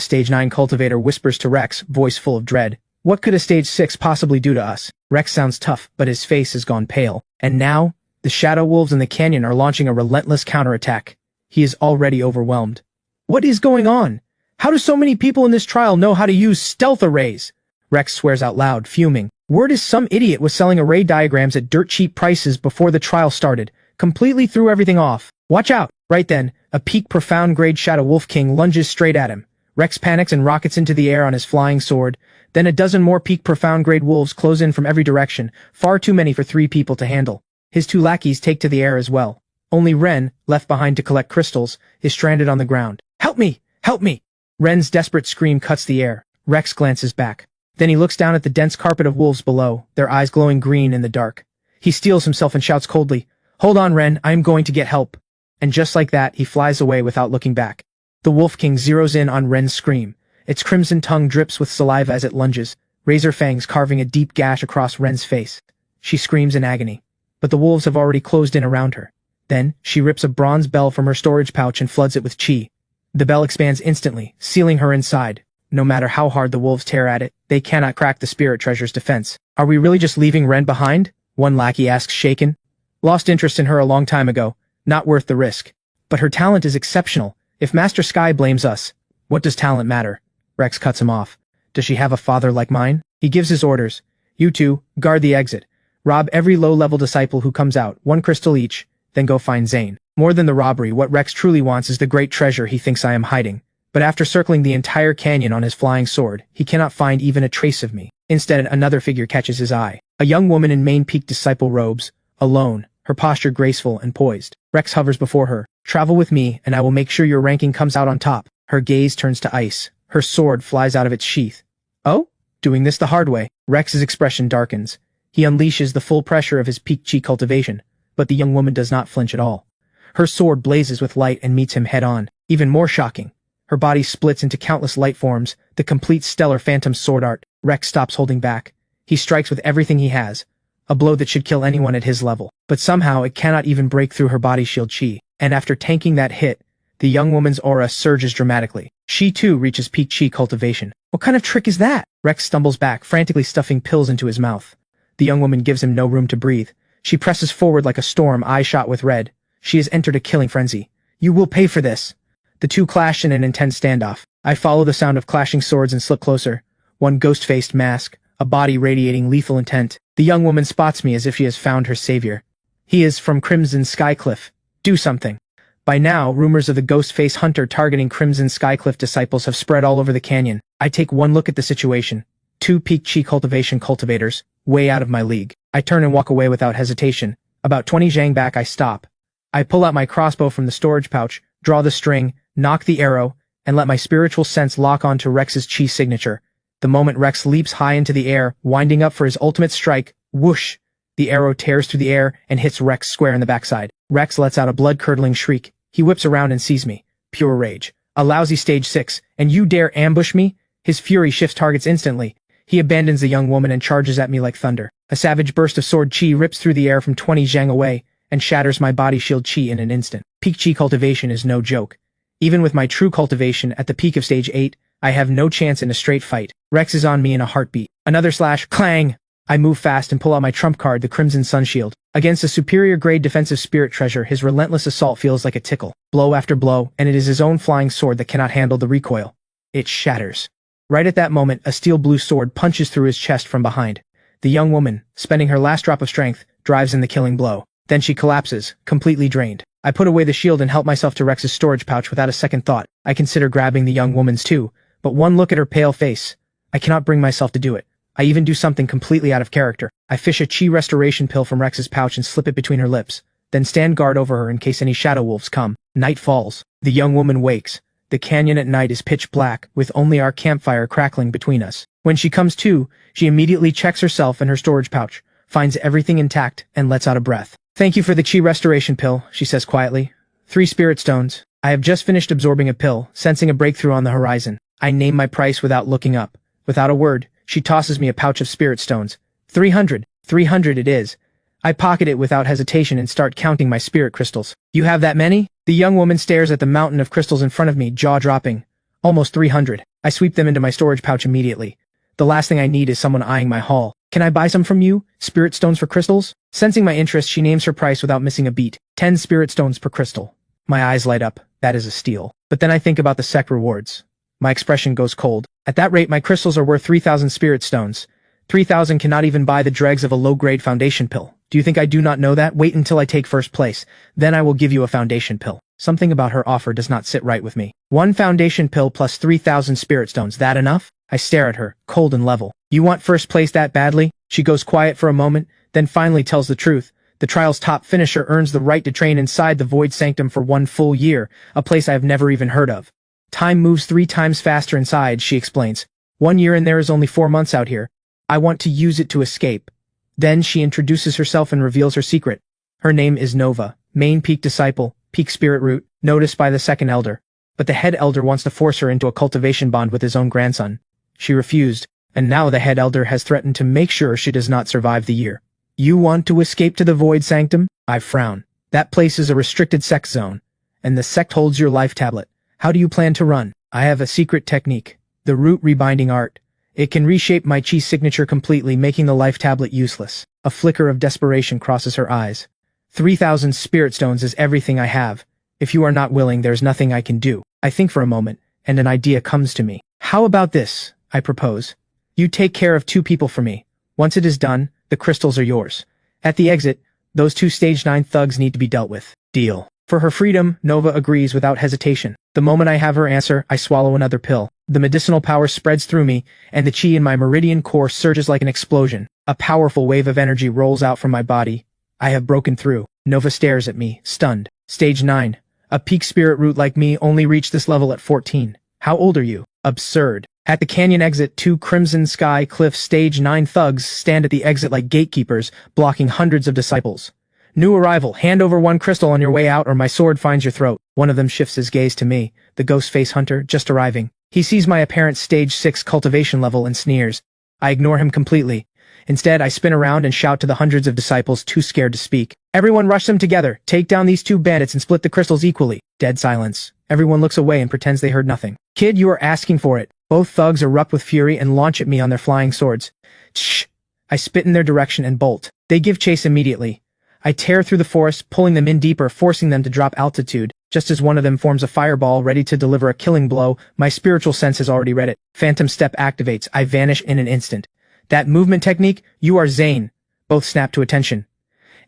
stage 9 cultivator whispers to Rex, voice full of dread. What could a stage 6 possibly do to us? Rex sounds tough, but his face has gone pale. And now, the shadow wolves in the canyon are launching a relentless counterattack. He is already overwhelmed. What is going on? How do so many people in this trial know how to use stealth arrays? Rex swears out loud, fuming. Word is some idiot was selling array diagrams at dirt cheap prices before the trial started. Completely threw everything off. Watch out! Right then, a peak profound grade shadow wolf king lunges straight at him. Rex panics and rockets into the air on his flying sword. Then a dozen more peak profound grade wolves close in from every direction, far too many for 3 people to handle. His 2 lackeys take to the air as well. Only Ren, left behind to collect crystals, is stranded on the ground. Help me! Help me! Ren's desperate scream cuts the air. Rex glances back. Then he looks down at the dense carpet of wolves below, their eyes glowing green in the dark. He steels himself and shouts coldly, "Hold on, Ren, I am going to get help." And just like that, he flies away without looking back. The Wolf King zeroes in on Ren's scream. Its crimson tongue drips with saliva as it lunges, razor fangs carving a deep gash across Ren's face. She screams in agony. But the wolves have already closed in around her. Then, she rips a bronze bell from her storage pouch and floods it with chi. The bell expands instantly, sealing her inside. No matter how hard the wolves tear at it, they cannot crack the spirit treasure's defense. Are we really just leaving Ren behind? One lackey asks, shaken. Lost interest in her a long time ago. Not worth the risk. But her talent is exceptional. If Master Sky blames us, what does talent matter? Rex cuts him off. Does she have a father like mine? He gives his orders. You two, guard the exit. Rob every low-level disciple who comes out, 1 crystal each. then go find Zane. More than the robbery, what Rex truly wants is the great treasure he thinks I am hiding. But after circling the entire canyon on his flying sword, he cannot find even a trace of me. Instead, another figure catches his eye. A young woman in main peak disciple robes, alone, her posture graceful and poised. Rex hovers before her. Travel with me, and I will make sure your ranking comes out on top. Her gaze turns to ice. Her sword flies out of its sheath. Oh? Doing this the hard way. Rex's expression darkens. He unleashes the full pressure of his peak chi cultivation, but the young woman does not flinch at all. Her sword blazes with light and meets him head-on. Even more shocking, her body splits into countless light forms, the complete stellar phantom sword art. Rex stops holding back. He strikes with everything he has, a blow that should kill anyone at his level. But somehow it cannot even break through her body shield chi, and after tanking that hit, the young woman's aura surges dramatically. She too reaches peak chi cultivation. What kind of trick is that? Rex stumbles back, frantically stuffing pills into his mouth. The young woman gives him no room to breathe. She presses forward like a storm, eye shot with red. She has entered a killing frenzy. You will pay for this. The two clash in an intense standoff. I follow the sound of clashing swords and slip closer. One ghost-faced mask, a body radiating lethal intent. The young woman spots me as if she has found her savior. He is from Crimson Skycliff. Do something. By now, rumors of the ghost-face hunter targeting Crimson Skycliff disciples have spread all over the canyon. I take one look at the situation. Two peak chi cultivation cultivators, way out of my league. I turn and walk away without hesitation. About 20 zhang back I stop. I pull out my crossbow from the storage pouch, draw the string, knock the arrow, and let my spiritual sense lock onto Rex's chi signature. The moment Rex leaps high into the air, winding up for his ultimate strike, whoosh! The arrow tears through the air and hits Rex square in the backside. Rex lets out a blood-curdling shriek. He whips around and sees me. Pure rage. A lousy stage 6, and you dare ambush me? His fury shifts targets instantly. He abandons the young woman and charges at me like thunder. A savage burst of sword chi rips through the air from 20 zhang away, and shatters my body shield chi in an instant. Peak chi cultivation is no joke. Even with my true cultivation at the peak of stage 8, I have no chance in a straight fight. Rex is on me in a heartbeat. Another slash, clang! I move fast and pull out my trump card, the Crimson Sun Shield. Against a superior grade defensive spirit treasure, his relentless assault feels like a tickle. Blow after blow, and it is his own flying sword that cannot handle the recoil. It shatters. Right at that moment, a steel blue sword punches through his chest from behind. The young woman, spending her last drop of strength, drives in the killing blow. Then she collapses, completely drained. I put away the shield and help myself to Rex's storage pouch without a second thought. I consider grabbing the young woman's too, but one look at her pale face. I cannot bring myself to do it. I even do something completely out of character. I fish a chi restoration pill from Rex's pouch and slip it between her lips, then stand guard over her in case any shadow wolves come. Night falls. The young woman wakes. The canyon at night is pitch black, with only our campfire crackling between us. When she comes to, she immediately checks herself and her storage pouch, finds everything intact, and lets out a breath. Thank you for the chi restoration pill, she says quietly. 3 spirit stones. I have just finished absorbing a pill, sensing a breakthrough on the horizon. I name my price without looking up. Without a word, she tosses me a pouch of spirit stones. 300. 300 it is. I pocket it without hesitation and start counting my spirit crystals. You have that many? The young woman stares at the mountain of crystals in front of me, jaw dropping. Almost 300. I sweep them into my storage pouch immediately. The last thing I need is someone eyeing my haul. Can I buy some from you? Spirit stones for crystals? Sensing my interest, she names her price without missing a beat. 10 spirit stones per crystal. My eyes light up. That is a steal. But then I think about the Sect rewards. My expression goes cold. At that rate, my crystals are worth 3,000 spirit stones. 3,000 cannot even buy the dregs of a low-grade foundation pill. Do you think I do not know that? Wait until I take first place. Then I will give you a foundation pill. Something about her offer does not sit right with me. 1 foundation pill plus 3,000 spirit stones. That enough? I stare at her, cold and level. You want first place that badly? She goes quiet for a moment, then finally tells the truth. The trial's top finisher earns the right to train inside the Void Sanctum for 1 full year, a place I have never even heard of. Time moves 3 times faster inside, she explains. 1 year in there is only 4 months out here. I want to use it to escape. Then she introduces herself and reveals her secret. Her name is Nova, main peak disciple, peak spirit root, noticed by the second elder. But the head elder wants to force her into a cultivation bond with his own grandson. She refused, and now the head elder has threatened to make sure she does not survive the year. You want to escape to the Void Sanctum? I frown. That place is a restricted Sect zone, and the Sect holds your life tablet. How do you plan to run? I have a secret technique, the root rebinding art. It can reshape my chi signature completely, making the life tablet useless. A flicker of desperation crosses her eyes. 3,000 spirit stones is everything I have. If you are not willing, there's nothing I can do. I think for a moment, and an idea comes to me. How about this? I propose. You take care of 2 people for me. Once it is done, the crystals are yours. At the exit, Those two stage 9 thugs need to be dealt with. Deal. For her freedom, Nova agrees without hesitation. The moment I have her answer, I swallow another pill. The medicinal power spreads through me, and the chi in my meridian core surges like an explosion. A powerful wave of energy rolls out from my body. I have broken through. Nova stares at me, stunned. Stage 9. A peak spirit root like me only reached this level at 14. How old are you? Absurd. At the canyon exit, two Crimson Sky Cliff Stage 9 thugs stand at the exit like gatekeepers, blocking hundreds of disciples. New arrival, hand over 1 crystal on your way out or my sword finds your throat. One of them shifts his gaze to me, the ghost face hunter, just arriving. He sees my apparent stage 6 cultivation level and sneers. I ignore him completely. Instead, I spin around and shout to the hundreds of disciples too scared to speak. Everyone rush them together, take down these 2 bandits and split the crystals equally. Dead silence. Everyone looks away and pretends they heard nothing. Kid, you are asking for it. Both thugs erupt with fury and launch at me on their flying swords. Shh! I spit in their direction and bolt. They give chase immediately. I tear through the forest, pulling them in deeper, forcing them to drop altitude. Just as one of them forms a fireball ready to deliver a killing blow, my spiritual sense has already read it. Phantom step activates. I vanish in an instant. That movement technique, you are Zane. Both snap to attention.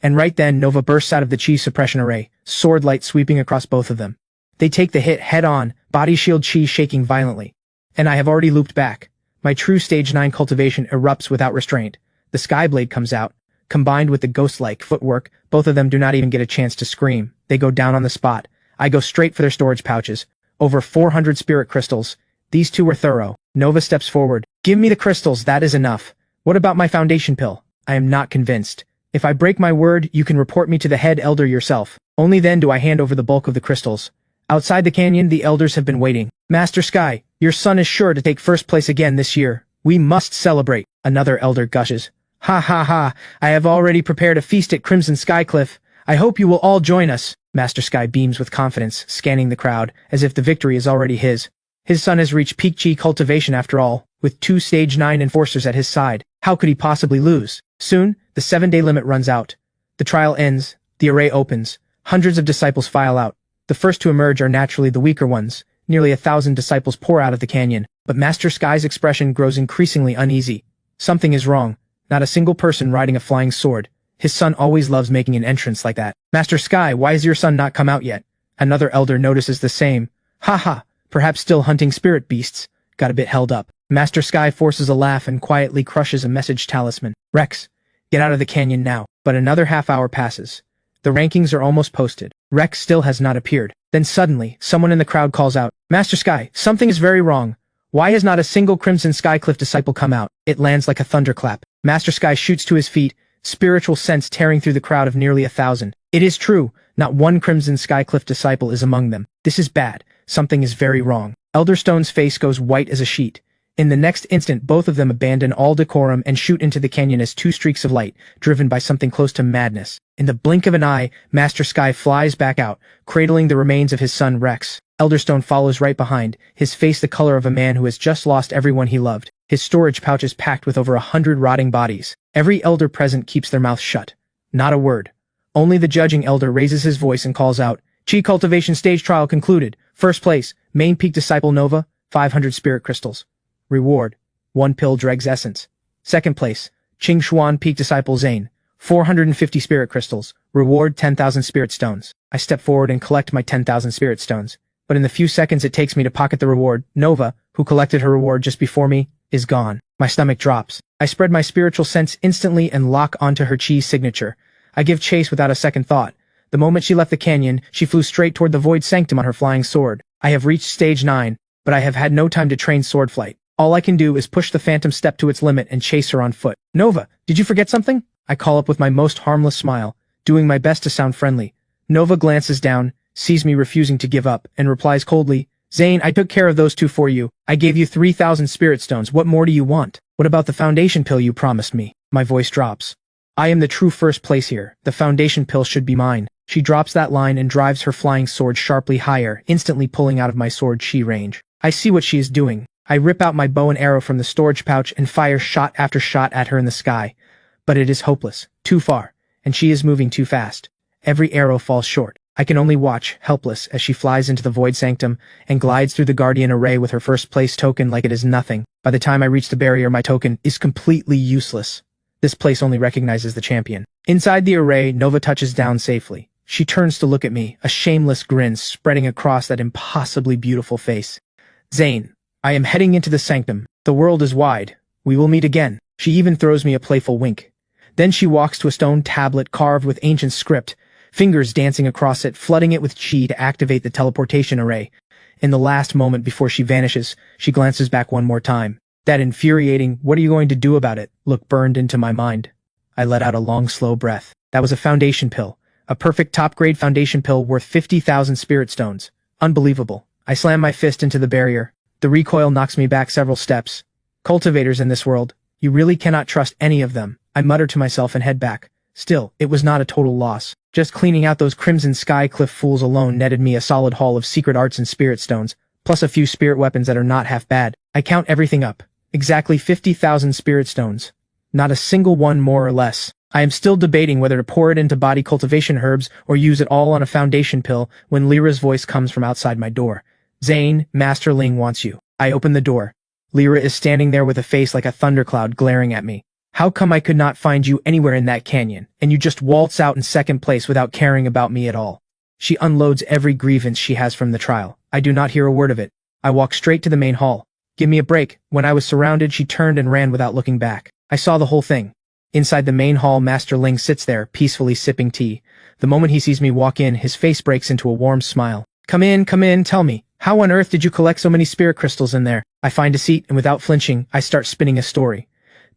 And right then, Nova bursts out of the chi suppression array, sword light sweeping across both of them. They take the hit head on, body shield chi shaking violently. And I have already looped back. My true stage 9 cultivation erupts without restraint. The Skyblade comes out. Combined with the ghost-like footwork, both of them do not even get a chance to scream. They go down on the spot. I go straight for their storage pouches. Over 400 spirit crystals. These two were thorough. Nova steps forward. Give me the crystals, that is enough. What about my foundation pill? I am not convinced. If I break my word, you can report me to the head elder yourself. Only then do I hand over the bulk of the crystals. Outside the canyon, the elders have been waiting. Master Sky, your son is sure to take first place again this year. We must celebrate. Another elder gushes. Ha ha ha, I have already prepared a feast at Crimson Skycliff. I hope you will all join us. Master Sky beams with confidence, scanning the crowd, as if the victory is already his. His son has reached peak chi cultivation after all, with 2 stage 9 enforcers at his side. How could he possibly lose? Soon, the 7-day limit runs out. The trial ends, the array opens, hundreds of disciples file out. The first to emerge are naturally the weaker ones. Nearly 1,000 disciples pour out of the canyon, but Master Sky's expression grows increasingly uneasy. Something is wrong. Not a single person riding a flying sword. His son always loves making an entrance like that. Master Sky, why has your son not come out yet? Another elder notices the same. Ha ha, perhaps still hunting spirit beasts. Got a bit held up. Master Sky forces a laugh and quietly crushes a message talisman. Rex, get out of the canyon now. But another half hour passes. The rankings are almost posted. Rex still has not appeared. Then suddenly, someone in the crowd calls out, Master Sky, something is very wrong. Why has not a single Crimson Skycliff disciple come out? It lands like a thunderclap. Master Sky shoots to his feet, spiritual sense tearing through the crowd of nearly 1,000. It is true, not one Crimson Skycliff disciple is among them. This is bad. Something is very wrong. Elderstone's face goes white as a sheet. In the next instant, both of them abandon all decorum and shoot into the canyon as 2 streaks of light, driven by something close to madness. In the blink of an eye, Master Sky flies back out, cradling the remains of his son Rex. Elderstone follows right behind, his face the color of a man who has just lost everyone he loved. His storage pouch is packed with over 100 rotting bodies. Every elder present keeps their mouth shut. Not a word. Only the judging elder raises his voice and calls out, Chi cultivation stage trial concluded. First place, main peak disciple Nova, 500 spirit crystals. Reward, 1 pill dregs essence. Second place, Qing Xuan peak disciple Zane, 450 spirit crystals. Reward, 10,000 spirit stones. I step forward and collect my 10,000 spirit stones. But in the few seconds it takes me to pocket the reward, Nova, who collected her reward just before me, is gone. My stomach drops. I spread my spiritual sense instantly and lock onto her chi signature. I give chase without a second thought. The moment she left the canyon, she flew straight toward the void sanctum on her flying sword. I have reached stage 9, but I have had no time to train sword flight. All I can do is push the phantom step to its limit and chase her on foot. Nova, did you forget something? I call up with my most harmless smile, doing my best to sound friendly. Nova glances down, sees me refusing to give up, and replies coldly, Zane, I took care of those 2 for you. I gave you 3,000 spirit stones. What more do you want? What about the foundation pill you promised me? My voice drops. I am the true first place here. The foundation pill should be mine. She drops that line and drives her flying sword sharply higher, instantly pulling out of my sword chi range. I see what she is doing. I rip out my bow and arrow from the storage pouch and fire shot after shot at her in the sky. But it is hopeless. Too far. And she is moving too fast. Every arrow falls short. I can only watch, helpless, as she flies into the void sanctum and glides through the guardian array with her first place token like it is nothing. By the time I reach the barrier, my token is completely useless. This place only recognizes the champion. Inside the array, Nova touches down safely. She turns to look at me, a shameless grin spreading across that impossibly beautiful face. Zane, I am heading into the sanctum. The world is wide. We will meet again. She even throws me a playful wink. Then she walks to a stone tablet carved with ancient script, fingers dancing across it, flooding it with chi to activate the teleportation array. In the last moment before she vanishes, she glances back one more time. That infuriating, "What are you going to do about it?" look burned into my mind. I let out a long, slow breath. That was a foundation pill. A perfect top-grade foundation pill worth 50,000 spirit stones. Unbelievable. I slam my fist into the barrier. The recoil knocks me back several steps. Cultivators in this world. You really cannot trust any of them. I mutter to myself and head back. Still, it was not a total loss. Just cleaning out those Crimson Sky Cliff fools alone netted me a solid haul of secret arts and spirit stones, plus a few spirit weapons that are not half bad. I count everything up. Exactly 50,000 spirit stones. Not a single one more or less. I am still debating whether to pour it into body cultivation herbs or use it all on a foundation pill when Lyra's voice comes from outside my door. Zane, Master Ling wants you. I open the door. Lyra is standing there with a face like a thundercloud glaring at me. How come I could not find you anywhere in that canyon, and you just waltz out in second place without caring about me at all? She unloads every grievance she has from the trial. I do not hear a word of it. I walk straight to the main hall. Give me a break. When I was surrounded, she turned and ran without looking back. I saw the whole thing. Inside the main hall, Master Ling sits there, peacefully sipping tea. The moment he sees me walk in, his face breaks into a warm smile. Come in, tell me. How on earth did you collect so many spirit crystals in there? I find a seat, and without flinching, I start spinning a story,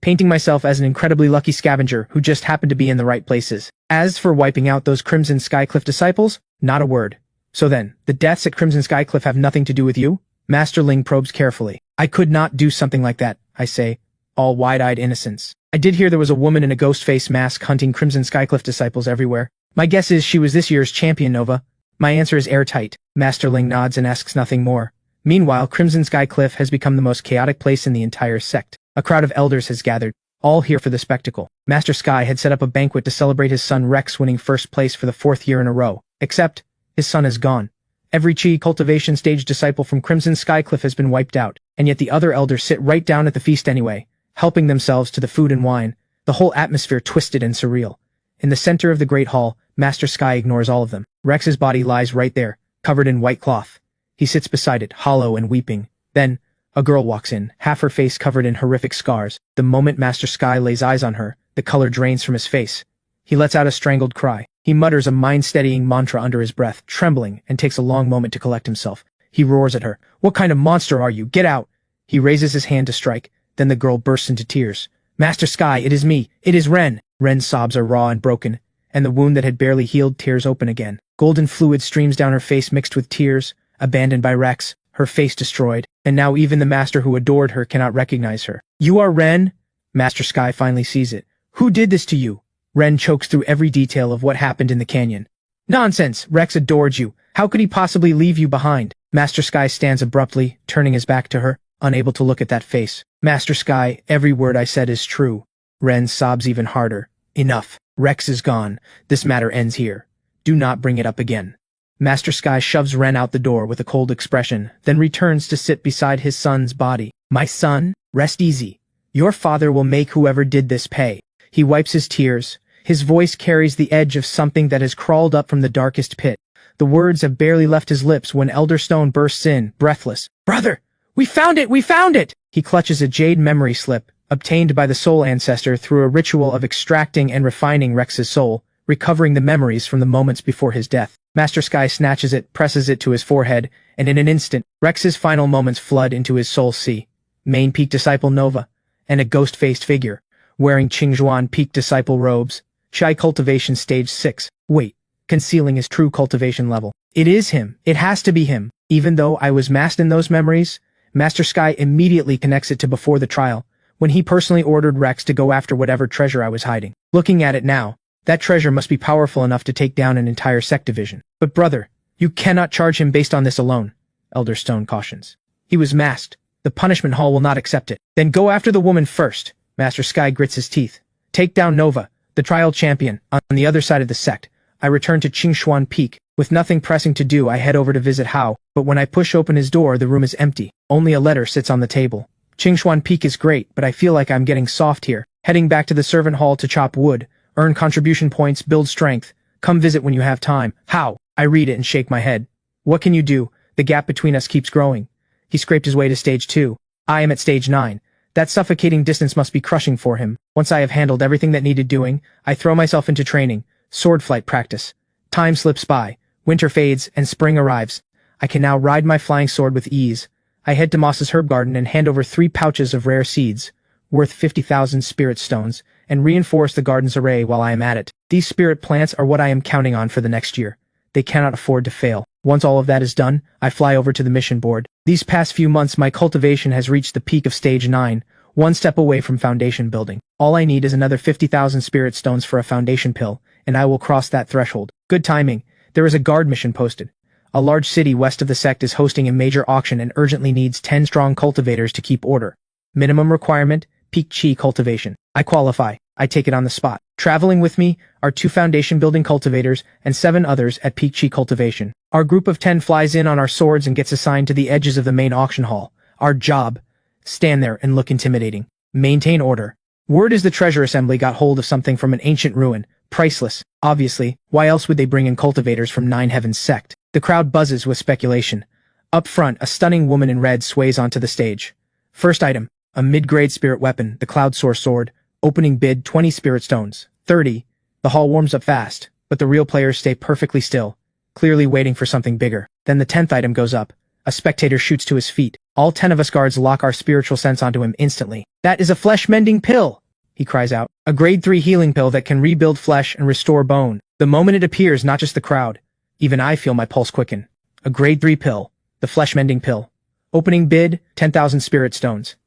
painting myself as an incredibly lucky scavenger who just happened to be in the right places. As for wiping out those Crimson Skycliff disciples, not a word. So then, the deaths at Crimson Skycliff have nothing to do with you? Master Ling probes carefully. I could not do something like that, I say, all wide-eyed innocence. I did hear there was a woman in a ghost face mask hunting Crimson Skycliff disciples everywhere. My guess is she was this year's champion, Nova. My answer is airtight. Master Ling nods and asks nothing more. Meanwhile, Crimson Skycliff has become the most chaotic place in the entire sect. A crowd of elders has gathered, all here for the spectacle. Master Sky had set up a banquet to celebrate his son Rex winning first place for the 4th year in a row. Except, his son is gone. Every chi cultivation stage disciple from Crimson Skycliff has been wiped out, and yet the other elders sit right down at the feast anyway, helping themselves to the food and wine, the whole atmosphere twisted and surreal. In the center of the Great Hall, Master Sky ignores all of them. Rex's body lies right there, covered in white cloth. He sits beside it, hollow and weeping. Then, a girl walks in, half her face covered in horrific scars. The moment Master Sky lays eyes on her, the color drains from his face. He lets out a strangled cry. He mutters a mind-steadying mantra under his breath, trembling, and takes a long moment to collect himself. He roars at her. "What kind of monster are you? Get out!" He raises his hand to strike. Then the girl bursts into tears. "Master Sky, it is me. It is Ren." Ren's sobs are raw and broken, and the wound that had barely healed tears open again. Golden fluid streams down her face mixed with tears, abandoned by Rex, her face destroyed, and now even the master who adored her cannot recognize her. "You are Ren?" Master Sky finally sees it. "Who did this to you?" Ren chokes through every detail of what happened in the canyon. "Nonsense! Rex adored you. How could he possibly leave you behind?" Master Sky stands abruptly, turning his back to her, unable to look at that face. "Master Sky, every word I said is true." Ren sobs even harder. "Enough. Rex is gone. This matter ends here. Do not bring it up again." Master Sky shoves Ren out the door with a cold expression, then returns to sit beside his son's body. "My son, rest easy. Your father will make whoever did this pay." He wipes his tears. His voice carries the edge of something that has crawled up from the darkest pit. The words have barely left his lips when Elder Stone bursts in, breathless. "Brother! We found it! We found it!" He clutches a jade memory slip, obtained by the soul ancestor through a ritual of extracting and refining Rex's soul, recovering the memories from the moments before his death. Master Sky snatches it, presses it to his forehead, and in an instant, Rex's final moments flood into his soul sea. Main Peak Disciple Nova, and a ghost-faced figure, wearing Qingzhuan Peak Disciple robes, Chai Cultivation Stage 6. Wait, concealing his true cultivation level. It is him. It has to be him. Even though I was masked in those memories, Master Sky immediately connects it to before the trial, when he personally ordered Rex to go after whatever treasure I was hiding. Looking at it now, that treasure must be powerful enough to take down an entire Sect division. "But brother, you cannot charge him based on this alone," Elder Stone cautions. "He was masked. The punishment hall will not accept it." "Then go after the woman first." Master Sky grits his teeth. "Take down Nova, the trial champion, on the other side of the Sect." I return to Qingxuan Peak. With nothing pressing to do, I head over to visit Hao, but when I push open his door, the room is empty. Only a letter sits on the table. "Qingxuan Peak is great, but I feel like I'm getting soft here. Heading back to the servant hall to chop wood, earn contribution points, build strength. Come visit when you have time. How? I read it and shake my head. What can you do? The gap between us keeps growing. He scraped his way to stage 2. I am at stage 9. That suffocating distance must be crushing for him. Once I have handled everything that needed doing, I throw myself into training, sword flight practice. Time slips by, winter fades, and spring arrives. I can now ride my flying sword with ease. I head to Moss's herb garden and hand over 3 pouches of rare seeds, worth 50,000 spirit stones, and reinforce the garden's array while I am at it. These spirit plants are what I am counting on for the next year. They cannot afford to fail. Once all of that is done, I fly over to the mission board. These past few months my cultivation has reached the peak of stage 9, one step away from foundation building. All I need is another 50,000 spirit stones for a foundation pill, and I will cross that threshold. Good timing. There is a guard mission posted. A large city west of the Sect is hosting a major auction and urgently needs 10 strong cultivators to keep order. Minimum requirement, peak chi cultivation. I qualify. I take it on the spot. Traveling with me are 2 foundation building cultivators and 7 others at peak chi cultivation. Our group of 10 flies in on our swords and gets assigned to the edges of the main auction hall. Our job? Stand there and look intimidating. Maintain order. Word is the treasure assembly got hold of something from an ancient ruin. Priceless. Obviously, why else would they bring in cultivators from Nine Heavens Sect? The crowd buzzes with speculation. Up front, a stunning woman in red sways onto the stage. First item, a mid-grade spirit weapon, the Cloud Soar Sword. Opening bid 20 spirit stones. 30. The hall warms up fast, but the real players stay perfectly still, clearly waiting for something bigger. Then the 10th item goes up. A spectator shoots to his feet. All 10 of us guards lock our spiritual sense onto him instantly. That is a flesh-mending pill, he cries out. A grade 3 healing pill that can rebuild flesh and restore bone. The moment it appears, not just the crowd, even I feel my pulse quicken. A grade 3 pill, the flesh-mending pill. Opening bid, 10,000 spirit stones.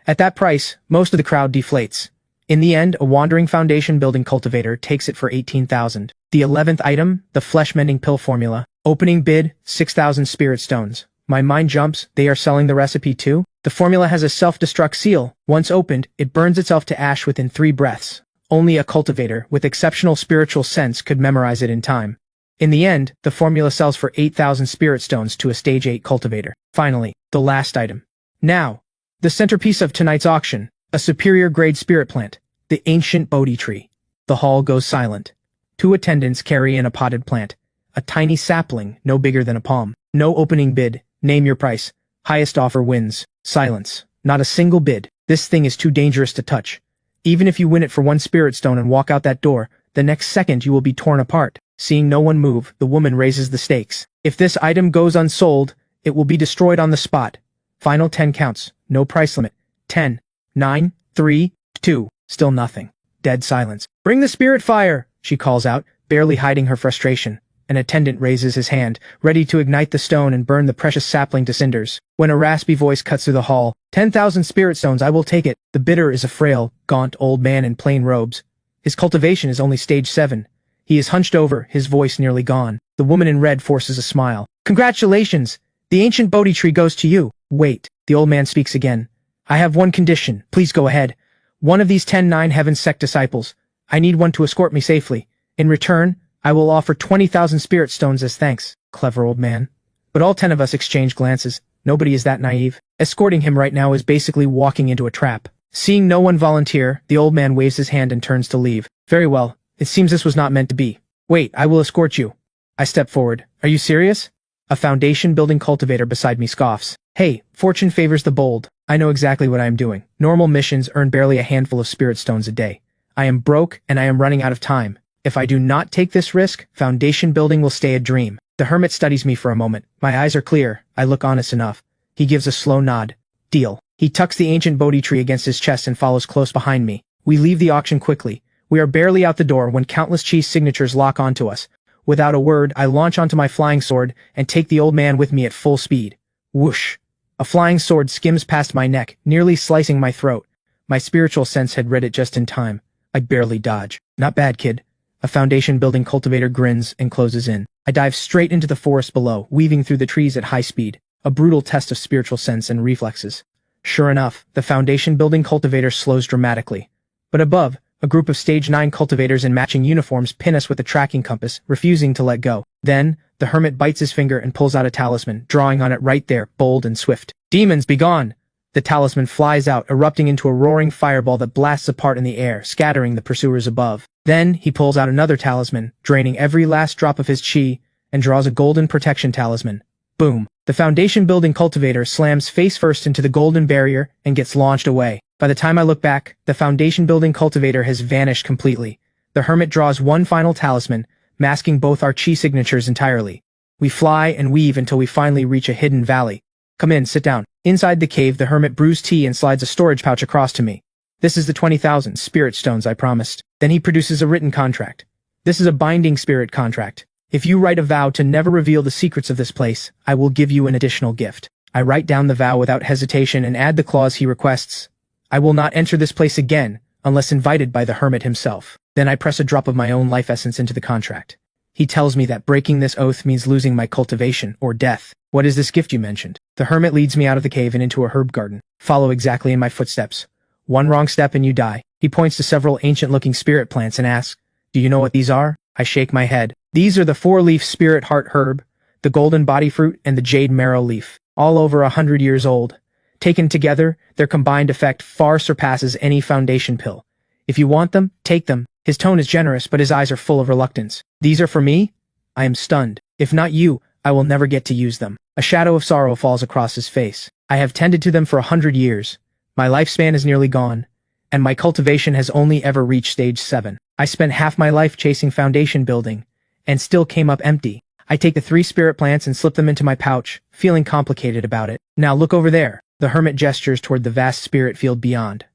At that price, most of the crowd deflates. In the end, a wandering foundation building cultivator takes it for 18,000. The 11th item, the flesh-mending pill formula. Opening bid, 6,000 spirit stones. My mind jumps, they are selling the recipe too? The formula has a self-destruct seal. Once opened, it burns itself to ash within 3 breaths. Only a cultivator with exceptional spiritual sense could memorize it in time. In the end, the formula sells for 8,000 spirit stones to a stage 8 cultivator. Finally, the last item. Now, the centerpiece of tonight's auction, a superior grade spirit plant, the ancient Bodhi tree. The hall goes silent. 2 attendants carry in a potted plant, a tiny sapling no bigger than a palm. No opening bid, name your price. Highest offer wins. Silence. Not a single bid. This thing is too dangerous to touch. Even if you win it for 1 spirit stone and walk out that door, the next second you will be torn apart. Seeing no one move, the woman raises the stakes. If this item goes unsold, it will be destroyed on the spot. Final 10 counts. No price limit. 10, 9, 3, 2. Still nothing. Dead silence. Bring the spirit fire, she calls out, barely hiding her frustration. An attendant raises his hand, ready to ignite the stone and burn the precious sapling to cinders. When a raspy voice cuts through the hall, 10,000 spirit stones, I will take it. The bidder is a frail, gaunt old man in plain robes. His cultivation is only stage 7. He is hunched over, his voice nearly gone. The woman in red forces a smile. Congratulations! The ancient Bodhi tree goes to you. Wait, the old man speaks again. I have one condition. Please go ahead. One of these 10 Nine Heavens Sect disciples. I need one to escort me safely. In return, I will offer 20,000 spirit stones as thanks. Clever old man. But all 10 of us exchange glances. Nobody is that naive. Escorting him right now is basically walking into a trap. Seeing no one volunteer, the old man waves his hand and turns to leave. Very well. It seems this was not meant to be. Wait, I will escort you. I step forward. Are you serious? A foundation-building cultivator beside me scoffs. Hey, fortune favors the bold. I know exactly what I am doing. Normal missions earn barely a handful of spirit stones a day. I am broke and I am running out of time. If I do not take this risk, foundation building will stay a dream. The hermit studies me for a moment. My eyes are clear. I look honest enough. He gives a slow nod. Deal. He tucks the ancient Bodhi tree against his chest and follows close behind me. We leave the auction quickly. We are barely out the door when countless chi signatures lock onto us. Without a word, I launch onto my flying sword and take the old man with me at full speed. Whoosh! A flying sword skims past my neck, nearly slicing my throat. My spiritual sense had read it just in time. I barely dodge. Not bad, kid. A foundation-building cultivator grins and closes in. I dive straight into the forest below, weaving through the trees at high speed. A brutal test of spiritual sense and reflexes. Sure enough, the foundation-building cultivator slows dramatically. But above, a group of stage 9 cultivators in matching uniforms pin us with a tracking compass, refusing to let go. Then, the hermit bites his finger and pulls out a talisman, drawing on it right there, bold and swift. Demons, be gone! The talisman flies out, erupting into a roaring fireball that blasts apart in the air, scattering the pursuers above. Then, he pulls out another talisman, draining every last drop of his chi, and draws a golden protection talisman. Boom. The foundation-building cultivator slams face first into the golden barrier and gets launched away. By the time I look back, the foundation-building cultivator has vanished completely. The hermit draws one final talisman, masking both our chi signatures entirely. We fly and weave until we finally reach a hidden valley. Come in, sit down. Inside the cave, the hermit brews tea and slides a storage pouch across to me. This is the 20,000 spirit stones I promised. Then he produces a written contract. This is a binding spirit contract. If you write a vow to never reveal the secrets of this place, I will give you an additional gift. I write down the vow without hesitation and add the clause he requests. I will not enter this place again, unless invited by the hermit himself. Then I press a drop of my own life essence into the contract. He tells me that breaking this oath means losing my cultivation, or death. What is this gift you mentioned? The hermit leads me out of the cave and into a herb garden. Follow exactly in my footsteps. One wrong step and you die. He points to several ancient-looking spirit plants and asks, "Do you know what these are?" I shake my head. These are the four-leaf spirit heart herb, the golden body fruit, and the jade marrow leaf, all over 100 years old. Taken together, their combined effect far surpasses any foundation pill. If you want them, take them. His tone is generous, but his eyes are full of reluctance. These are for me? I am stunned. If not you, I will never get to use them. A shadow of sorrow falls across his face. I have tended to them for 100 years. My lifespan is nearly gone, and my cultivation has only ever reached stage 7. I spent half my life chasing foundation building, and still came up empty. I take the 3 spirit plants and slip them into my pouch, feeling complicated about it. Now look over there. The hermit gestures toward the vast spirit field beyond.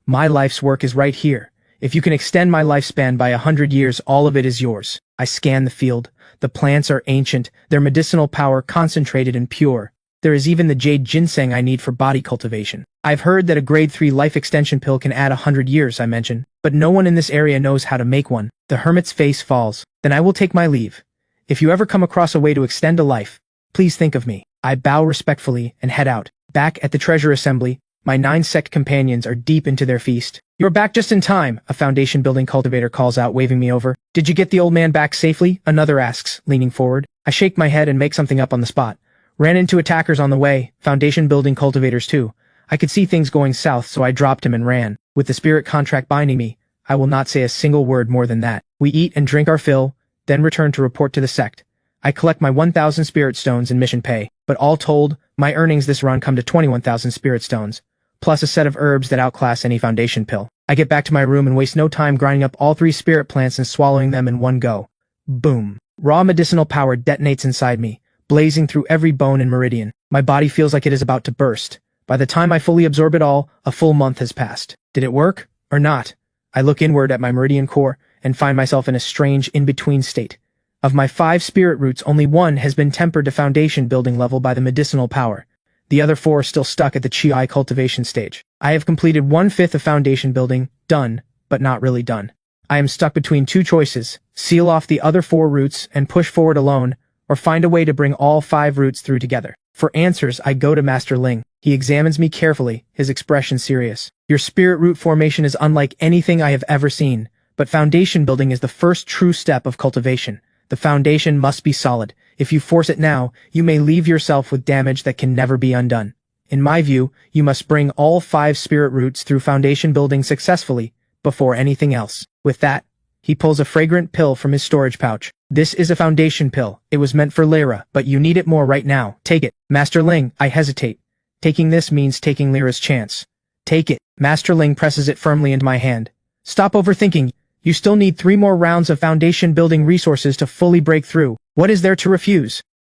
My life's work is right here. If you can extend my lifespan by 100 years, all of it is yours. I scan the field. The plants are ancient, their medicinal power concentrated and pure. There is even the jade ginseng I need for body cultivation. I've heard that a grade 3 life extension pill can add 100 years, I mention, but no one in this area knows how to make one. The hermit's face falls. Then I will take my leave. If you ever come across a way to extend a life, please think of me. I bow respectfully and head out. Back at the treasure assembly, my 9 sect companions are deep into their feast. "You're back just in time," a foundation-building cultivator calls out, waving me over. "Did you get the old man back safely?" another asks, leaning forward. I shake my head and make something up on the spot. Ran into attackers on the way, foundation-building cultivators too. I could see things going south, so I dropped him and ran. With the spirit contract binding me, I will not say a single word more than that. We eat and drink our fill, then return to report to the sect. I collect my 1,000 spirit stones in mission pay, but all told, my earnings this run come to 21,000 spirit stones, plus a set of herbs that outclass any foundation pill. I get back to my room and waste no time grinding up all 3 spirit plants and swallowing them in one go. Boom. Raw medicinal power detonates inside me, blazing through every bone and meridian. My body feels like it is about to burst. By the time I fully absorb it all, a full month has passed. Did it work, or not? I look inward at my meridian core and find myself in a strange in-between state. Of my 5 spirit roots, only 1 has been tempered to foundation building level by the medicinal power. The other 4 are still stuck at the chi cultivation stage. I have completed 1/5 of foundation building, done, but not really done. I am stuck between 2 choices: seal off the other 4 roots and push forward alone, or find a way to bring all 5 roots through together. For answers, I go to Master Ling. He examines me carefully, his expression serious. "Your spirit root formation is unlike anything I have ever seen, but foundation building is the first true step of cultivation. The foundation must be solid. If you force it now, you may leave yourself with damage that can never be undone. In my view, you must bring all 5 spirit roots through foundation building successfully, before anything else." With that, he pulls a fragrant pill from his storage pouch. "This is a foundation pill. It was meant for Lyra, but you need it more right now. Take it." "Master Ling," I hesitate. Taking this means taking Lyra's chance. "Take it." Master Ling presses it firmly into my hand. "Stop overthinking. You still need 3 more rounds of foundation building resources to fully break through. What is there to refuse?"